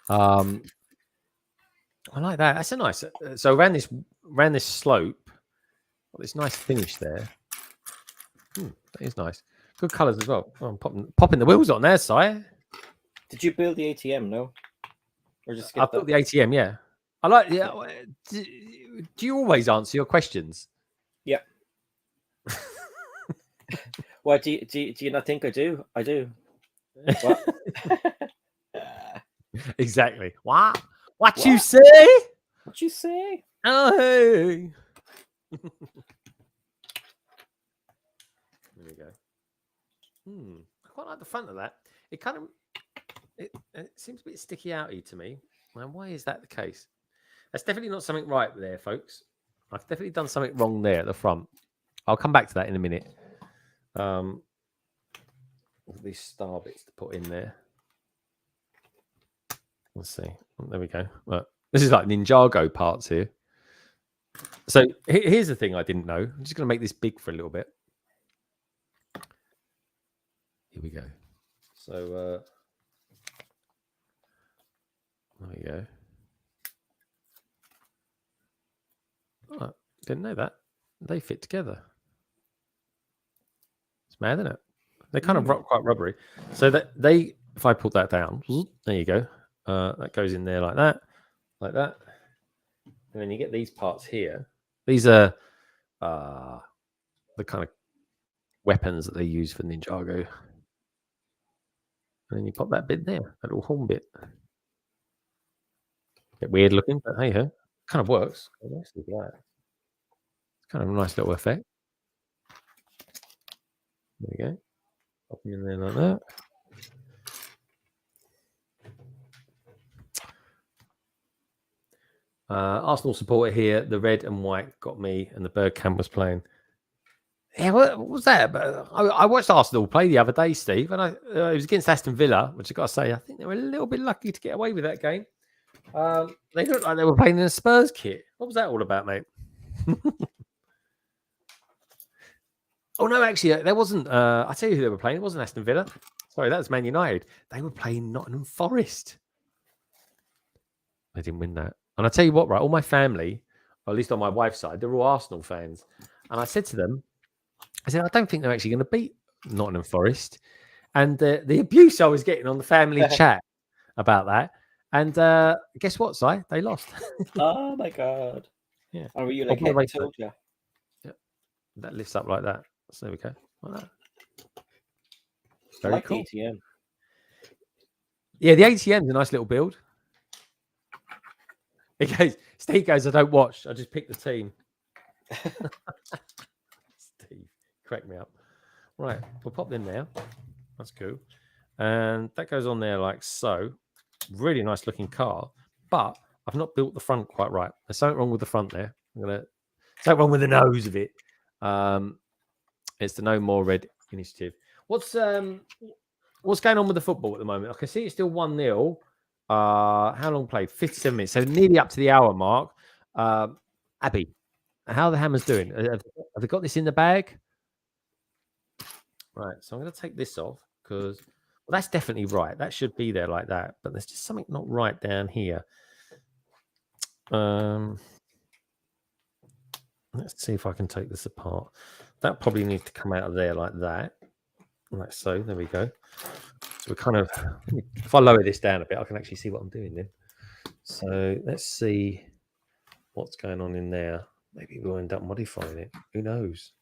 I like that. That's a nice. So around this slope, got this nice finish there. That is nice. Good colours as well. Oh, I'm popping the wheels on there, Si. Did you build the ATM? No, or just I built the ATM. Yeah, I like. Yeah. Do you always answer your questions? Yeah. What do you not think I do? I do. What? Exactly. What you say? What you say? Oh, hey. There we go. I quite like the front of that. It kind of it seems a bit sticky outy to me. Now, why is that the case? That's definitely not something right there, folks. I've definitely done something wrong there at the front. I'll come back to that in a minute. These star bits to put in there. Let's see. There we go. Look, this is like Ninjago parts here. So here's the thing I didn't know. I'm just going to make this big for a little bit. Here we go. So there we go. Oh, didn't know that. They fit together. It's mad, isn't it? They're kind of quite rubbery. So that if I pull that down, there you go. That goes in there like that. And then you get these parts here. These are the kind of weapons that they use for Ninjago. And then you pop that bit there, that little horn bit. Bit weird looking, but hey ho, kind of works. Nice, look at that. It's kind of a nice little effect. There we go. Pop them in there like that. Arsenal supporter here. The red and white got me, and the Bergkamp was playing. Yeah, what was that? But I watched Arsenal play the other day, Steve, and it was against Aston Villa, which I got to say, I think they were a little bit lucky to get away with that game. They looked like they were playing in a Spurs kit. What was that all about, mate? Oh no, actually, there wasn't. I tell you who they were playing. It wasn't Aston Villa. Sorry, that was Man United. They were playing Nottingham Forest. They didn't win that. And I tell you what, right? All my family, or at least on my wife's side, they're all Arsenal fans. And I said to them, I said, I don't think they're actually going to beat Nottingham Forest. And the abuse I was getting on the family chat about that. And guess what, Si? They lost. Oh my God. Yeah. Or were you like, I told you? Yeah. That lifts up like that. So there we go. Like that. I Very like cool. ATM. Yeah, the ATM's a nice little build. Steve goes, I don't watch. I just pick the team. Steve, crack me up. Right, we'll pop them there. That's cool. And that goes on there like so. Really nice looking car. But I've not built the front quite right. There's something wrong with the front there. Something wrong with the nose of it. It's the No More Red initiative. What's going on with the football at the moment? I can see it's still 1-0. How long played? 57 minutes. So nearly up to the hour mark. Abby, how are the Hammers doing? Have they got this in the bag? Right. So I'm going to take this off because that's definitely right. That should be there like that. But there's just something not right down here. Let's see if I can take this apart. That probably needs to come out of there like that. Like so. There we go. So we're kind of, if I lower this down a bit, I can actually see what I'm doing then. So let's see what's going on in there. Maybe we'll end up modifying it. Who knows?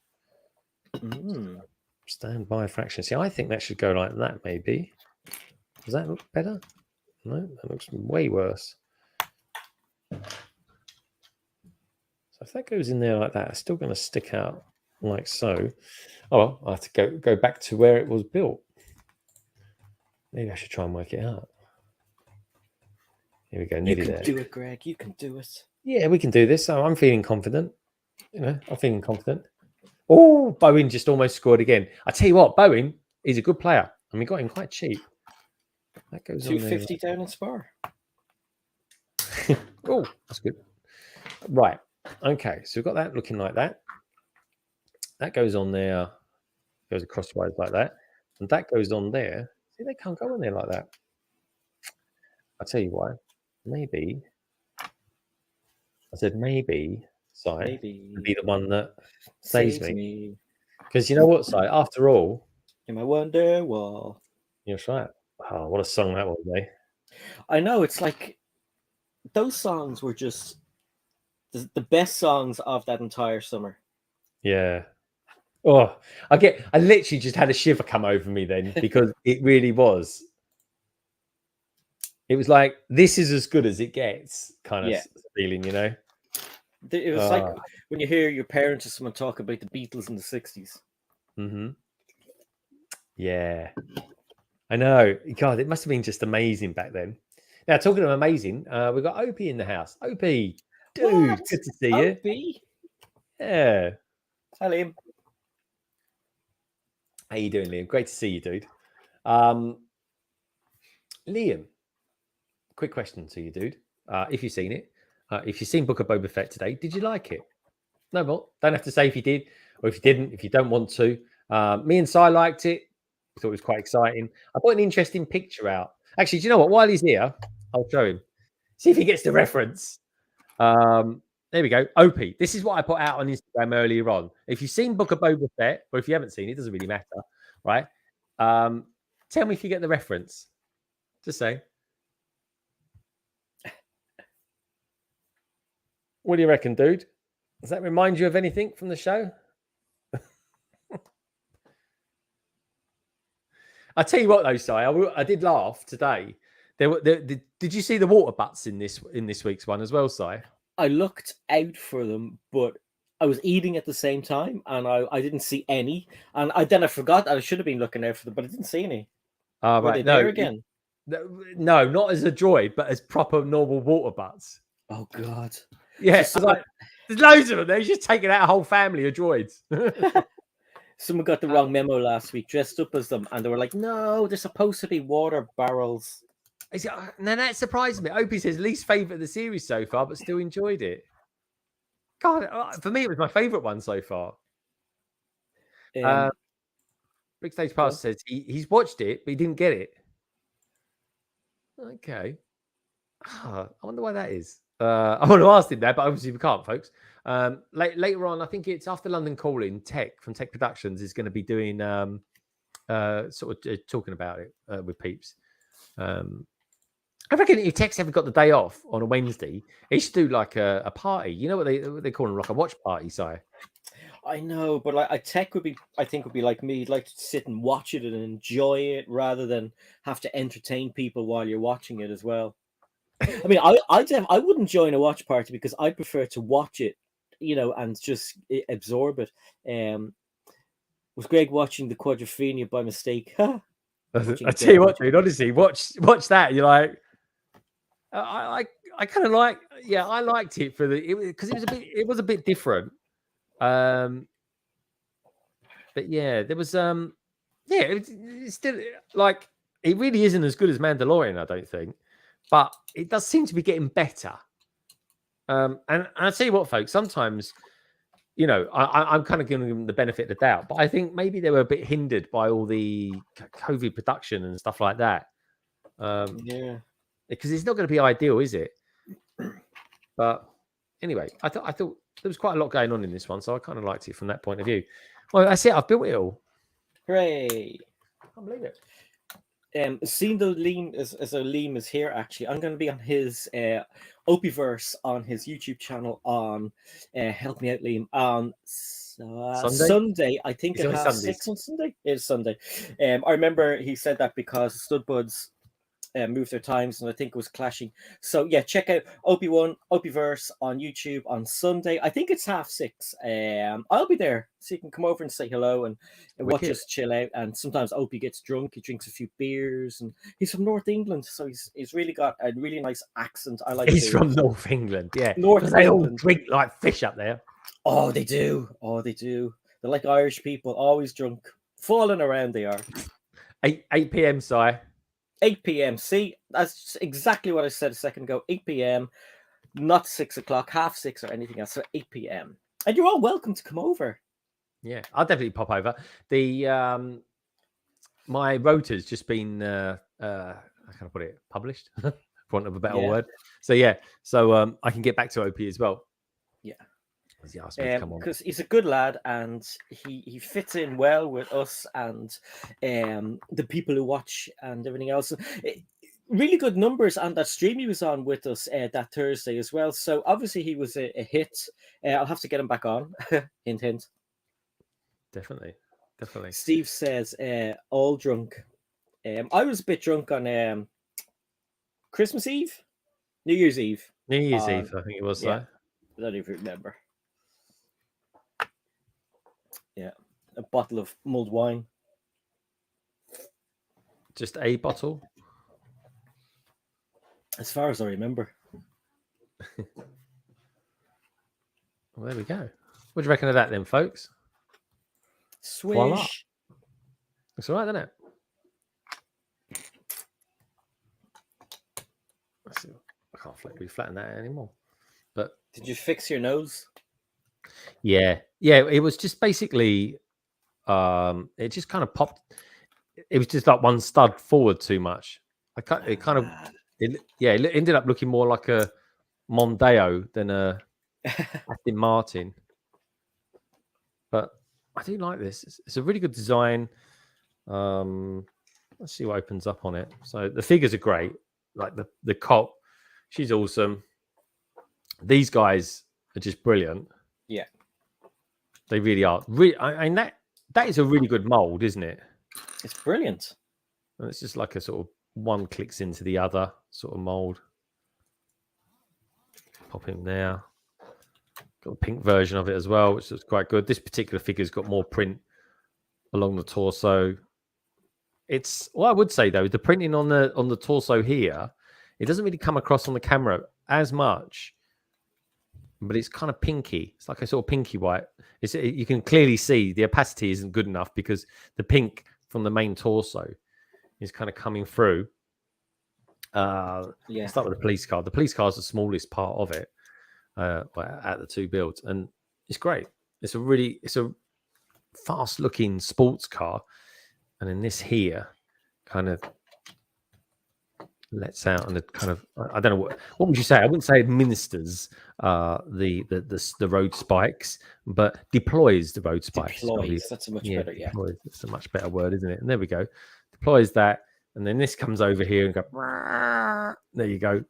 Stand by fraction. See, I think that should go like that, maybe. Does that look better? No, that looks way worse. So if that goes in there like that, it's still going to stick out like so. Oh, well, I have to go back to where it was built. Maybe I should try and work it out. Here we go. Nearly there. You can do it, Greg. You can do it. Yeah, we can do this. So I'm feeling confident. I'm feeling confident. Oh, Bowen just almost scored again. I tell you what, Bowen is a good player, and we got him quite cheap. That goes on there. 250 down in Spar. Oh, that's good. Right. Okay. So we've got that looking like that. That goes on there. Goes acrosswise like that, and that goes on there. See, they can't go on there like that. I'll tell you why. Maybe. I said maybe. Sorry. Maybe. Be the one that saves me. Because you know what, Si? After all, in my wonder wall. You're right. Oh, what a song that was, eh? I know. It's like those songs were just the best songs of that entire summer. Yeah. Oh, I literally just had a shiver come over me then because it really was. It was like, this is as good as it gets kind of feeling, you know? It was like when you hear your parents or someone talk about the Beatles in the 60s. Mm-hmm. Yeah. I know. God, it must have been just amazing back then. Now, talking of amazing, we've got Opie in the house. Opie, dude, What? good to see you. Opie? Yeah. Hi, Liam. How you doing, Liam? Great to see you, dude. Liam, quick question to you, dude. If you've seen it, if you've seen Book of Boba Fett today, did you like it? No more. Don't have to say if you did or if you didn't, if you don't want to. Me and Si liked it. Thought it was quite exciting. I put an interesting picture out. Actually, do you know what? While he's here, I'll show him. See if he gets the reference. There we go. Opie. This is what I put out on Instagram earlier on. If you've seen Book of Boba Fett, or if you haven't seen it, it doesn't really matter, right? Tell me if you get the reference. Just say. What do you reckon, dude? Does that remind you of anything from the show? I tell you what, though, Si, I did laugh today. Did you see the water butts in this week's one as well, Si? I looked out for them, but I was eating at the same time, and I didn't see any. And then I forgot I should have been looking out for them, but I didn't see any. Were right. they there again? No, not as a droid, but as proper normal water butts. Oh God! Yeah, there's loads of them. They're just taking out a whole family of droids. Someone got the wrong memo last week, dressed up as them, and they were like, "No, they're supposed to be water barrels." Now that surprised me. Opie says least favorite of the series so far, but still enjoyed it. God, for me, it was my favorite one so far. Big Stage Pass says he's watched it, but he didn't get it. Okay. I wonder why that is. I want to ask him that, but obviously we can't, folks. Later on, I think it's after London Calling, Tech from Tech Productions is going to be doing sort of talking about it with peeps. I reckon if Tech's ever got the day off on a Wednesday, he should do like a party. You know what they call them, like a watch party, Si? I know, but like Tech would be like me. He'd like to sit and watch it and enjoy it rather than have to entertain people while you're watching it as well. I mean, I wouldn't join a watch party because I prefer to watch it, and just absorb it. Was Greg watching the Quadrophenia by mistake? I tell you what, dude. Honestly, watch that. You're like, I kind of like. Yeah, I liked it because it was a bit different. but yeah, there was it's still like it really isn't as good as Mandalorian, I don't think, but it does seem to be getting better. And I tell you what, folks, sometimes, you know, I'm kind of giving them the benefit of the doubt, but I think maybe they were a bit hindered by all the COVID production and stuff like that. Yeah, because it's not going to be ideal, is it? But anyway, I thought there was quite a lot going on in this one, so I kind of liked it from that point of view. Well, that's it. I've built it all. hooray! I can't believe it. Seeing though Liam is here, actually, I'm going to be on his Opieverse on his YouTube channel on help me out, Liam, on Sunday. I think It's it only has Sundays. 6 on Sunday. It's Sunday. I remember he said that because Studbuds moved their times, and I think it was clashing. So yeah, check out Opieverse on YouTube on Sunday. I think it's 6:30. I'll be there, so you can come over and say hello and watch Wicked. us chill out. And sometimes Opie gets drunk. He drinks a few beers, and he's from North England, so he's really got a really nice accent. I like. He's from North England, yeah. North They all England. drink like fish up there. Oh, they do. Oh, they do. They're like Irish people, always drunk, falling around. They are. 8 p.m. Si. 8 p.m. See, that's exactly what I said a second ago. 8 p.m. Not 6 o'clock, 6:30 or anything else. So 8 p.m. And you're all welcome to come over. Yeah, I'll definitely pop over. The my rota's just been how can I put it, published, for want of a better word. So yeah, so I can get back to OP as well. Yeah. He asked me to come on. Because he's a good lad and he fits in well with us and the people who watch and everything else. Really good numbers on that stream he was on with us that Thursday as well. So obviously he was a hit. I'll have to get him back on. Hint, hint. Definitely. Steve says, all drunk. I was a bit drunk on Christmas Eve, New Year's Eve. New Year's Eve, I think it was. Yeah. I don't even remember. Yeah, a bottle of mulled wine. Just a bottle. As far as I remember. Well, there we go. What do you reckon of that then, folks? Swish. Voila. It's all right, isn't it? Let's see. I can't flatten that anymore. But did you fix your nose? Yeah. It was just basically, it just kind of popped. It was just like one stud forward too much. It ended up looking more like a Mondeo than a Aston Martin. But I do like this. It's a really good design. Let's see what opens up on it. So the figures are great. Like the cop, she's awesome. These guys are just brilliant. Yeah, they really are. I mean that is a really good mold, isn't it? It's brilliant. And it's just like a sort of one clicks into the other sort of mold. Pop in there. Got a pink version of it as well, which is quite good. This particular figure's got more print along the torso. It's what I would say though, the printing on the torso here, it doesn't really come across on the camera as much, but it's kind of pinky. It's like a sort of pinky white. You can clearly see the opacity isn't good enough because the pink from the main torso is kind of coming through. Let's start with the police car. The police car is the smallest part of it at the two builds, and it's great. It's a fast looking sports car, and then this here kind of lets out and it kind of, I don't know what would you say? I wouldn't say administers the road spikes, but deploys the road spikes. Deploys. That's a much better. Yeah, deploys. That's a much better word, isn't it? And there we go. Deploys that, and then this comes over here and go. There you go.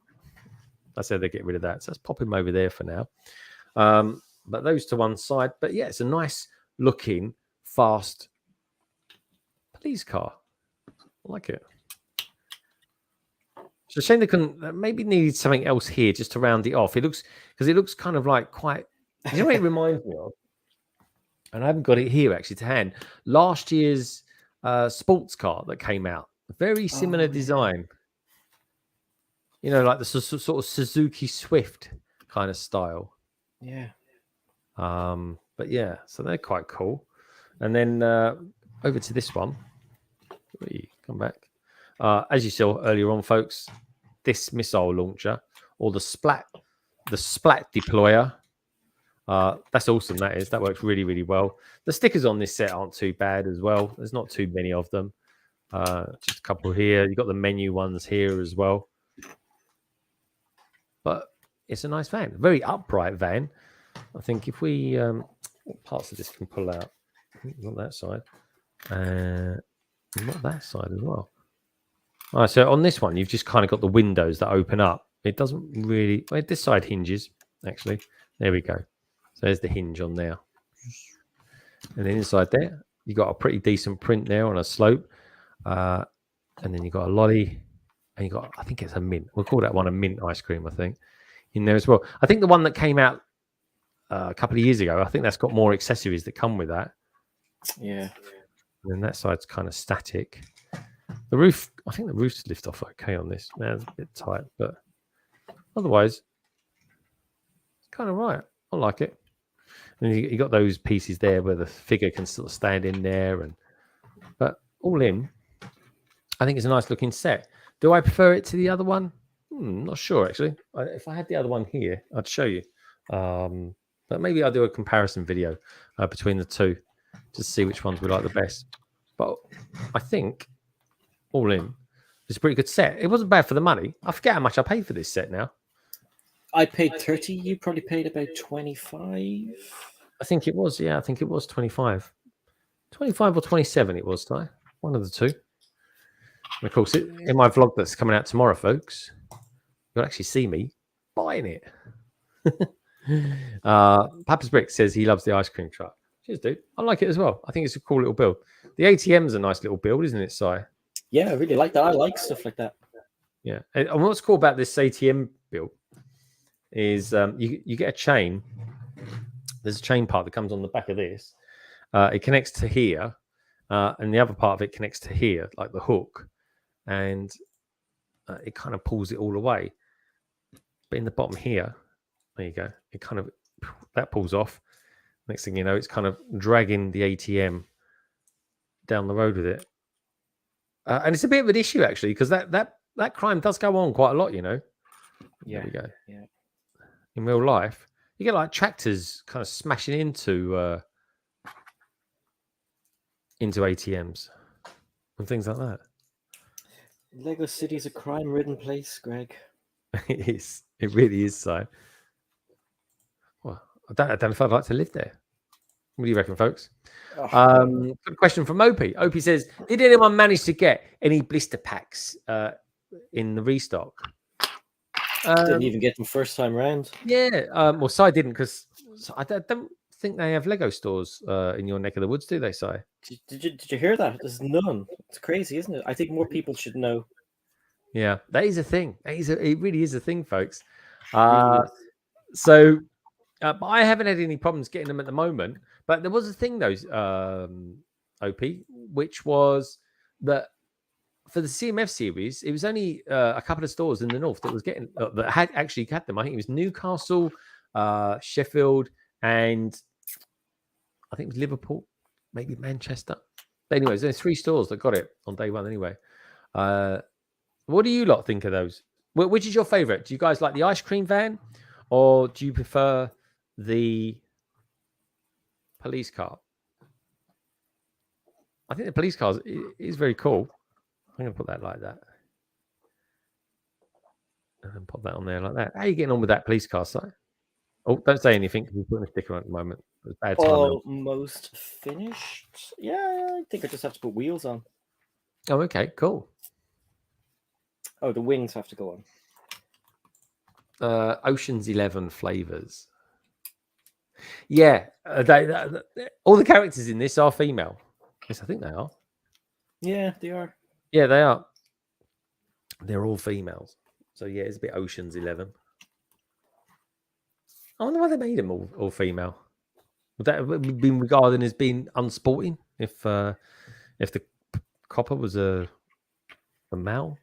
I said they get rid of that, so let's pop him over there for now. But those to one side. But yeah, it's a nice looking, fast police car. I like it. It's a shame they couldn't. Maybe needed something else here just to round it off. It looks kind of like quite. You know what it reminds me of? And I haven't got it here actually to hand. Last year's sports car that came out, very similar design. You know, like the sort of Suzuki Swift kind of style. Yeah. But yeah, so they're quite cool. And then over to this one. Come back. As you saw earlier on, folks, this missile launcher or the splat deployer. That's awesome. That works really, really well. The stickers on this set aren't too bad as well. There's not too many of them. Just a couple here. You've got the menu ones here as well. But it's a nice van, very upright van. I think if we what parts of this can pull out? Not that side, not that side as well. All right, so on this one, you've just kind of got the windows that open up. It doesn't really. Well, this side hinges actually. There we go. So there's the hinge on there, and then inside there, you got a pretty decent print there on a slope, and then you got a lolly, and you got, I think it's a mint. We'll call that one a mint ice cream, I think, in there as well. I think the one that came out a couple of years ago, I think that's got more accessories that come with that. Yeah. And then that side's kind of static. The roof, I think the roof's lift off okay on this. Now it's a bit tight, but otherwise, it's kind of right. I like it. And you got those pieces there where the figure can sort of stand in there, but all in, I think it's a nice looking set. Do I prefer it to the other one? Not sure actually. If I had the other one here, I'd show you. But maybe I'll do a comparison video between the two to see which ones we like the best. But I think all in, it's a pretty good set. It wasn't bad for the money. I forget how much I paid for this set now. I paid 30. You probably paid about 25. I think it was. Yeah, I think it was 25. 25 or 27 it was, Ty. One of the two. And of course, in my vlog that's coming out tomorrow, folks, you'll actually see me buying it. Papa's Brick says he loves the ice cream truck. Cheers, dude. I like it as well. I think it's a cool little build. The ATM's a nice little build, isn't it, Si? Yeah, I really like that. I like stuff like that. Yeah. And what's cool about this ATM build is you get a chain. There's a chain part that comes on the back of this. It connects to here, and the other part of it connects to here, like the hook, and it kind of pulls it all away. But in the bottom here, there you go. It kind of, that pulls off. Next thing you know, it's kind of dragging the ATM down the road with it. And it's a bit of an issue, actually, because that crime does go on quite a lot, you know. Yeah. There we go. Yeah. In real life, you get like tractors kind of smashing into ATMs and things like that. Lego City's a crime-ridden place, Greg. It is. It really is so. Well, I don't know if I'd like to live there. What do you reckon, folks? Good question from Opie. Opie says, did anyone manage to get any blister packs in the restock? Didn't even get them first time round. Yeah. Well, Si didn't, because I don't think they have Lego stores in your neck of the woods, do they, Si? Did you hear that? There's none. It's crazy, isn't it? I think more people should know. Yeah, that is a thing. It really is a thing, folks. Really So, but I haven't had any problems getting them at the moment. But there was a thing, though, OP, which was that for the CMF series, it was only a couple of stores in the north that was getting that had actually had them. I think it was Newcastle, Sheffield, and I think it was Liverpool, maybe Manchester. But anyways, there's 3 stores that got it on day one. Anyway, what do you lot think of those? Which is your favorite? Do you guys like the ice cream van, or do you prefer the police car? I think the police car is very cool. I'm going to put that like that. And pop that on there like that. How are you getting on with that police car, Si? Oh, don't say anything because we're putting a sticker on at the moment. It's bad timing. almost finished. Yeah, I think I just have to put wheels on. Oh, okay, cool. Oh, the wings have to go on. Ocean's 11 flavors. Yeah, all the characters in this are female. Yes, I think they are. Yeah, they are. Yeah, they are. They're all females. So yeah, it's a bit Ocean's 11. I wonder why they made them all female. Would that have been regarded as being unsporting if the copper was a male?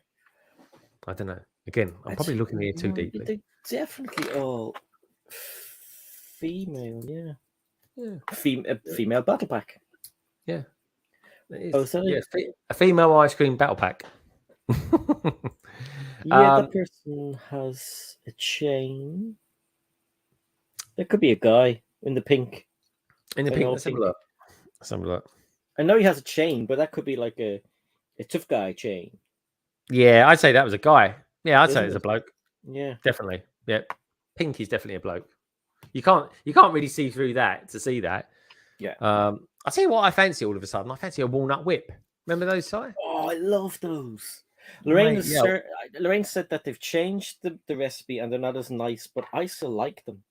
I don't know. Again, I'm probably looking here too deeply. They're definitely all female. Yeah. Female battle pack. Yeah. It Oh, is. so Yeah, a female ice cream battle pack. yeah, that person has a chain. There could be a guy in the pink. In the An pink. all Let's have a pink. look. Let's have a look. I know he has a chain, but that could be like a tough guy chain. Yeah, I'd say that was a guy. Yeah, I'd say Isn't it's a it? bloke. Yeah. Definitely. Yeah. Pink is definitely a bloke. You can't really see through that to see that. Yeah. I'll tell you what I fancy all of a sudden. I fancy a walnut whip. Remember those, Si? Oh, I love those. Lorraine, Mate, yeah. Lorraine said that they've changed the recipe and they're not as nice, but I still like them.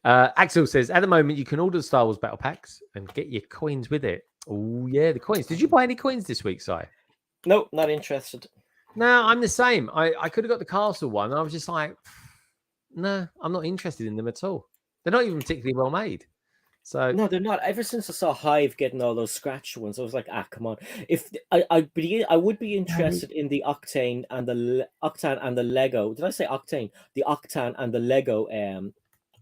Axel says, at the moment, you can order the Star Wars battle packs and get your coins with it. Oh, yeah, the coins. Did you buy any coins this week, Si? No, not interested. No, I'm the same. I could have got the castle one. I was just like, no, I'm not interested in them at all. They're not even particularly well made. So No, they're not. Ever since I saw Hive getting all those scratch ones, I was like, come on. If I would be interested in the Octane and the Lego. Did I say Octane? The Octane and the Lego ones.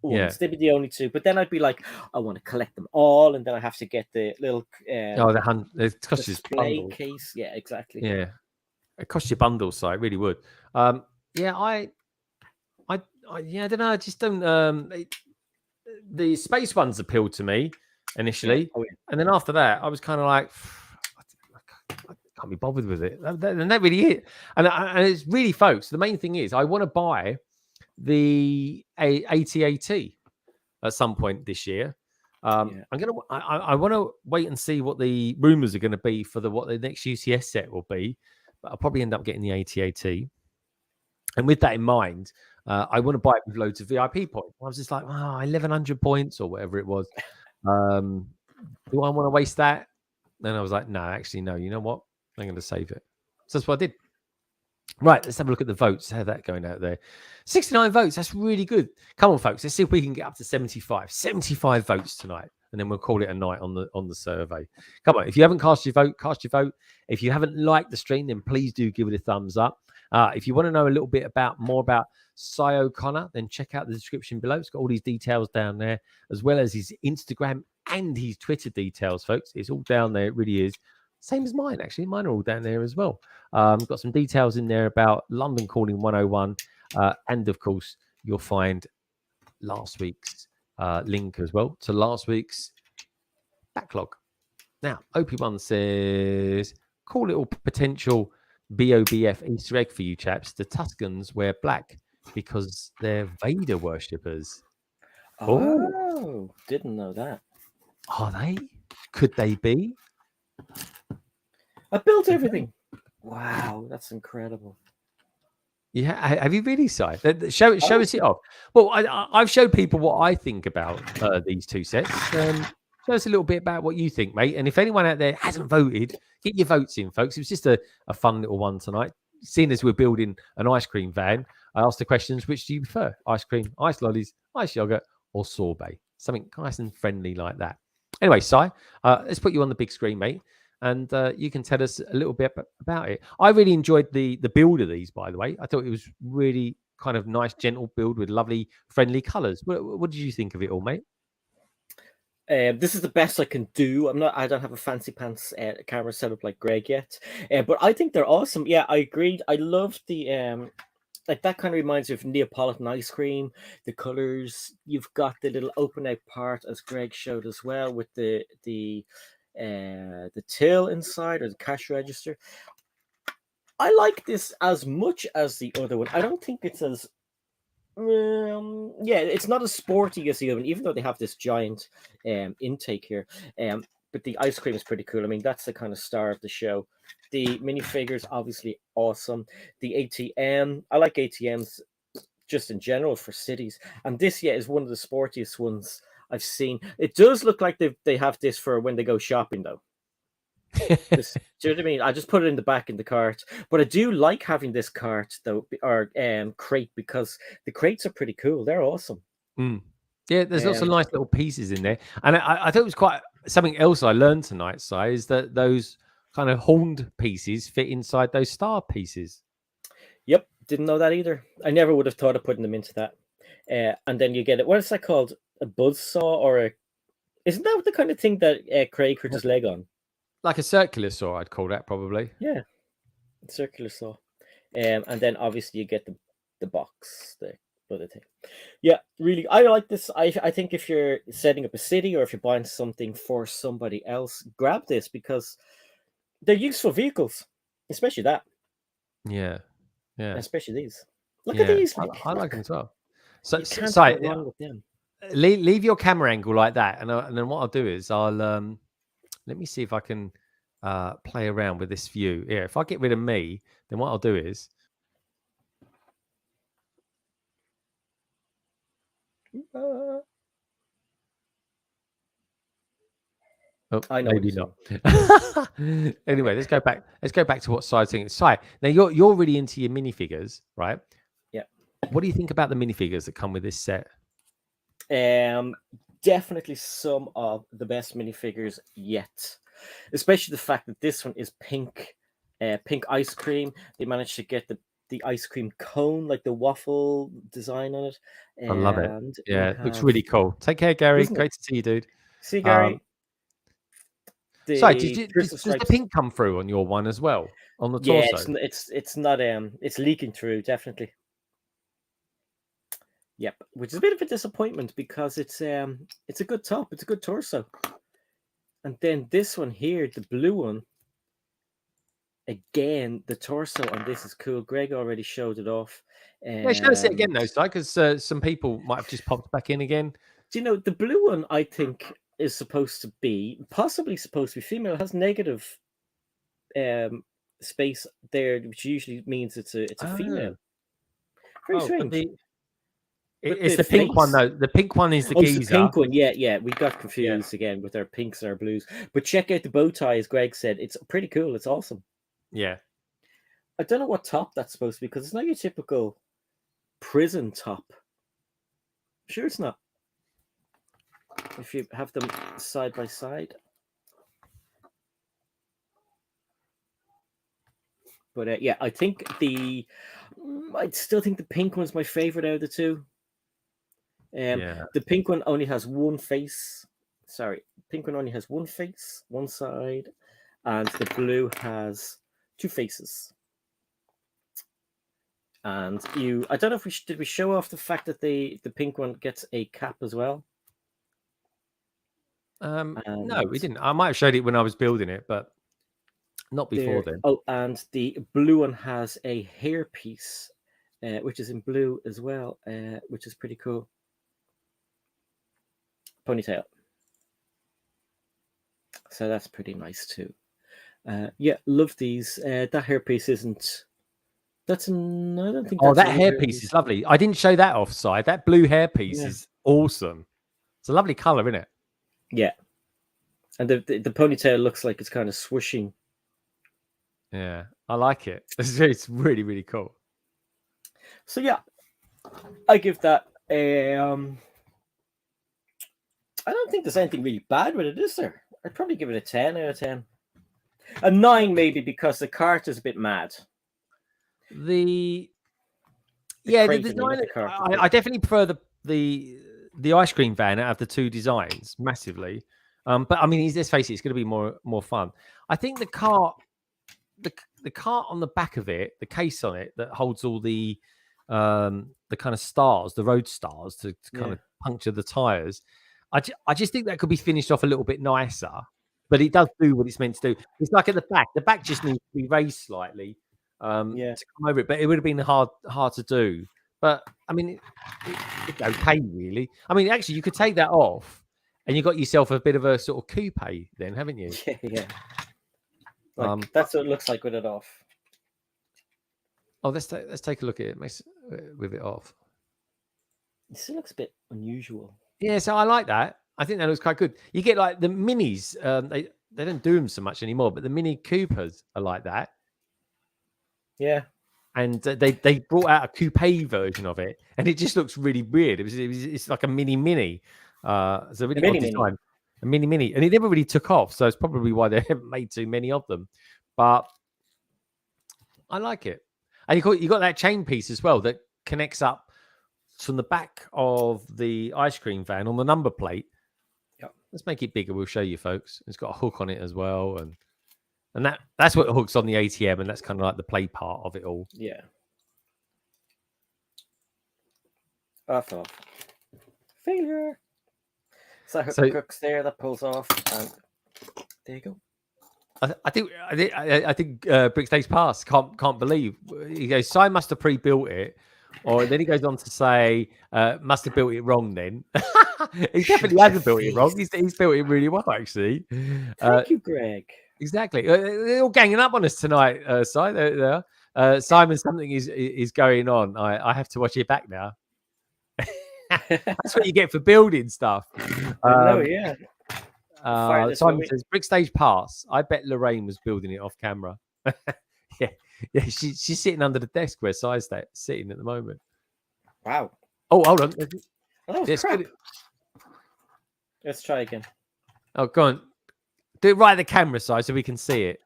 Yeah. They'd be the only two. But then I'd be like, I want to collect them all, and then I have to get the little it costs you display bundles. case. Yeah, exactly. Yeah, it costs you bundles, so it really would. Yeah, I don't know. I just don't. The space ones appealed to me initially, and then after that, I was kind of like, I can't be bothered with it. And that really it. And it's really, folks. The main thing is, I want to buy the AT-AT at some point this year. I want to wait and see what the rumors are going to be for what the next UCS set will be, but I'll probably end up getting the AT-AT. And with that in mind, I want to buy it with loads of VIP points. I was just like, 1,100 points or whatever it was. Do I want to waste that? Then I was like, no, actually, no. You know what? I'm going to save it. So that's what I did. Right, let's have a look at the votes. How's that going out there? 69 votes. That's really good. Come on, folks. Let's see if we can get up to 75. 75 votes tonight, and then we'll call it a night on the survey. Come on. If you haven't cast your vote, cast your vote. If you haven't liked the stream, then please do give it a thumbs up. If you want to know a little bit more about Si O'Connor, then check out the description below. It's got all these details down there, as well as his Instagram and his Twitter details, folks. It's all down there. It really is. Same as mine, actually. Mine are all down there as well. Got some details in there about London Calling 101. And, of course, you'll find last week's link as well to last week's backlog. Now, OP1 says, cool little potential BOBF Easter egg for you chaps. The Tuscans wear black because they're Vader worshippers. Oh, didn't know that. Are they? Could they be? I built everything. Wow, that's incredible. Yeah, have you really, Si? Show us it off. Well, I've showed people what I think about these two sets. Show us a little bit about what you think, mate. And if anyone out there hasn't voted, get your votes in, folks. It was just a fun little one tonight. Seeing as we're building an ice cream van, I asked the questions, which do you prefer? Ice cream, ice lollies, ice yogurt, or sorbet? Something nice and friendly like that. Anyway, Si, let's put you on the big screen, mate. And you can tell us a little bit about it. I really enjoyed the build of these, by the way. I thought it was really kind of nice, gentle build with lovely, friendly colours. What did you think of it all, mate? This is the best I can do. I don't have a fancy pants camera set up like Greg yet, but I think they're awesome. Yeah, I agreed. I loved the like that kind of reminds me of Neapolitan ice cream. The colors. You've got the little open out part, as Greg showed as well, with the till inside or the cash register. I like this as much as the other one. I don't think it's as it's not as sporty as the other one, even though they have this giant intake here. But the ice cream is pretty cool. I mean, that's the kind of star of the show. The minifigures, obviously awesome. The ATM, I like ATMs just in general for cities. And this, is one of the sportiest ones I've seen. It does look like they have this for when they go shopping, though. Do you know what I mean? I just put it in the back in the cart, but I do like having this cart though, or crate, because the crates are pretty cool. They're awesome. Yeah, there's lots of nice little pieces in there, and I thought it was quite something else I learned tonight. Si, is that those kind of horned pieces fit inside those star pieces? Yep, didn't know that either. I never would have thought of putting them into that. And then you get it. What is that called? A buzz saw or a? Isn't that the kind of thing that Craig hurt his leg on? Like a circular saw, I'd call that probably. Yeah, circular saw. And then obviously you get the box, the other thing. Yeah, really, I like this. I think if you're setting up a city or if you're buying something for somebody else, grab this because they're useful vehicles, especially that. Yeah, yeah. Especially these. Look at these. I like them as well. So, you can't so go wrong with them. leave your camera angle like that, and then what I'll do is I'll let me see if I can play around with this view. Yeah, if I get rid of me, then what I'll do is. Oh, I know maybe not. Anyway, let's go back. Let's go back to what Si's saying. Si, now you're really into your minifigures, right? Yeah. What do you think about the minifigures that come with this set? Definitely some of the best minifigures yet. Especially the fact that this one is pink, pink ice cream. They managed to get the ice cream cone, like the waffle design on it. I love it. Yeah, it looks really cool. Take care, Gary. Great to see you, dude. See you, Gary. Sorry, does the pink come through on your one as well? On the torso? Yeah, it's not it's leaking through, definitely. Yep, which is a bit of a disappointment because it's a good top, it's a good torso. And then this one here, the blue one, again, the torso on this is cool. Greg already showed it off. Yeah, show us it again though, Si, because some people might have just popped back in again. Do you know the blue one? I think is possibly supposed to be female. It has negative space there, which usually means it's a female. Very strange. It's the pink one though. The pink one is the geezer. The pink one, yeah. We got confused again with our pinks and our blues. But check out the bow tie, as Greg said. It's pretty cool. It's awesome. Yeah. I don't know what top that's supposed to be because it's not your typical prison top. Sure, it's not. If you have them side by side. But yeah, I still think the pink one's my favorite out of the two. The pink one only has one face. Sorry, pink one only has one face, one side, and the blue has two faces. And I don't know if did we show off the fact that the pink one gets a cap as well? No, we didn't. I might have showed it when I was building it, but not before then. Oh, and the blue one has a hairpiece, which is in blue as well, which is pretty cool. Ponytail. So that's pretty nice too. Yeah, love these. That hairpiece isn't. I don't think. Oh, that hairpiece is lovely. I didn't show that off, Si. That blue hairpiece is awesome. It's a lovely color, isn't it? Yeah, and the ponytail looks like it's kind of swooshing. Yeah, I like it. It's really, really cool. So yeah, I give that a. I don't think there's anything really bad with it, is there? I'd probably give it a 10 out of 10. A 9 maybe because the cart is a bit mad. The design. I definitely prefer the ice cream van out of the two designs massively. But I mean, let's face it, it's going to be more fun. I think the cart on the back of it, the case on it that holds all the kind of stars, the road stars to kind of puncture the tires. I just think that could be finished off a little bit nicer, but it does do what it's meant to do. It's like at the back. The back just needs to be raised slightly to come over it, but it would have been hard to do. But I mean, it's okay, really. I mean, actually, you could take that off, and you got yourself a bit of a sort of coupe, then, haven't you? Yeah. That's what it looks like with it off. Oh, let's take a look at it with it off. It still looks a bit unusual. Yeah, so I like that. I think that looks quite good. You get like the minis. They don't do them so much anymore, but the Mini Coopers are like that. Yeah. And they brought out a coupe version of it, and it just looks really weird. It's like a mini. It's a really odd design. A mini, and it never really took off. So it's probably why they haven't made too many of them. But I like it. And you got that chain piece as well that connects up from the back of the ice cream van on the number plate. Yep. Let's make it bigger. We'll show you, folks. It's got a hook on it as well, and that's what hooks on the ATM, and that's kind of like the play part of it all. Yeah. Off. Failure. So hook's there that pulls off, and there you go. I think Brickstage Pass can't believe he goes. Si must have pre-built it, or then he goes on to say must have built it wrong. Then he definitely hasn't built it wrong. He's built it really well, actually. Thank you, Greg. Exactly. They're all ganging up on us tonight, Si. There. Simon, something is going on. I have to watch it back now. That's what you get for building stuff. Yeah. Simon says Brickstage Pass. I bet Lorraine was building it off camera. yeah, she's sitting under the desk where Si's sitting at the moment. Wow. Oh, hold on. Oh, crap. Let's try again. Oh, go on. Do it right at the camera side so we can see it.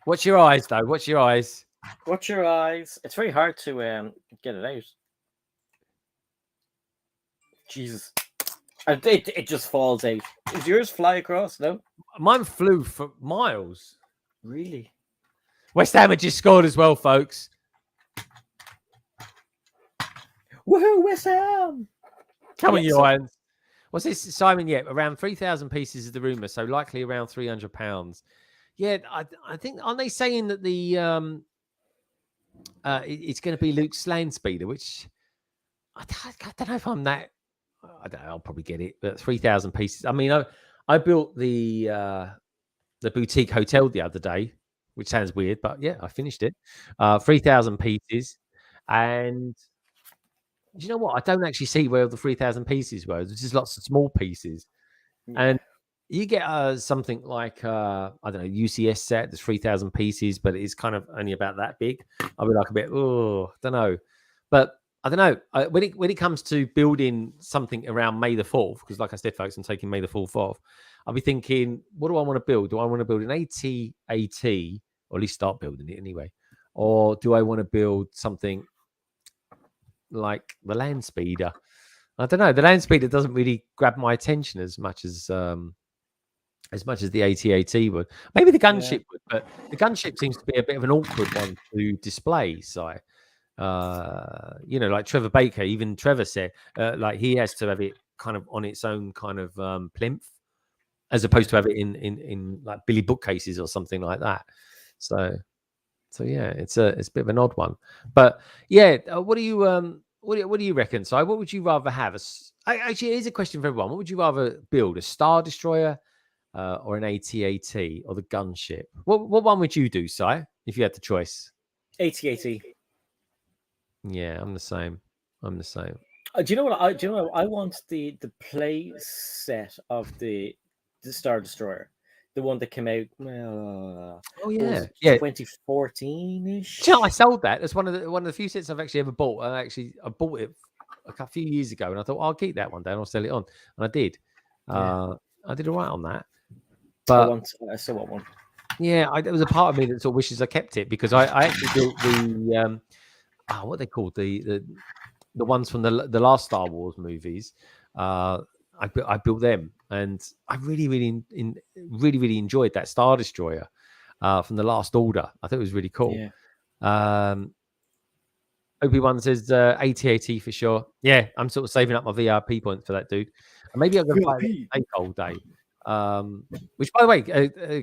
Watch your eyes, though. Watch your eyes. Watch your eyes. It's very hard to get it out. Jesus. It just falls out. Does yours fly across? No? Mine flew for miles. Really? West Ham just scored as well, folks. Woohoo, West Ham! Come on, you irons. What's this, Simon? Yeah, around 3,000 pieces is the rumour, so likely around £300. Yeah, I think, aren't they saying that the it's going to be Luke's land speeder, which I don't know if I'm that. I don't know, I'll probably get it, but 3,000 pieces. I mean, I built the boutique hotel the other day, which sounds weird, but yeah, I finished it. 3,000 pieces, and you know what? I don't actually see where the 3,000 pieces were. There's just lots of small pieces, and you get something like I don't know, UCS set. There's 3,000 pieces, but it's kind of only about that big. I'll be like a bit, I don't know, but I don't know. When it comes to building something around May the 4th, because like I said, folks, I'm taking May the 4th off. I'll be thinking, what do I want to build? Do I want to build an AT-AT, or at least start building it anyway? Or do I want to build something like the land speeder? I don't know. The land speeder doesn't really grab my attention as much as the AT-AT would. Maybe the gunship would, but the gunship seems to be a bit of an awkward one to display. So, like Trevor Baker, even Trevor said, like he has to have it kind of on its own kind of plinth, as opposed to have it in like Billy bookcases or something like that. So yeah, it's a bit of an odd one, but yeah. What do you reckon? So what would you rather have? Actually, here's a question for everyone. What would you rather build, a Star Destroyer or an AT-AT or the gunship? What one would you do, Si, if you had the choice? AT-AT. Yeah, I'm the same. Do you know what? I want the play set of the Star Destroyer, the one that came out. 2014-ish. I sold that. That's one of the few sets I've actually ever bought. I bought it a few years ago, and I thought I'll keep that one down. I'll sell it on, and I did. I did all right on that. But I still want one. Yeah, there was a part of me that sort of wishes I kept it, because I actually built the what they called the ones from the last Star Wars movies. I built them, and I really enjoyed that Star Destroyer from the Last Order. I thought it was really cool. Yeah. Obi-Wan says AT-AT for sure. Yeah, I'm sort of saving up my VIP points for that, dude. And maybe I'm going to play a whole day. Which, by the way,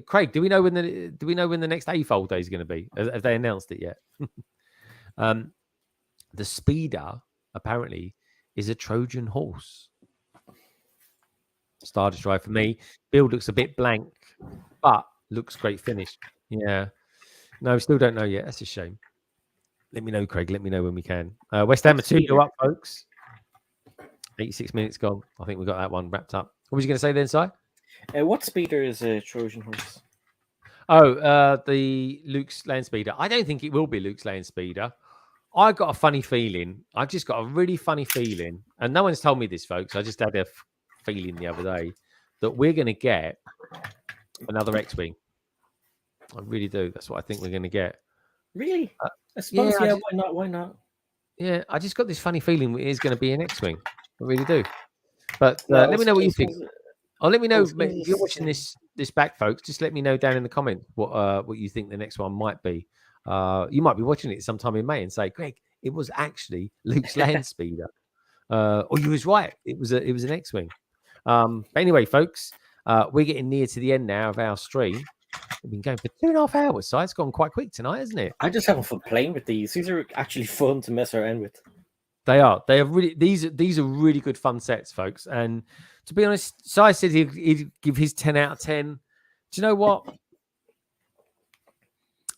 Craig, do we know when the next AFOL day is going to be? Have they announced it yet? The speeder apparently is a Trojan horse. Star Destroyer for me. Build looks a bit blank, but looks great finish. Yeah. No, we still don't know yet. That's a shame. Let me know, Craig. Let me know when we can. West Ham are 2-0 up, folks. 86 minutes gone. I think we got that one wrapped up. What was you going to say then, Si? What speeder is a Trojan horse? Oh, the Luke's land speeder. I don't think it will be Luke's land speeder. I got a funny feeling. I've just got a really funny feeling, and no one's told me this, folks. I just had a feeling the other day that we're going to get another X-Wing. I really do. That's what I think we're going to get. Really? I suppose, why not? Why not? Yeah, I just got this funny feeling it is going to be an X-Wing. I really do. But let me know what you think. Oh, let me know was gonna if you're watching say- this back, folks. Just let me know down in the comments what you think the next one might be. You might be watching it sometime in May and say, Greg, it was actually Luke's land speeder. Or you was right. It was an X-wing. But anyway, folks, we're getting near to the end now of our stream. We've been going for 2.5 hours, so it's gone quite quick tonight, isn't it? I'm just having fun playing with these. These are actually fun to mess around with. They are. They are really. These are really good fun sets, folks. And to be honest, Si said he'd give his 10 out of 10. Do you know what?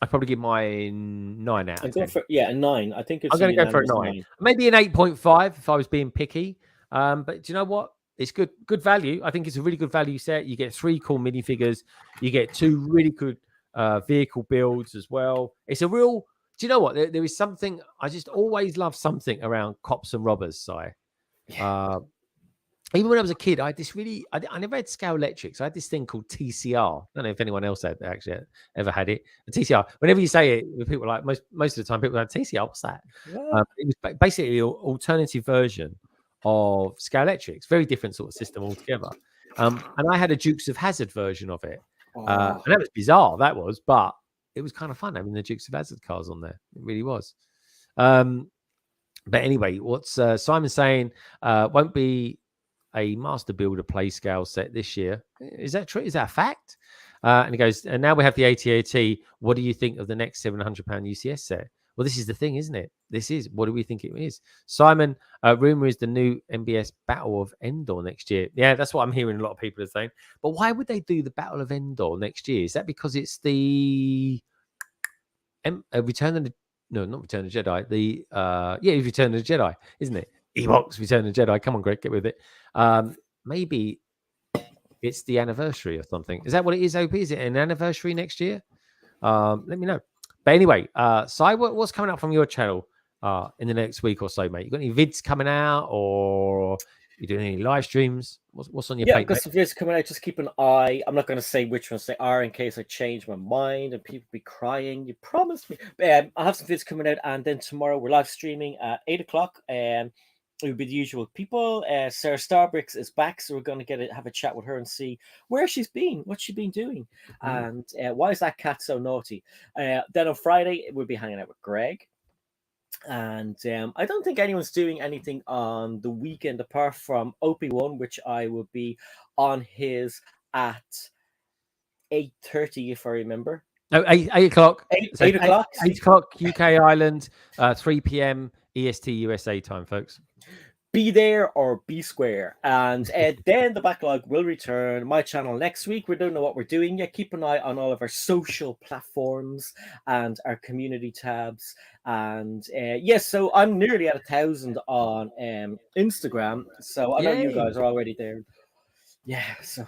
I'd probably give mine 9 out I'm of going 10. for a 9. I think it's I'm going to go for a 9. Maybe an 8.5 if I was being picky. But do you know what? It's good value. I think it's a really good value set. You get 3 cool minifigures. You get 2 really good vehicle builds as well. It's a real. Do you know what? There is something. I just always love something around cops and robbers, Si. Even when I was a kid, I had this really. I never had scale electrics. I had this thing called TCR. I don't know if anyone else had actually ever had it. A TCR. Whenever you say it, people are like most of the time people are like, TCR. What's that? It was basically an alternative version of scale electrics. Very different sort of system altogether. And I had a Dukes of Hazzard version of it. And that was bizarre. That was, but it was kind of fun having the Dukes of Hazzard cars on there. It really was. But anyway, what's Simon saying? Won't be a Master Builder play scale set this year. Is that true? Is that a fact? And he goes, and now we have the AT-AT. What do you think of the next £700 UCS set? Well, this is the thing, isn't it? This is, what do we think it is? Simon, rumor is the new MBS Battle of Endor next year. Yeah, that's what I'm hearing a lot of people are saying. But why would they do the Battle of Endor next year? Is that because it's the Return of the... No, not Return of the Jedi. Return of the Jedi, isn't it? Ewoks, Return of the Jedi. Come on, Greg, get with it. Maybe it's the anniversary or something. Is that what it is, OP? Is it an anniversary next year? Let me know. But anyway, Si, what's coming up from your channel in the next week or so, mate? You got any vids coming out, or you doing any live streams? What's on your plate? I've got some vids coming out. Just keep an eye. I'm not going to say which ones they are in case I change my mind and people be crying. You promised me. But, I'll have some vids coming out, and then tomorrow we're live streaming at 8 o'clock. It would be the usual people. Sarah Starbricks is back, so we're going to have a chat with her and see where she's been, what she's been doing, and why is that cat so naughty. Then on Friday we'll be hanging out with Greg, and I don't think anyone's doing anything on the weekend apart from OP1, which I will be on his at 8:30 if I remember. No, 8 o'clock. 8 o'clock. 8 o'clock UK Ireland, 3 p.m. EST USA time, folks. Be there or be square. And then the backlog will return. My channel next week. We don't know what we're doing yet. Keep an eye on all of our social platforms and our community tabs. And yes, so I'm nearly at 1,000 on Instagram. So I know you guys are already there. Yeah, so.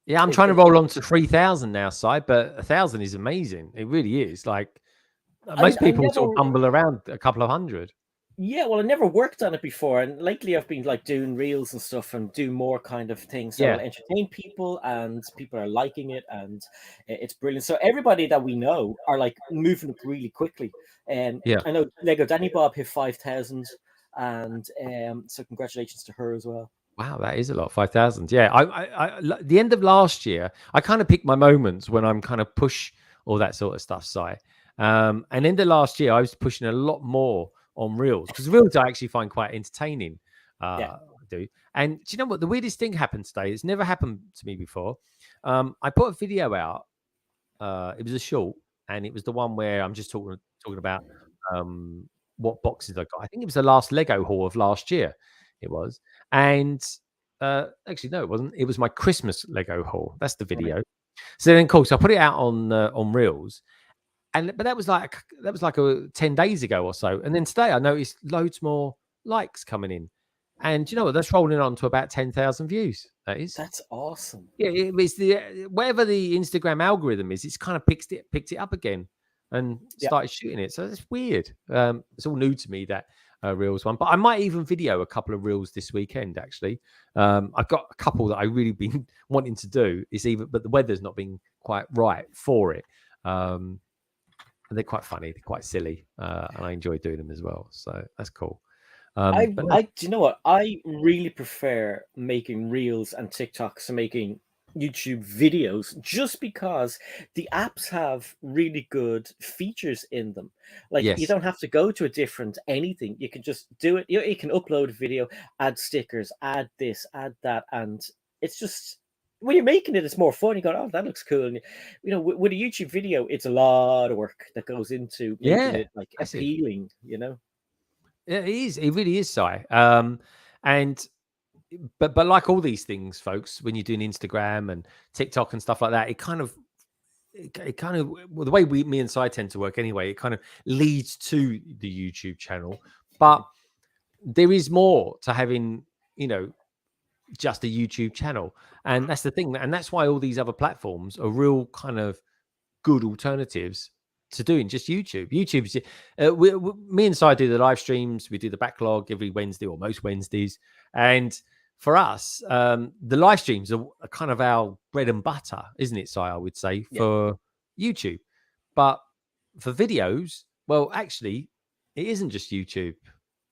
Yeah, I'm trying to roll on to 3,000 now, Si, but 1,000 is amazing. It really is. Like, most people sort of bumble around a couple of hundred. Yeah, well, I never worked on it before, and lately I've been like doing reels and stuff and do more kind of things that will entertain people, and people are liking it, and it's brilliant. So everybody that we know are like moving up really quickly. I know Lego Danny Bob hit 5,000, and so congratulations to her as well. Wow, that is a lot, 5,000. Yeah, I the end of last year, I kind of pick my moments when I'm kind of push all that sort of stuff, Si. And end of last year, I was pushing a lot more on reels, because reels I actually find quite entertaining. I do. And do you know what? The weirdest thing happened today. It's never happened to me before. I put a video out. It was a short, and it was the one where I'm just talking about what boxes I got. I think it was the last Lego haul of last year. It was. And actually, no, it wasn't. It was my Christmas Lego haul. That's the video. Right. So then, of course, I put it out on reels. But that was like 10 days ago or so. And then today I noticed loads more likes coming in. And you know what? That's rolling on to about 10,000 views. That's awesome. Yeah, it's the whatever the Instagram algorithm is, it's kind of picked it up again and started shooting it. So it's weird. It's all new to me, that reels one. But I might even video a couple of reels this weekend, actually. I've got a couple that I really been wanting to do. But the weather's not been quite right for it. And they're quite funny, they're quite silly, and I enjoy doing them as well. So that's cool. But no, do you know what? I really prefer making reels and TikToks to making YouTube videos just because the apps have really good features in them. Like you yes, don't have to go to a different anything. You can just do it. You can upload a video, add stickers, add this, add that, and it's just when you're making it, it's more fun. You go, oh, that looks cool. And with a YouTube video, it's a lot of work that goes into making yeah, it like massive. appealing. Yeah, it is. It really is, Si. And but like all these things, folks, when you're doing Instagram and TikTok and stuff like that, it kind of well, the way me and Si tend to work anyway, it kind of leads to the YouTube channel. But there is more to having, just a YouTube channel, and that's the thing, and that's why all these other platforms are real kind of good alternatives to doing just YouTube. YouTube's me and Si do the live streams. We do the backlog every Wednesday or most Wednesdays, and for us, the live streams are kind of our bread and butter, isn't it, Si? I would say for YouTube, but for videos, well, actually, it isn't just YouTube.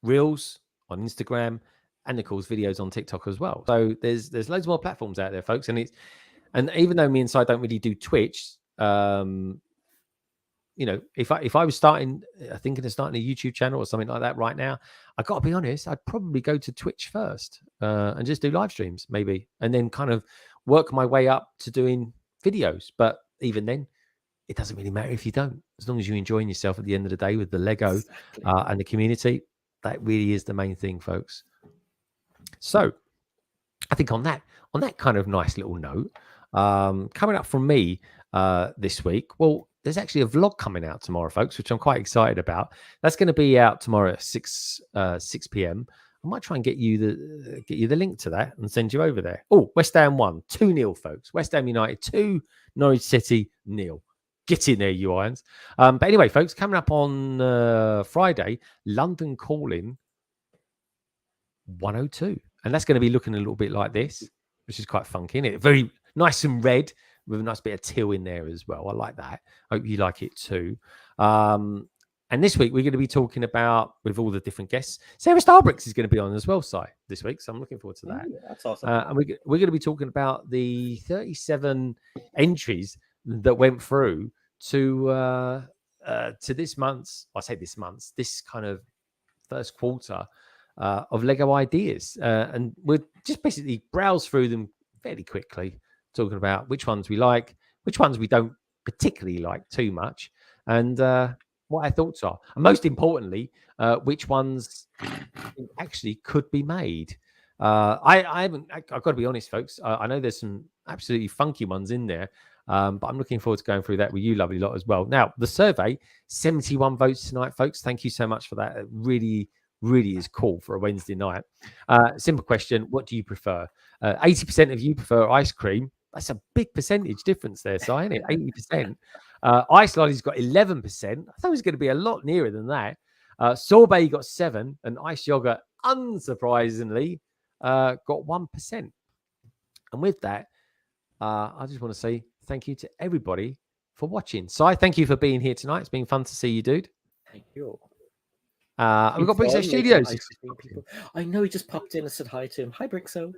Reels on Instagram, and of course, videos on TikTok as well. So there's loads more platforms out there, folks, and even though me and Si don't really do Twitch, if I was thinking of starting a YouTube channel or something like that right now, I got to be honest, I'd probably go to Twitch first and just do live streams maybe, and then kind of work my way up to doing videos. But even then, it doesn't really matter if you don't, as long as you're enjoying yourself at the end of the day with the Lego and the community. That really is the main thing, folks. So I think on that kind of nice little note, coming up from me this week, well, there's actually a vlog coming out tomorrow, folks, which I'm quite excited about. That's going to be out tomorrow at 6 p.m. I might try and get you the link to that and send you over there. Oh, West Ham won 2-0, folks. West Ham United 2, Norwich City 0. Get in there, you irons. But anyway, folks, coming up on Friday, London Calling 102, and that's going to be looking a little bit like this, which is quite funky, isn't it? Very nice and red with a nice bit of teal in there as well. I like that. Hope you like it too. And this week we're going to be talking about, with all the different guests, Sarah Starbricks is going to be on as well, Si, this week. So I'm looking forward to that. That's awesome. And we're going to be talking about the 37 entries that went through to this month's, this kind of first quarter of Lego ideas. And we'll just basically browse through them fairly quickly, talking about which ones we like, which ones we don't particularly like too much, and what our thoughts are. And most importantly, which ones actually could be made. I've got to be honest, folks. I know there's some absolutely funky ones in there, but I'm looking forward to going through that with you lovely lot as well. Now, the survey, 71 votes tonight, folks. Thank you so much for that. It really is cool for a Wednesday night. Simple question: what do you prefer? 80% of you prefer ice cream. That's a big percentage difference there, Si, isn't it? 80%. Ice lolly's got 11%. I thought it was going to be a lot nearer than that. Sorbet got 7%, and ice yogurt, unsurprisingly, got 1%. And with that, I just want to say thank you to everybody for watching. Si, thank you for being here tonight. It's been fun to see you, dude. Thank you. We've got Brixo Studios. I know, he just popped in and said hi to him. Hi, Brixo.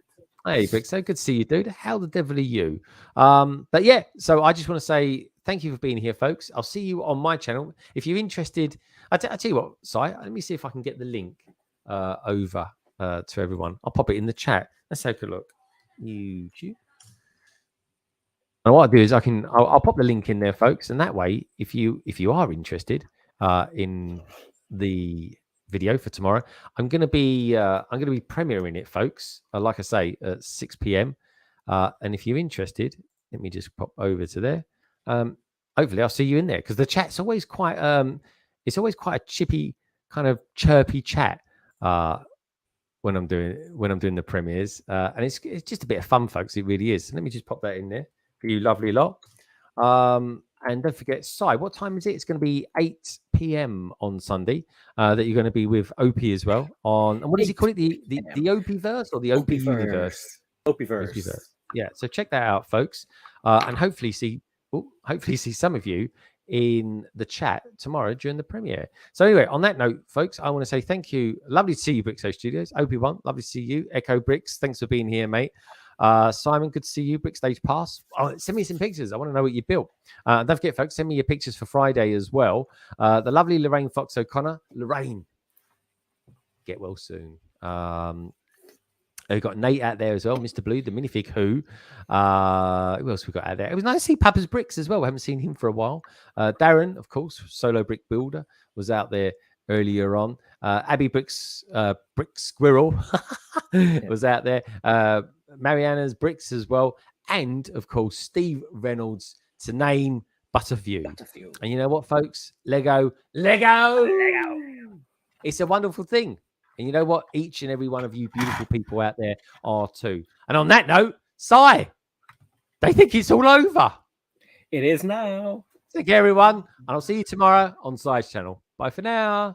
Hey, Brixo, good to see you, dude. How the devil are you? But yeah, so I just want to say thank you for being here, folks. I'll see you on my channel. If you're interested, I'll tell you what, Si, let me see if I can get the link over to everyone. I'll pop it in the chat. Let's take a look. YouTube. And what I'll do is I'll pop the link in there, folks, and that way, if you are interested in the video for tomorrow, I'm going to be premiering it, folks. Like I say, at 6 p.m. And if you're interested, let me just pop over to there. Hopefully, I'll see you in there, because the chat's always quite it's always quite a chippy, kind of chirpy chat when I'm doing the premieres, and it's just a bit of fun, folks. It really is. So let me just pop that in there for you lovely lot. And don't forget, Si, what time is it? It's going to be 8 p.m. on Sunday that you're going to be with OP as well. And what does he call it? The OP verse or the OP universe? Opieverse. Yeah, so check that out, folks. And hopefully see some of you in the chat tomorrow during the premiere. So anyway, on that note, folks, I want to say thank you. Lovely to see you, Brixo Studios. Obi-Wan, lovely to see you. Echo Bricks, thanks for being here, mate. Simon, good to see you. Brick Stage Pass. Oh, send me some pictures. I want to know what you built. Don't forget, folks, send me your pictures for Friday as well. The lovely Lorraine Fox O'Connor. Lorraine, get well soon. We've got Nate out there as well, Mr. Blue, the minifig who else we got out there? It was nice to see Papa's Bricks as well. We haven't seen him for a while. Darren, of course, Solo Brick Builder, was out there earlier on. Abby Bricks, Brick Squirrel was out there. Mariana's Bricks as well. And, of course, Steve Reynolds, to name but a few. And you know what, folks? Lego. It's a wonderful thing. And you know what? Each and every one of you beautiful people out there are too. And on that note, Si, they think it's all over. It is now. Take care, everyone. And I'll see you tomorrow on Si's channel. Bye for now.